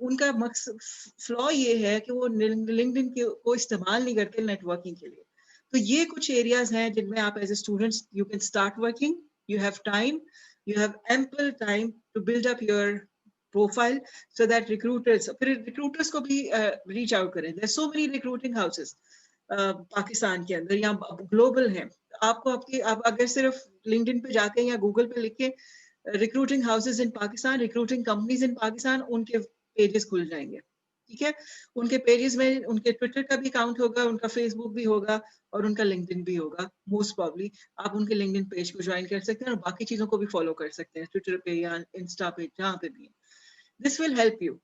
उनका मकसद फ्लॉ ये है कि वो लिंक्डइन को इस्तेमाल नहीं करते नेटवर्किंग के लिए। तो ये कुछ एरियाज हैं जिनमें आप as a students you can start working, you have time, you have ample time to build up your profile so that recruiters को भी reach out करें। There are so many recruiting houses Pakistan के अंदर या ग्लोबल हैं। आप अगर सिर्फ लिंक्डइन पे जाके या गूगल पे लिख के recruiting houses in Pakistan, recruiting companies in Pakistan, उनके पेजेस खुल जाएंगे, ठीक है। उनके पेजेस में उनके ट्विटर का भी अकाउंट होगा, उनका फेसबुक भी होगा और उनका लिंक्डइन भी होगा। मोस्ट प्रॉब्ली आप उनके लिंक्डइन पेज को ज्वाइन कर सकते हैं और बाकी चीजों को भी फॉलो कर सकते हैं, ट्विटर पे या इंस्टा पे, जहाँ पे भी। दिस विल हेल्प यू,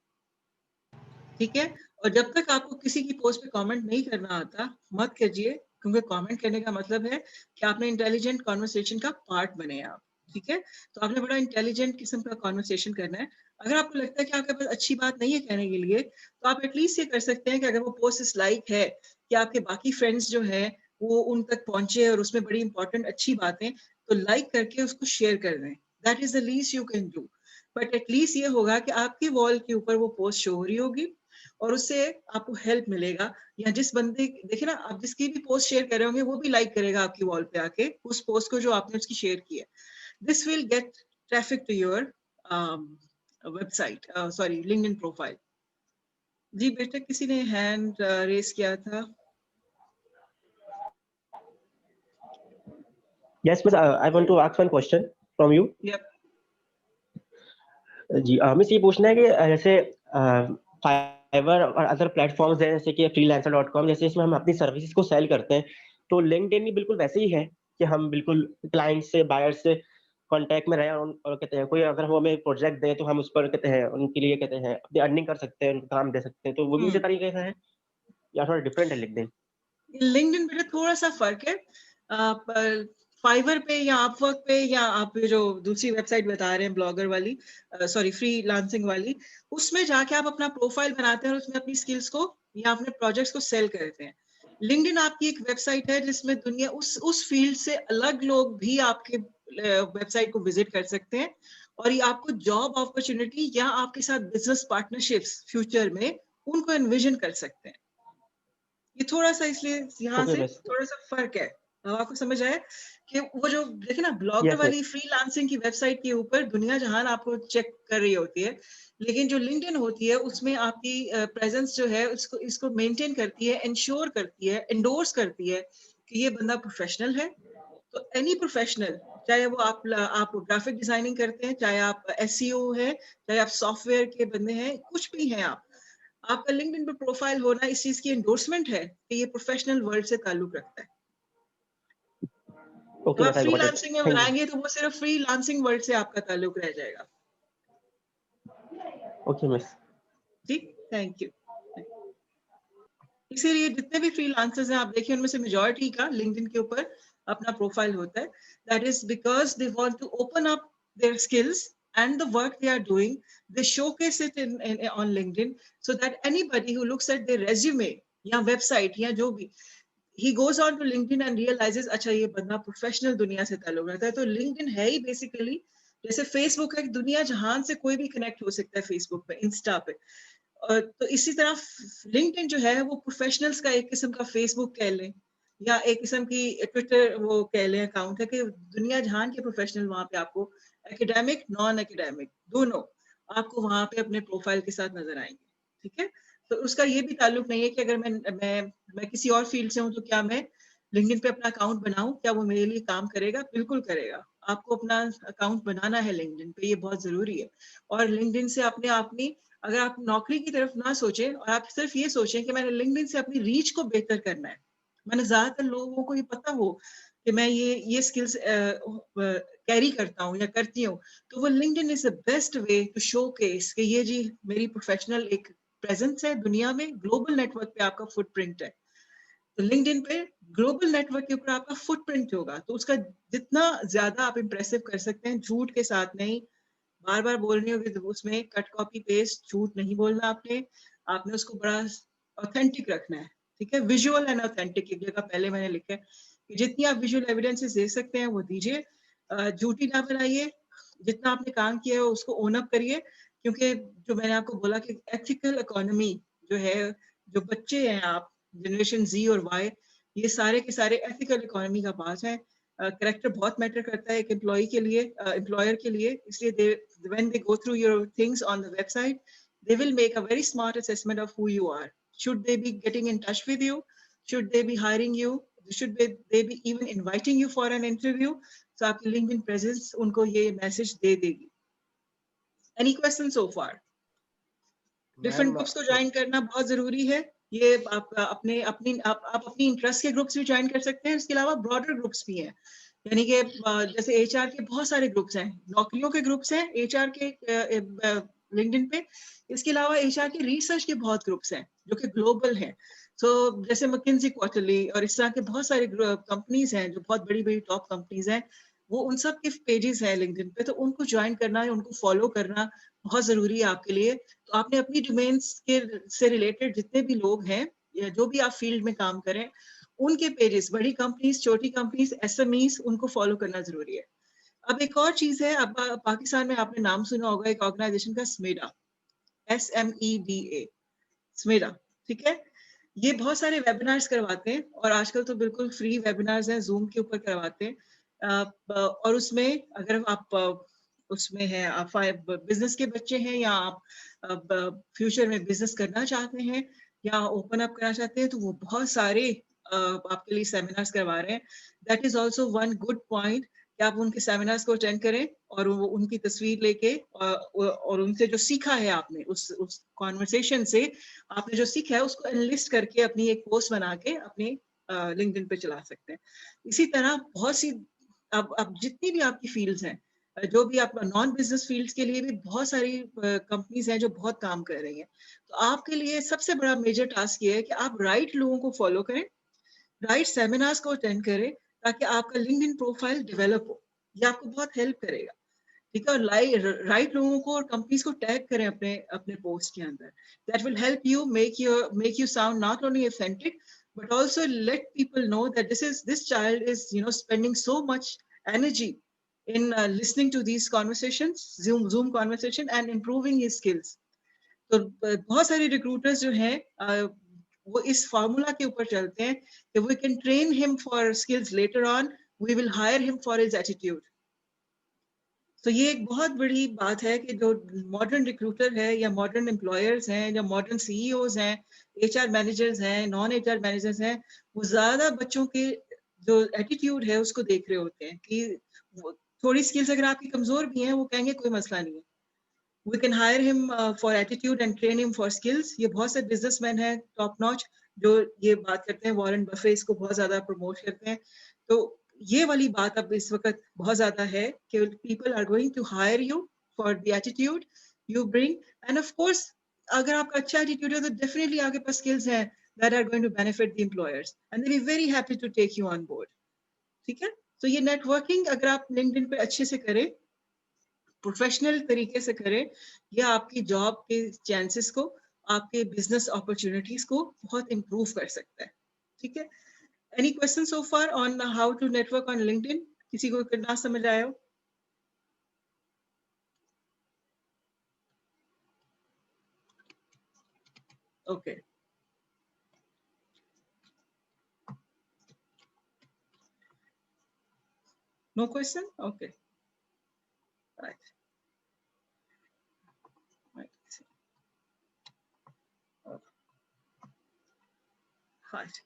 ठीक है। और जब तक आपको किसी की पोस्ट पे कमेंट नहीं करना आता, मत कीजिए, क्योंकि कमेंट करने का मतलब है कि आपने इंटेलिजेंट कॉन्वर्सेशन का पार्ट बने आप, ठीक है। तो आपने बड़ा इंटेलिजेंट किस्म का कॉन्वर्सेशन करना है। अगर आपको लगता है कि आपके पास अच्छी बात नहीं है कहने के लिए, तो आप एटलीस्ट ये कर सकते हैं कि अगर वो पोस्ट इस लाइक है कि आपके बाकी फ्रेंड्स जो हैं वो उन तक पहुंचे और उसमें बड़ी इंपॉर्टेंट अच्छी बातें, तो लाइक करके उसको शेयर कर दें। That is the least you can do. But at least ये होगा कि आपकी वॉल के ऊपर वो पोस्ट शो हो रही होगी और उससे आपको हेल्प मिलेगा। या जिस बंदे, देखिए ना, आप जिसकी भी पोस्ट शेयर कर रहे होंगे वो भी लाइक करेगा आपकी वॉल पे आके उस पोस्ट को जो आपने उसकी शेयर की है। This will get traffic to your website, sorry LinkedIn profile. जी बेटा, किसी ने हैंड रेस किया था। Yes, miss. I want to ask one question from you. Yep. जी, मिस ये पूछना है कि जैसे फाइवर और अदर प्लेटफॉर्म्स हैं जैसे कि freelancer.com, जैसे इसमें हम अपनी सर्विसेज को सेल करते हैं, तो लिंक्डइन भी बिल्कुल वैसे ही है कि हम बिल्कुल क्लाइंट से, बायर से कांटेक्ट में रहे और कहते हैं कोई अगर वो हमें प्रोजेक्ट दे तो हम उस पर कहते हैं उनके लिए कहते हैं अपनी अर्निंग कर सकते हैं, उनको काम दे सकते हैं, तो वो भी उसी तरीके से है या थोड़ा डिफरेंट है लिंक्डइन? लिंक्डइन में थोड़ा सा फर्क है। फाइवर पे या अपवर्क पे या आप जो दूसरी वेबसाइट बता रहे हैं ब्लॉगर वाली, सॉरी फ्रीलांसिंग वाली, उसमें जाके आप अपना प्रोफाइल बनाते हैं और उसमें अपनी स्किल्स को या अपने प्रोजेक्ट्स को सेल करते हैं। लिंक्डइन आपकी एक वेबसाइट है जिसमें दुनिया उस फील्ड से अलग लोग भी आपके वेबसाइट को विजिट कर सकते हैं और ये आपको जॉब अपॉर्चुनिटी या आपके साथ बिजनेस पार्टनरशिप्स फ्यूचर में उनको एनविजन कर सकते हैं। ये थोड़ा सा इसलिए यहाँ ओके से मिस। थोड़ा सा फर्क है। अब आपको समझ आया कि वो जो देखिए ना ब्लॉगर यस वाली मिस। फ्रीलांसिंग की वेबसाइट के ऊपर दुनिया जहान आपको चेक कर रही होती है, लेकिन जो लिंक्डइन होती है उसमें आपकी प्रेजेंस जो है उसको इसको मेंटेन करती है, इंश्योर करती है, एंडोर्स करती है कि ये बंदा प्रोफेशनल है। तो एनी प्रोफेशनल, चाहे वो आप ग्राफिक डिजाइनिंग करते हैं, चाहे आप एसईओ है, चाहे आप सॉफ्टवेयर के बंदे हैं, कुछ भी हैं आप, आपका लिंक्डइन पे प्रोफाइल होना इस चीज की एंडोर्समेंट है कि ये प्रोफेशनल वर्ल्ड से ताल्लुक रखता है। ओके जब आप miss, I got it. Freelancing में थैंक यू। बनाएंगे तो वो सिर्फ फ्रीलांसिंग वर्ल्ड से आपका ताल्लुक रह जाएगा। Okay miss. ठीक, थैंक यू। इसीलिए जितने भी फ्रीलांसर्स हैं आप देखिए उनमें से मेजॉरिटी का लिंक्डइन के ऊपर अपना प्रोफाइल होता है। That is because they want to open up their skills and the work they are doing, they showcase it on LinkedIn so that anybody who looks at their resume या website या जो भी, he goes on to LinkedIn and realizes अच्छा ये बंदा प्रोफेशनल दुनिया से ताल्लुक रखता है। तो LinkedIn है ही बेसिकली जैसे फेसबुक है, दुनिया जहान से कोई भी कनेक्ट हो सकता है फेसबुक पे, इंस्टा पे। तो इसी तरह लिंक्डइन जो है वो प्रोफेशनल्स का एक किस्म का फेसबुक कह लें या एक किस्म की ट्विटर वो कह लें अकाउंट है कि दुनिया जहान के प्रोफेशनल वहां पे आपको एकेडमिक नॉन एकेडमिक दोनों आपको वहां पे अपने प्रोफाइल के साथ नजर आएंगे। ठीक है, तो उसका ये भी ताल्लुक नहीं है कि अगर मैं किसी और फील्ड से हूँ तो क्या मैं लिंक्डइन पे अपना अकाउंट बनाऊं, क्या वो मेरे लिए काम करेगा? बिल्कुल करेगा। आपको अपना अकाउंट बनाना है लिंक्डइन पे, ये बहुत जरूरी है। और लिंक्डइन से अपने अपनी, अगर आप नौकरी की तरफ ना सोचें और आप सिर्फ ये सोचें कि मैंने लिंक्डइन से अपनी रीच को बेहतर करना है, मैंने ज्यादातर लोगों को ये पता हो कि मैं ये स्किल्स कैरी करता हूँ या करती हूँ, तो वो LinkedIn is the best way to showcase कि ये जी मेरी प्रोफेशनल एक प्रेजेंस है दुनिया में, ग्लोबल नेटवर्क पे आपका फुटप्रिंट है। तो लिंक्डइन पे ग्लोबल नेटवर्क के ऊपर आपका फुटप्रिंट होगा, तो उसका जितना ज्यादा आप इंप्रेसिव कर सकते हैं, झूठ के साथ नहीं, बार बार बोल रही हूँ उसमें कट कॉपी पेस्ट झूठ नहीं बोलना आपने उसको बड़ा ऑथेंटिक रखना है। ठीक है, विजुअल एंड ऑथेंटिक एक जगह पहले मैंने लिखा है कि जितनी आप विजुअल एविडेंसेस दे सकते हैं वो दीजिए, झूठी ना बनाइए, जितना आपने काम किया है उसको ओन अप करिए। क्योंकि जो मैंने आपको बोला कि एथिकल इकोनॉमी जो है, जो बच्चे हैं आप जनरेशन जी और वाई, ये सारे के सारे एथिकल इकोनॉमी का पास है। करेक्टर बहुत मैटर करता है एक एम्प्लॉय के लिए, एम्प्लॉयर के लिए, इसलिए when they go through your things on the website, they will make a very smart assessment of who you are. Should they be getting in touch with you? Should they be hiring you? Should they be even inviting you for an interview? So आपकी LinkedIn presence उनको ये मैसेज दे देगी। Any questions so far? Different groups को ज्वाइन करना बहुत जरूरी है। ये आप अपनी इंटरेस्ट के ग्रुप्स भी ज्वाइन कर सकते हैं। इसके अलावा ब्रॉडर ग्रुप्स भी हैं, यानी कि जैसे एचआर के बहुत सारे ग्रुप्स हैं, नौकरियों के ग्रुप्स हैं एचआर के लिंक्डइन पे। इसके अलावा एचआर के रिसर्च के बहुत ग्रुप्स हैं जो कि ग्लोबल हैं। सो जैसे मैकिंजी क्वार्टरली और इस तरह के बहुत सारे कंपनीज हैं जो बहुत बड़ी बड़ी टॉप कंपनीज हैं, वो उन सब के पेजेस हैं लिंक्डइन पे, तो उनको ज्वाइन करना है, उनको फॉलो करना बहुत जरूरी है आपके लिए। तो आपने अपनी डोमेन्स के से रिलेटेड जितने भी लोग हैं या जो भी आप फील्ड में काम करें, उनके पेजेस, बड़ी कंपनीज, छोटी कंपनीज, एसएमईज, उनको फॉलो करना जरूरी है। अब एक और चीज है, अब पाकिस्तान में आपने नाम सुना होगा एक ऑर्गेनाइजेशन का, स्मेडा, SMEDA, स्मेडा। ठीक है, ये बहुत सारे वेबिनार्स करवाते हैं और आजकल तो बिल्कुल फ्री वेबिनार्स हैं, जूम के ऊपर करवाते हैं। और उसमें अगर आप उसमें है, आप बिजनेस के बच्चे हैं या आप फ्यूचर में बिजनेस करना चाहते हैं या ओपन अप करना चाहते हैं, तो वो बहुत सारे आपके लिए सेमिनार्स करवा रहे हैं। That is also one good point कि आप उनके सेमिनार्स को अटेंड करें और वो उनकी तस्वीर लेके और उनसे जो सीखा है आपने उस कॉन्वर्सेशन से आपने जो सीखा है उसको एनालिस्ट करके अपनी एक पोस्ट बना के अपने लिंक्डइन पे चला सकते हैं। इसी तरह बहुत सी अब जितनी भी आपकी फील्ड्स हैं, जो भी आप नॉन बिजनेस फील्ड्स के लिए भी बहुत सारी कंपनीज हैं जो बहुत काम कर रही हैं। तो आपके लिए सबसे बड़ा मेजर टास्क ये है कि आप राइट लोगों को फॉलो करें, राइट सेमिनार्स को अटेंड करें, ताकि आपका लिंक्डइन प्रोफाइल डेवलप हो। ये आपको बहुत हेल्प करेगा। ठीक है, और राइट लोगों को और कंपनीज को टैग करें अपने अपने पोस्ट के अंदर। That will help you make you sound not only authentic but also let people know that this child is spending so much energy in listening to these conversations, zoom conversation, and improving his skills. तो बहुत सारे रिक्रूटर्स जो हैं वो इस फार्मूला के ऊपर चलते हैं कि we can train him for skills later on, we will hire him for his attitude. तो ये एक बहुत बड़ी बात है कि जो मॉडर्न रिक्रूटर है या मॉडर्न एम्प्लॉयर्स हैं या मॉडर्न सीईओज हैं, एचआर मैनेजर्स हैं, नॉन एचआर मैनेजर्स हैं, वो ज्यादा बच्चों के जो एटीट्यूड है उसको देख रहे होते हैं कि थोड़ी स्किल्स अगर आपकी कमजोर भी हैं वो कहेंगे कोई मसला नहीं है, we can hire him for attitude and train him for skills. ये बहुत से बिजनेसमैन हैं टॉप नॉच जो ये बात करते हैं, वॉरेन बफे इसको बहुत ज्यादा प्रमोट करते हैं। तो ये वाली बात अब इस वक्त बहुत ज्यादा है कि people are going to hire you for the attitude you bring, and of course अगर आपका अच्छा एटीट्यूड है तो डेफिनेटली आपके पास स्किल्स हैं that are going to benefit the employers and they be very happy to take you on board. ठीक है, तो ये नेटवर्किंग अगर आप लिंक्डइन पे अच्छे से करें, प्रोफेशनल तरीके से करें, यह आपकी जॉब के चांसेस को, आपके बिजनेस अपॉर्चुनिटीज को बहुत इंप्रूव कर सकता है। ठीक है, any question so far on how to network on LinkedIn? किसी को ना समझ आया हो? Okay, no question, okay, right, right.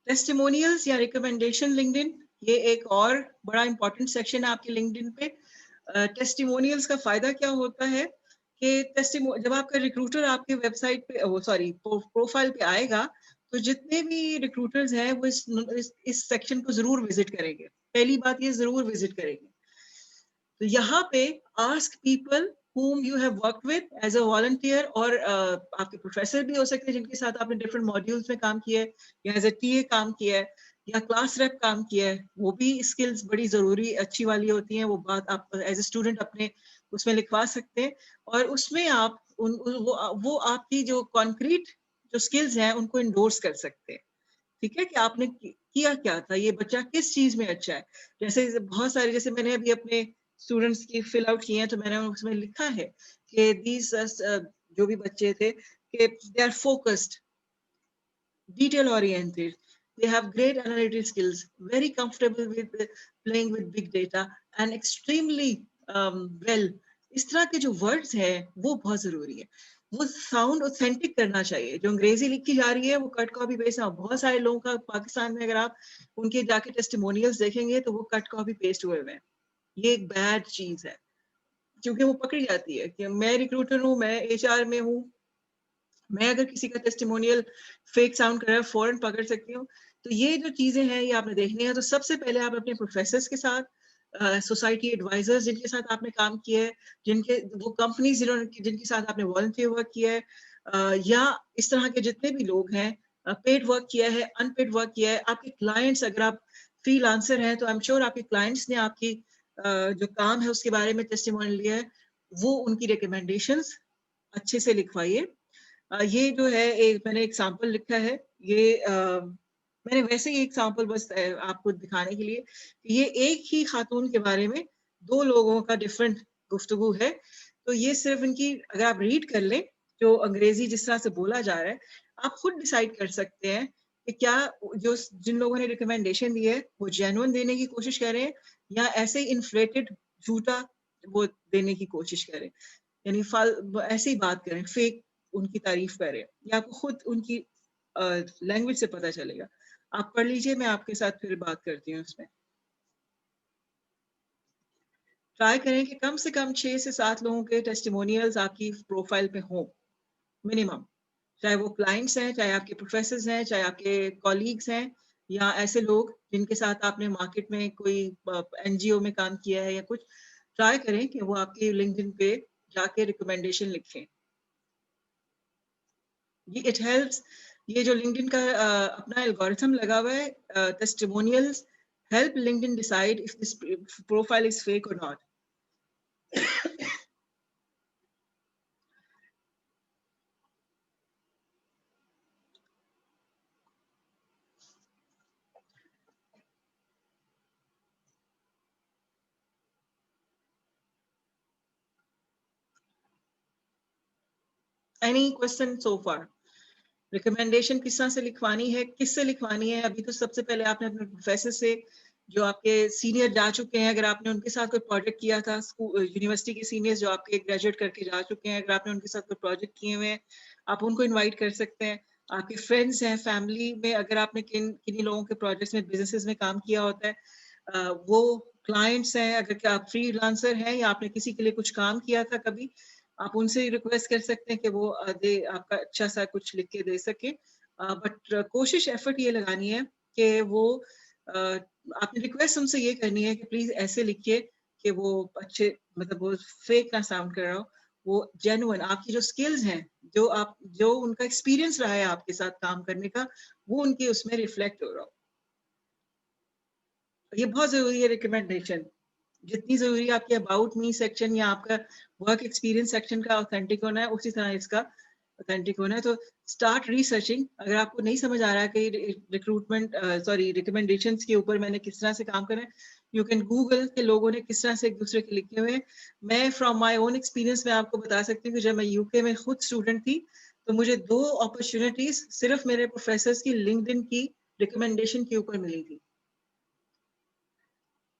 Testimonials या रिकमेंडेशन लिंक्डइन, ये एक और बड़ा इंपॉर्टेंट सेक्शन है आपके लिंक्डइन पे। टेस्टिमोनियल्स का फायदा क्या होता है कि जब आपका रिक्रूटर आपके वेबसाइट पे वो सॉरी प्रोफाइल पे आएगा तो जितने भी रिक्रूटर्स हैं वो इस सेक्शन को जरूर विजिट करेंगे। पहली बात ये जरूर विजिट करेंगे। तो यहाँ पे ask people whom you have worked with as a volunteer और आपके प्रोफेसर भी हो सकते हैं जिनके साथ आपने डिफरेंट मॉड्यूल्स में काम किया है या एज ए टीए काम किया है या क्लास रेप काम किया है, वो भी स्किल्स बड़ी जरूरी अच्छी वाली होती हैं। वो बात आप एज ए स्टूडेंट अपने उसमें लिखवा सकते हैं और उसमें आप वो आपकी जो कॉन्क्रीट जो स्किल्स हैं उनको इंडोर्स कर सकते हैं। ठीक है, कि आपने किया क्या था, ये बच्चा किस चीज में अच्छा है। जैसे बहुत सारे, जैसे मैंने अभी अपने स्टूडेंट्स की फिल आउट किए हैं तो मैंने उसमें लिखा है कि दीज जो भी बच्चे थे कि they are focused, detail oriented, they have great analytical skills, very comfortable with playing with big data and extremely well। इस तरह के जो वर्ड्स हैं वो बहुत जरूरी है। वो साउंड ऑथेंटिक करना चाहिए। जो अंग्रेजी लिखी जा रही है वो कट कॉपी पेस्ट ना, बहुत सारे लोगों का पाकिस्तान में अगर आप उनके जाके टेस्टिमोनियल्स देखेंगे तो वो कट कॉपी पेस्ट हुए हुए हैं। ये एक बैड चीज है क्योंकि वो पकड़ी जाती है कि मैं रिक्रूटर हूँ, मैं एचआर में हूँ, मैं अगर किसी का टेस्टिमोनियल फेक साउंड कर रहा है फौरन पकड़ सकती हूँ। तो ये जो चीजें हैं ये आपने देखनी है। तो सबसे पहले आप अपने प्रोफेसर्स के साथ, सोसाइटी एडवाइजर्स जिनके साथ आपने काम किया है, जिनके वो कंपनीज जिनके साथ आपने वॉलंटियर वर्क किया है, या इस तरह के जितने भी लोग हैं, पेड वर्क किया है, अनपेड वर्क किया है, आपके क्लाइंट्स, अगर आप फ्रीलांसर हैं तो आई एम श्योर आपके क्लाइंट्स ने आपकी जो काम है उसके बारे में टेस्टिमोनियल लिया है, वो उनकी रिकमेंडेशंस अच्छे से लिखवाइए। ये जो है मैंने एग्जांपल लिखा है, ये मैंने वैसे ही एग्जांपल बस आपको दिखाने के लिए, ये एक ही खातून के बारे में दो लोगों का डिफरेंट गुफ्तगू है। तो ये सिर्फ इनकी अगर आप रीड कर लें जो अंग्रेजी जिस तरह से बोला जा रहा है, आप खुद डिसाइड कर सकते हैं कि क्या जो जिन लोगों ने रिकमेंडेशन दी है वो जेन्युइन देने की कोशिश कर रहे हैं या ऐसे इन्फ्लेटेड झूठा वो देने की कोशिश करें, यानी ऐसे ही बात करें, फेक उनकी तारीफ करें। ये आपको खुद उनकी लैंग्वेज से पता चलेगा। आप पढ़ लीजिए, मैं आपके साथ फिर बात करती हूँ उसमें। ट्राई करें कि कम से कम 6 से 7 लोगों के टेस्टिमोनियल्स आपकी प्रोफाइल पे हों मिनिमम, चाहे वो क्लाइंट्स हैं, चाहे आपके प्रोफेसर्स हैं, चाहे आपके कॉलीग्स हैं या ऐसे लोग जिनके साथ आपने मार्केट में कोई एनजीओ में काम किया है या कुछ। ट्राई करें कि वो आपके लिंक्डइन पे जाके रिकमेंडेशन लिखें। It helps. ये जो लिंक्डइन का अपना एल्गोरिथम लगा हुआ है, testimonials help LinkedIn decide if this profile is fake और not. Any question so far? Recommendation किस तरह से लिखवानी है, किससे लिखवानी है। अभी तो सबसे पहले आपने अपने प्रोफेसर से, जो आपके सीनियर जा चुके हैं, अगर आपने उनके साथ कोई प्रोजेक्ट किया था, यूनिवर्सिटी के सीनियर्स जो आपके ग्रेजुएट करके जा चुके हैं, अगर आपने उनके साथ कोई प्रोजेक्ट किए हुए हैं, आप उनको इनवाइट कर सकते हैं। आपके फ्रेंड्स हैं, फैमिली में अगर आपने किन्हीं लोगों के प्रोजेक्ट्स में, बिजनेसेस में काम किया होता है, वो क्लाइंट्स हैं, अगर क्या आप फ्रीलांसर हैं या आपने किसी के लिए कुछ काम किया था कभी, आप उनसे रिक्वेस्ट कर सकते हैं कि वो आपका अच्छा सा कुछ लिख के दे सके। बट कोशिश एफर्ट ये लगानी है कि वो आपने रिक्वेस्ट उनसे ये करनी है कि प्लीज ऐसे लिखिए कि वो अच्छे, मतलब वो फेक ना साउंड कर रहा हो, वो जेन्युइन आपकी जो स्किल्स हैं, जो उनका एक्सपीरियंस रहा है आपके साथ काम करने का, वो उनके उसमें रिफ्लेक्ट हो रहा हो। ये बहुत जरूरी है रिकमेंडेशन, जितनी जरूरी आपके अबाउट मी सेक्शन या आपका वर्क एक्सपीरियंस सेक्शन का ऑथेंटिक होना है, उसी तरह इसका ऑथेंटिक होना है। तो स्टार्ट रिसर्चिंग। अगर आपको नहीं समझ आ रहा है कि रिकमेंडेशंस के ऊपर मैंने किस तरह से काम करना है, यू कैन गूगल के लोगों ने किस तरह से एक दूसरे के लिखे हुए हैं। मैं फ्रॉम माई ओन एक्सपीरियंस में आपको बता सकती हूँ कि जब मैं यूके में खुद स्टूडेंट थी, तो मुझे 2 अपॉर्चुनिटीज सिर्फ मेरे प्रोफेसर्स की लिंक्डइन की रिकमेंडेशन के ऊपर मिली थी।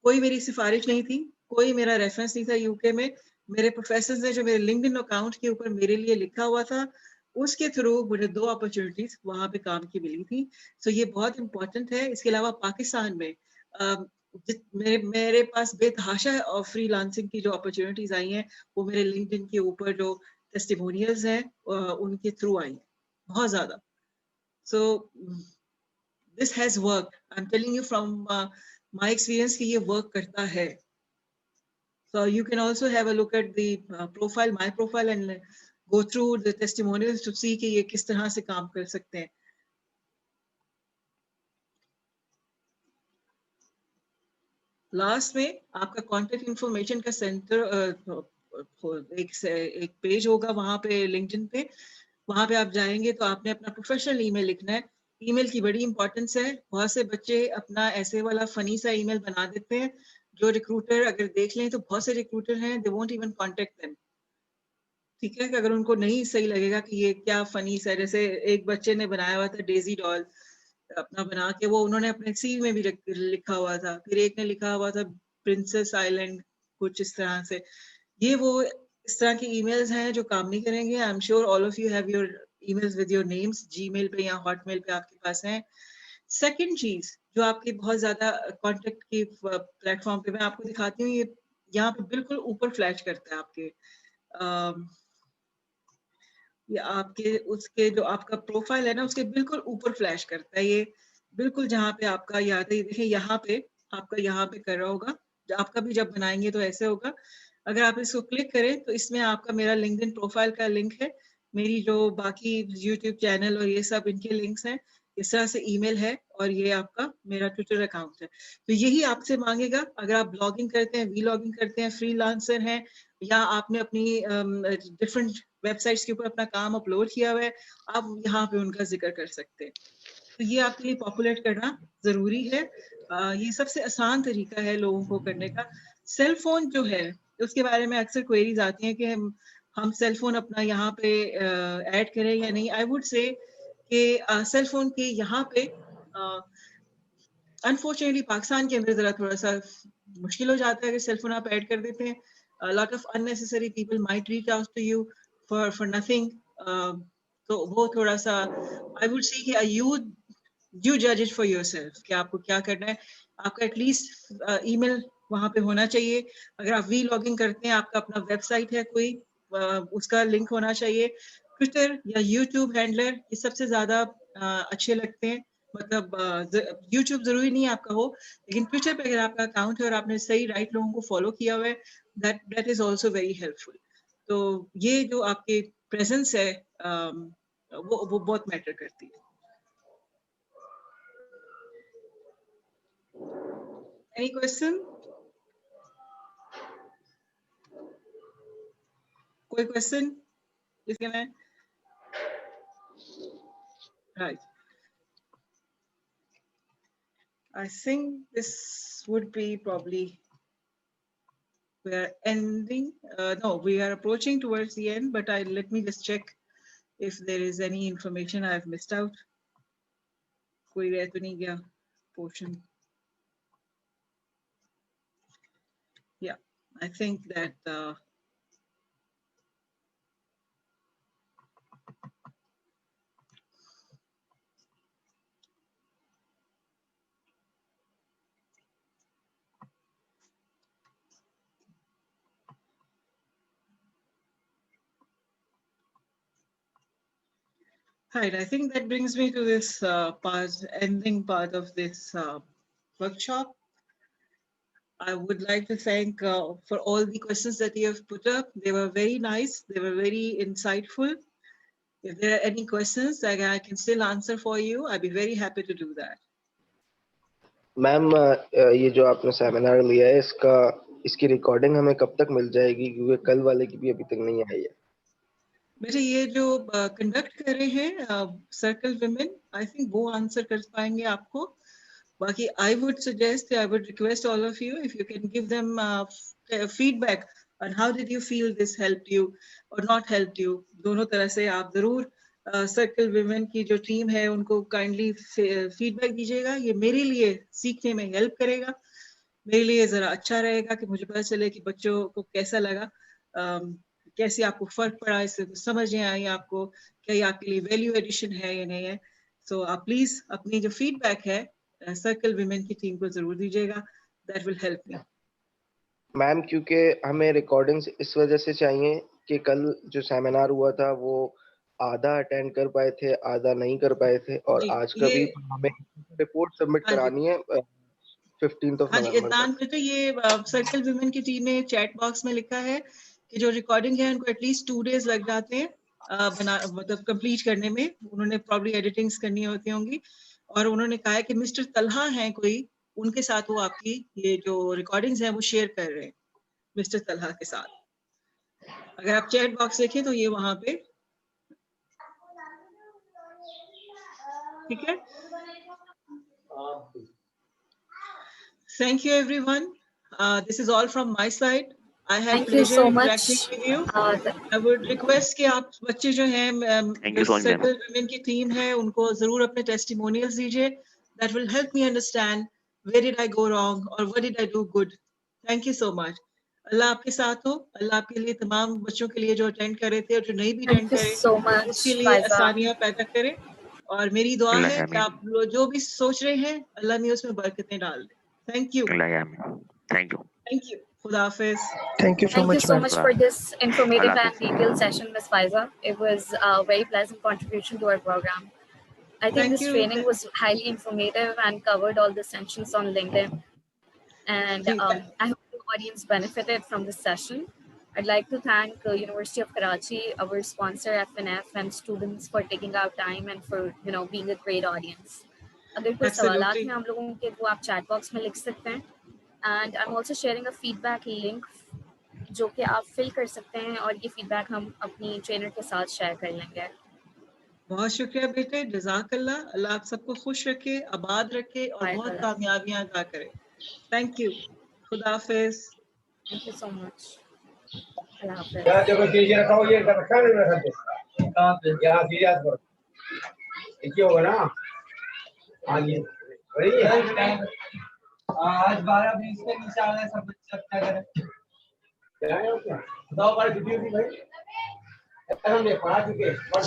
कोई मेरी सिफारिश नहीं थी, कोई मेरा रेफरेंस नहीं था यूके में। मेरे प्रोफेसर्स ने जो मेरे लिंक्डइन अकाउंट के ऊपर मेरे लिए लिखा हुआ था, उसके थ्रू मुझे 2 अपॉर्चुनिटीज वहां पे काम की मिली थी। सो ये बहुत इंपॉर्टेंट है। इसके अलावा पाकिस्तान में मेरे पास बेतहाशा और फ्रीलांसिंग की जो अपॉर्चुनिटीज आई हैं, वो मेरे लिंक्डइन के ऊपर जो टेस्टिमोनियल्स हैं उनके थ्रू आई हैं, बहुत ज्यादा। So this has work, I am telling you from my experience कि ये work करता है। So you can also have a look at the profile, my profile, and go through the testimonials to see कि ये किस तरह से काम कर सकते हैं। लास्ट में आपका कॉन्टेक्ट इंफॉर्मेशन का सेंटर एक पेज होगा वहां पे लिंक्डइन पे। वहां पे आप जाएंगे तो आपने अपना प्रोफेशनल ईमेल लिखना है। ईमेल की बड़ी इंपॉर्टेंस है। बहुत से बच्चे अपना ऐसे वाला फनी सा ईमेल बना देते हैं, जो रिक्रूटर अगर देख लें तो बहुत से रिक्रूटर हैं, they won't even contact them. ठीक है, कि अगर उनको नहीं सही लगेगा कि ये क्या फनी सा, जैसे एक बच्चे ने बनाया हुआ था डेजी डॉल, अपना बना के वो उन्होंने अपने सीवी में भी लिखा हुआ था। फिर एक ने लिखा हुआ था प्रिंसेस आइलैंड, कुछ इस तरह से। ये वो इस तरह के ईमेल्स हैं जो काम नहीं करेंगे। I am sure all of you have your emails with your names Gmail पे या हॉटमेल पे आपके पास हैं। सेकंड चीज जो आपकी बहुत ज्यादा कॉन्टेक्ट की प्लेटफॉर्म पे मैं आपको दिखाती हूँ, ये यहाँ पे बिल्कुल ऊपर फ्लैश करता है आपके ये आपके उसके जो आपका प्रोफाइल है ना, उसके बिल्कुल ऊपर फ्लैश करता है। ये बिल्कुल जहाँ पे आपका याद है, देखिए यहाँ पे आपका यहाँ पे कर रहा होगा। आपका भी जब बनाएंगे तो ऐसे होगा। अगर आप इसको क्लिक करें तो इसमें आपका मेरा लिंक्डइन प्रोफाइल का लिंक है, मेरी जो बाकी यूट्यूब चैनल और ये सब इनके लिंक्स हैं, इस तरह से ईमेल है, और ये आपका मेरा ट्विटर अकाउंट है। तो यही आपसे मांगेगा। अगर आप ब्लॉगिंग करते हैं, वी लॉगिंग करते हैं, फ्रीलांसर हैं, या आपने अपनी डिफरेंट वेबसाइट्स के ऊपर अपना काम अपलोड किया हुआ है, आप यहाँ पे उनका जिक्र कर सकते हैं। तो ये आपके लिए पॉपुलेट करना जरूरी है। ये सबसे आसान तरीका है लोगों को करने का। सेल फोन जो है उसके बारे में अक्सर क्वेरीज आती हैं कि हम सेल फोन अपना यहाँ पे ऐड करें या नहीं। आई वुड से कि सेल फोन के यहाँ पे अनफॉर्चुनेटली पाकिस्तान के अंदर जरा थोड़ा सा मुश्किल हो जाता है अगर सेल फोन आप ऐड कर देते हैं। Lot of unnecessary people might reach out to you for nothing. तो वो थोड़ा सा आई वुड से कि यू जज इट फॉर योरसेल्फ कि आपको क्या करना है। आपका एटलीस्ट ईमेल वहां पे होना चाहिए। अगर आप वी लॉगिंग करते हैं, आपका अपना वेबसाइट है कोई, उसका लिंक होना चाहिए। ट्विटर या यूट्यूब हैंडलर ये सबसे ज्यादा अच्छे लगते हैं। मतलब यूट्यूब जरूरी नहीं आपका हो, लेकिन ट्विटर पे अगर आपका अकाउंट है और आपने सही राइट लोगों को फॉलो किया हुआ है, that is also very helpful. तो ये जो आपके प्रेजेंस है वो बहुत मैटर करती है। Any question? कोई question? इसके में? Right. I think this would be probably we are ending. No, we are approaching towards the end, but let me just check if there is any information I have missed out. कोई रह तो नहीं गया portion. Yeah, I think that right, I think that brings me to this ending part of this workshop. I would like to thank for all the questions that you have put up. They were very nice. They were very insightful. If there are any questions that I can still answer for you, I'd be very happy to do that. Ma'am ये जो आपने सेमिनार लिया है इसकी रिकॉर्डिंग हमें कब तक मिल जाएगी, क्योंकि कल वाले की भी अभी तक नहीं आई है। बेटे ये जो कंडक्ट कर रहे हैं सर्कल विमेन, आई थिंक वो आंसर कर पाएंगे आपको। बाकी I would suggest, I would request all of you if you can give them feedback on how did you feel this helped you or not helped you। दोनों तरह से आप जरूर सर्कल विमेन की जो टीम है उनको काइंडली फीडबैक दीजिएगा। ये मेरे लिए सीखने में हेल्प करेगा, मेरे लिए जरा अच्छा रहेगा कि मुझे पता चले कि बच्चों को कैसा लगा, कैसे आपको फर्क पड़ा, इससे कुछ समझ नहीं आई आपको, क्या ये आपके लिए वैल्यू एडिशन है या नहीं है। सो आप प्लीज अपनी जो फीडबैक है सर्कल विमेन की टीम को जरूर दीजिएगा, that will help me. Ma'am क्योंकि हमें रिकॉर्डिंग्स इस वजह से चाहिए कि कल जो सेमिनार हुआ था वो आधा अटेंड कर पाए थे, आधा नहीं कर पाए थे, और आज का भी हमें रिपोर्ट सबमिट करानी है 15th of November। हाँ जी, बेटे ये सर्कल विमेन की टीम ने चैट बॉक्स में लिखा है कि जो रिकॉर्डिंग है उनको एटलीस्ट 2 days लग जाते हैं मतलब कंप्लीट करने में। उन्होंने प्रॉब्ली एडिटिंग्स करनी होती होंगी, और उन्होंने कहा है कि मिस्टर तलहा हैं कोई, उनके साथ वो आपकी ये जो रिकॉर्डिंग्स हैं वो शेयर कर रहे हैं मिस्टर तलहा के साथ। अगर आप चैट बॉक्स देखें तो ये वहां पे ठीक है। Thank you everyone. This is all from my side. I had Thank you pleasure so interacting much. with you. I would request कि आप बच्चे जो हैं Thank you so much, ma'am. Circle women की टीम है उनको जरूर अपने टेस्टिमोनियल्स दीजिए। That will help me understand where did I go wrong or what did I do good. Thank you so much. अल्लाह आपके साथ हो, अल्लाह आपके लिए तमाम बच्चों के लिए जो अटेंड कर रहे थे और जो नहीं भी अटेंड Thank you करे so much, उसके लिए Faiza. आसानियां पैदा करे। और मेरी दुआ अल्लाह है कि आमीन। आप लोग जो भी सोच रहे हैं अल्लाह में उसमें बरकतें डाल दे। Thank you. अल्लाह आमीन। Thank you। Thank you. Khuda Hafiz. Thank you so Thank you much, so ma'am. much for this informative Allah and Hafiz। detailed session, Ms. Faiza. It was a very pleasant contribution to our program. I think Thank this you. training was highly informative and covered all the essentials on LinkedIn. And I hope the audience benefited from this session. I'd like to thank University of Karachi, our sponsor FNF, and students for taking out time and for being a great audience. अगर कोई सवालात हैं हम लोगों के वो आप चैट बॉक्स में लिख सकते हैं। And I'm also sharing a feedback link जो कि आप फिल कर सकते हैं और ये फीडबैक हम अपनी ट्रेनर के साथ शेयर कर लेंगे। बहुत शुक्रिया बेटे, जज़ाकल्लाह। अल्लाह आप सबको खुश रखे, आबाद रखे और बहुत कामयाबियां अता करे। Thank you. खुदा हाफिज। Thank you so much. Allah हाफिज। Ya te considero que voy a trabajar en la gente. Ya sí ya por. ¿Qué होगा ना? आज आज 12:20 के नीचे आ गए सब क्या करें? क्या है क्या? 9 बार छुट्टी होगी भाई। हम ने पढ़ा चुके।